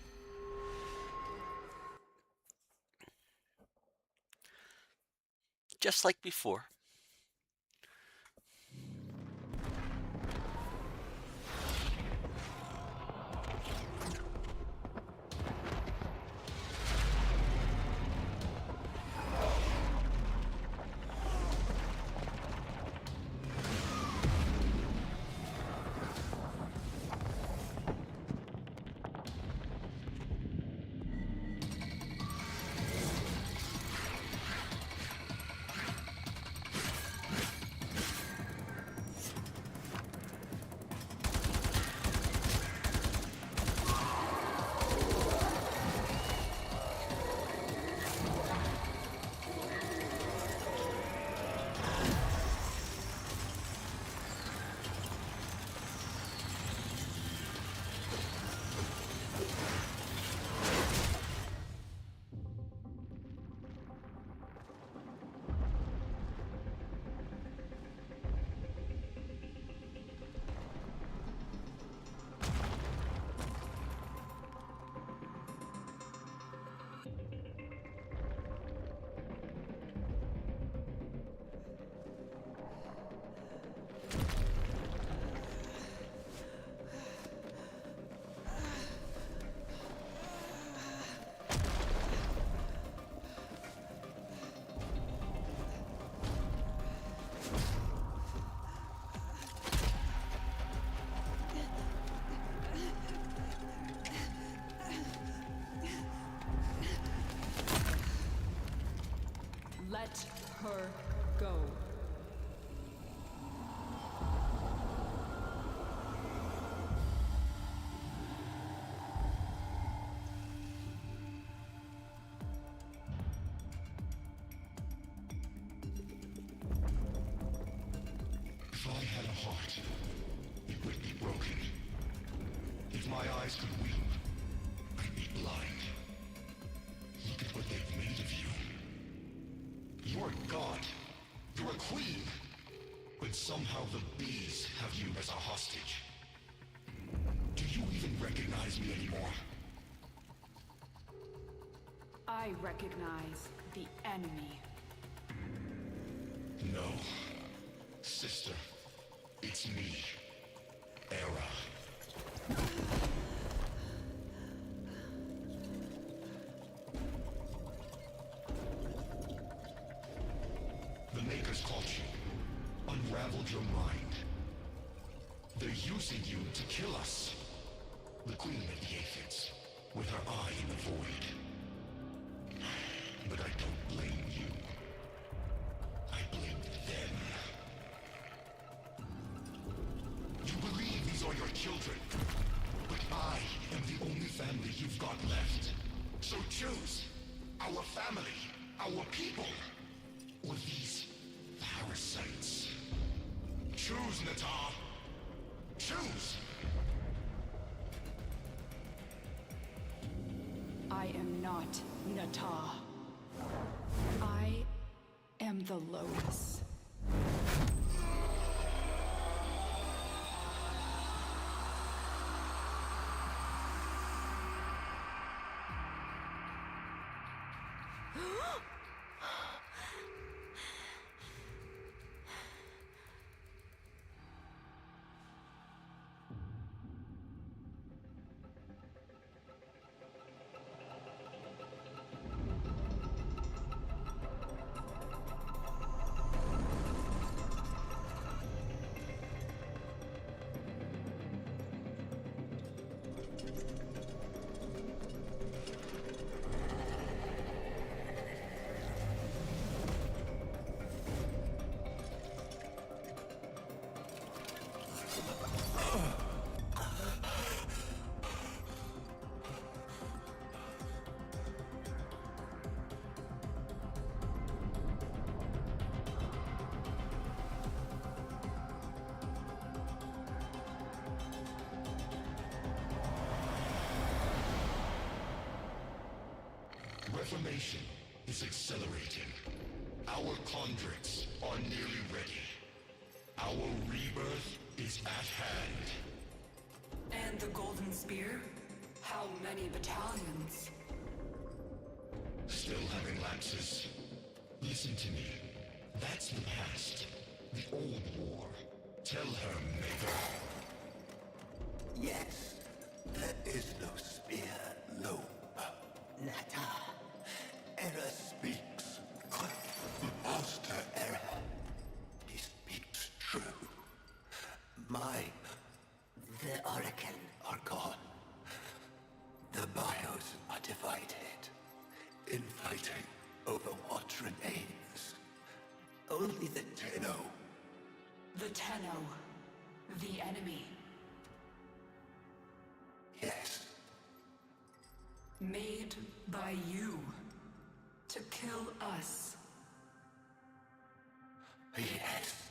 S2: Just like before.
S8: Let her go.
S9: If I had a heart, it would be broken. If my eyes could weep, I'd be blind. Look at what they've made of you. You're a god. You're a queen. But somehow the bees have you as a hostage. Do you even recognize me anymore?
S12: I recognize the enemy.
S9: No. Sister, it's me. Era. The Makers caught you. Unraveled your mind. They're using you to kill us. The Queen of the Aphids, with her eye in the void. But I don't blame you. I blame them. You believe these are your children, but I am the only family you've got left. So choose our family, our people, or these parasites. Choose, Natar. Choose!
S12: I am not Natah. I am the Lotus.
S9: Reformation is accelerating.
S15: Our convicts are nearly ready. Our rebirth is at hand.
S12: And the Golden Spear? How many battalions?
S15: Still having lapses. Listen to me. That's the past. The old war. Tell her, Maker.
S16: Yes, there is no spear, Loeb. Nata. Error speaks. Master Error. He speaks true. The Oracle are gone. The bios are divided. Infighting over what remains. Only the Tenno.
S12: The Tenno. The enemy.
S16: Yes.
S12: Made by you. To kill us.
S16: Yes.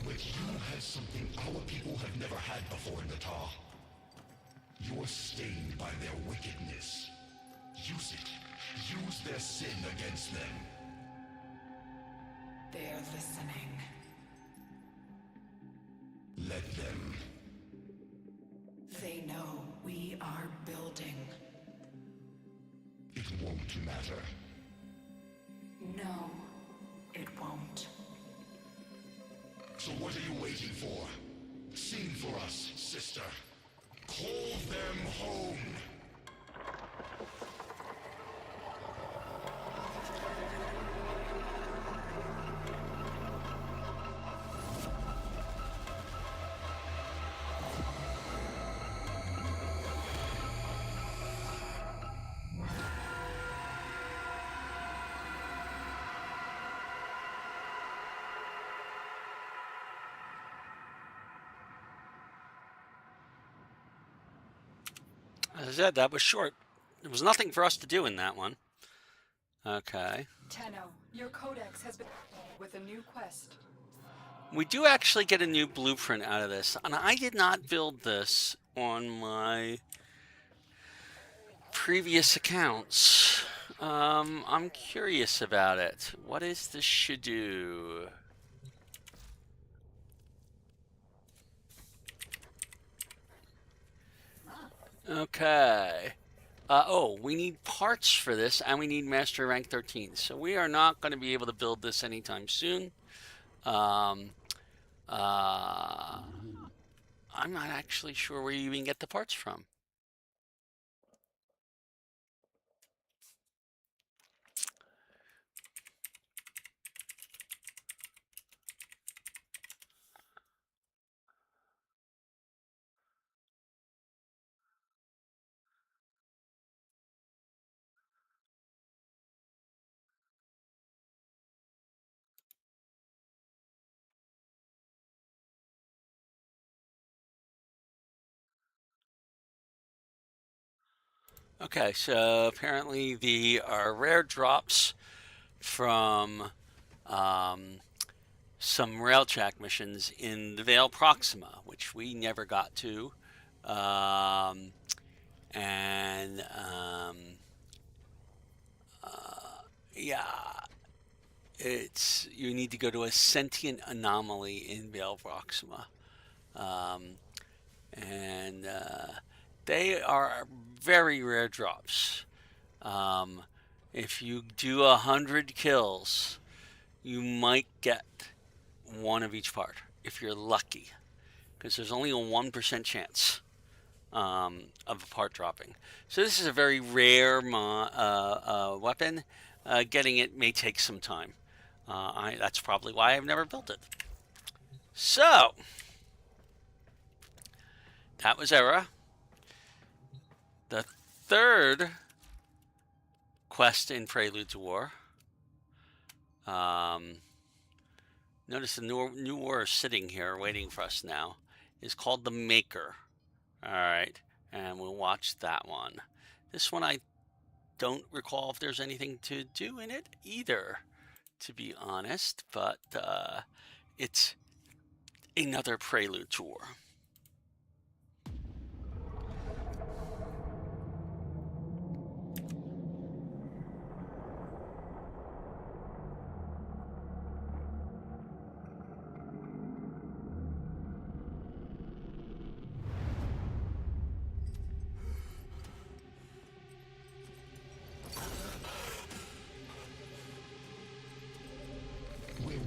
S15: But you have something our people have never had before in the TOG. You're stained by their wickedness. Use it. Use their sin against them.
S12: They're listening.
S15: Let them.
S12: They know we are building.
S15: It won't matter.
S12: No, it won't.
S15: So what are you waiting for? Sing for us, sister. Call them home.
S2: As I said, that was short. There was nothing for us to do in that one. Okay.
S12: Tenno, your codex has been with a new quest.
S2: We do actually get a new blueprint out of this, and I did not build this on my previous accounts. I'm curious about it. What is the schedule? Okay. We need parts for this, and we need Master Rank 13. So we are not going to be able to build this anytime soon. I'm not actually sure where you even get the parts from. Okay, so apparently the rare drops from some railtrack missions in the Vale Proxima, which we never got to, yeah, you need to go to a sentient anomaly in Vale Proxima, they are very rare drops. If you do 100 kills, you might get one of each part if you're lucky, because there's only a 1% chance of a part dropping. So this is a very rare weapon. Getting it may take some time. That's probably why I've never built it. So that was Era. The third quest in Prelude to War. Notice the new war is sitting here waiting for us now. Is called the Maker. All right, and we'll watch that one. This one I don't recall if there's anything to do in it either, to be honest. But it's another Prelude to War.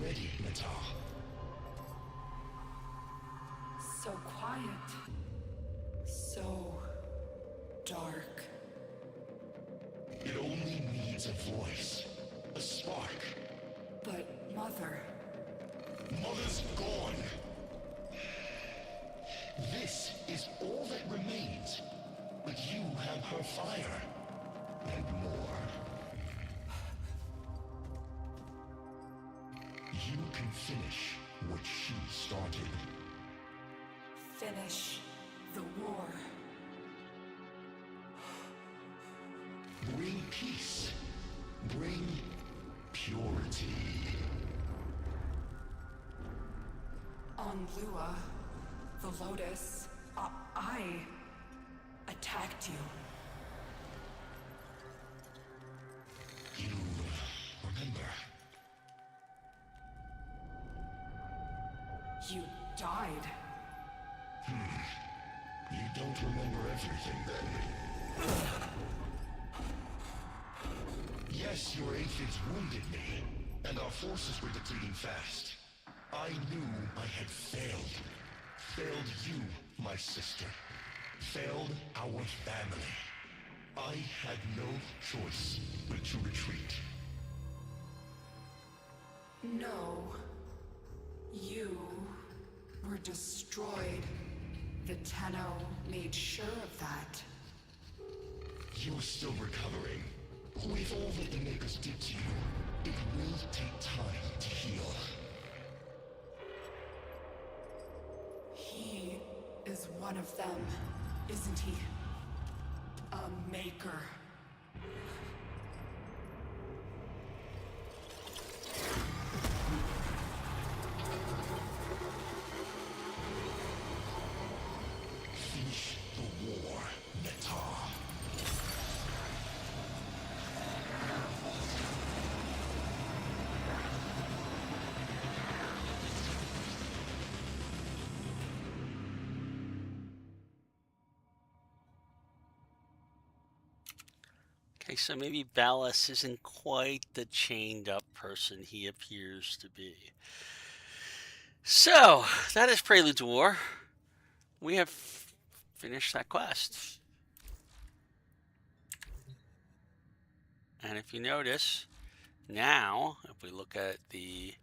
S15: ready, Nata.
S12: So quiet. So dark.
S15: It only needs a voice, a spark.
S12: But Mother...
S15: Mother's gone. This is all that remains. But you have her fire. And more. You can finish what she started.
S12: Finish the war.
S15: Bring peace. Bring purity.
S12: On Lua, the Lotus, I attacked you.
S15: You remember?
S12: You died.
S15: You don't remember everything then. Yes, your aphids wounded me, and our forces were depleting fast. I knew I had failed. Failed you, my sister. Failed our family. I had no choice but to retreat.
S12: No. You were destroyed. The Tenno made sure of that.
S15: You're still recovering. With all that the Makers did to you, it will take time to heal.
S12: He is one of them, isn't he? A Maker.
S15: Finish the war, Neta.
S2: Okay, so maybe Ballas isn't quite the chained up person he appears to be. So, that is Prelude to War. We have finished that quest. And if you notice, now, if we look at the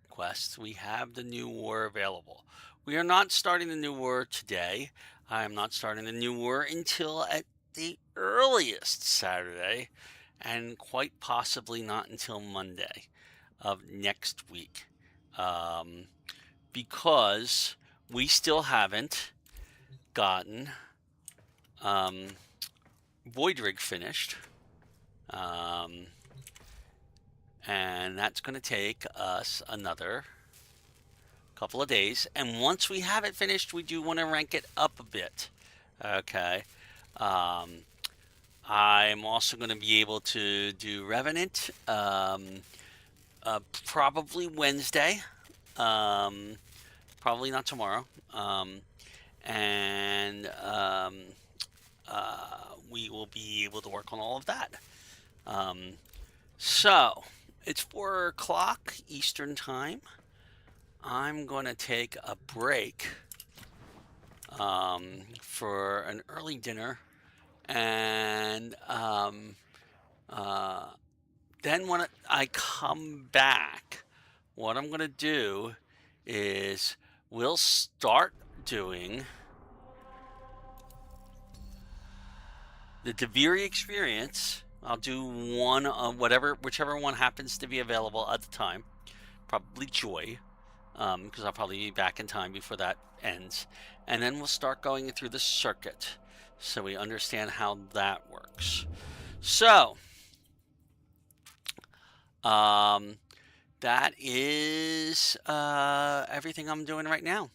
S2: quests, we have the new war available. We are not starting the new war today. I am not starting the new war until at the earliest Saturday, and quite possibly not until Monday of next week, because we still haven't gotten Voidrig finished, and that's going to take us another couple of days. And once we have it finished, we do want to rank it up a bit. Okay. I'm also going to be able to do Revenant probably Wednesday, probably not tomorrow, and we will be able to work on all of that. So it's 4 o'clock Eastern time. I'm going to take a break for an early dinner, and then when I come back, what I'm going to do is we'll start doing the Duviri experience. I'll do one of whichever one happens to be available at the time. Probably Joy, because I'll probably be back in time before that ends. And then we'll start going through the circuit so we understand how that works. So, that is everything I'm doing right now.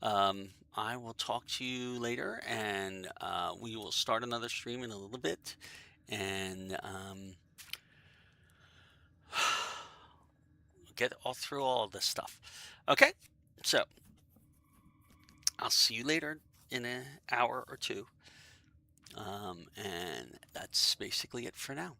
S2: I will talk to you later, and we will start another stream in a little bit, and get all through all this stuff. Okay, so I'll see you later in an hour or two, and that's basically it for now.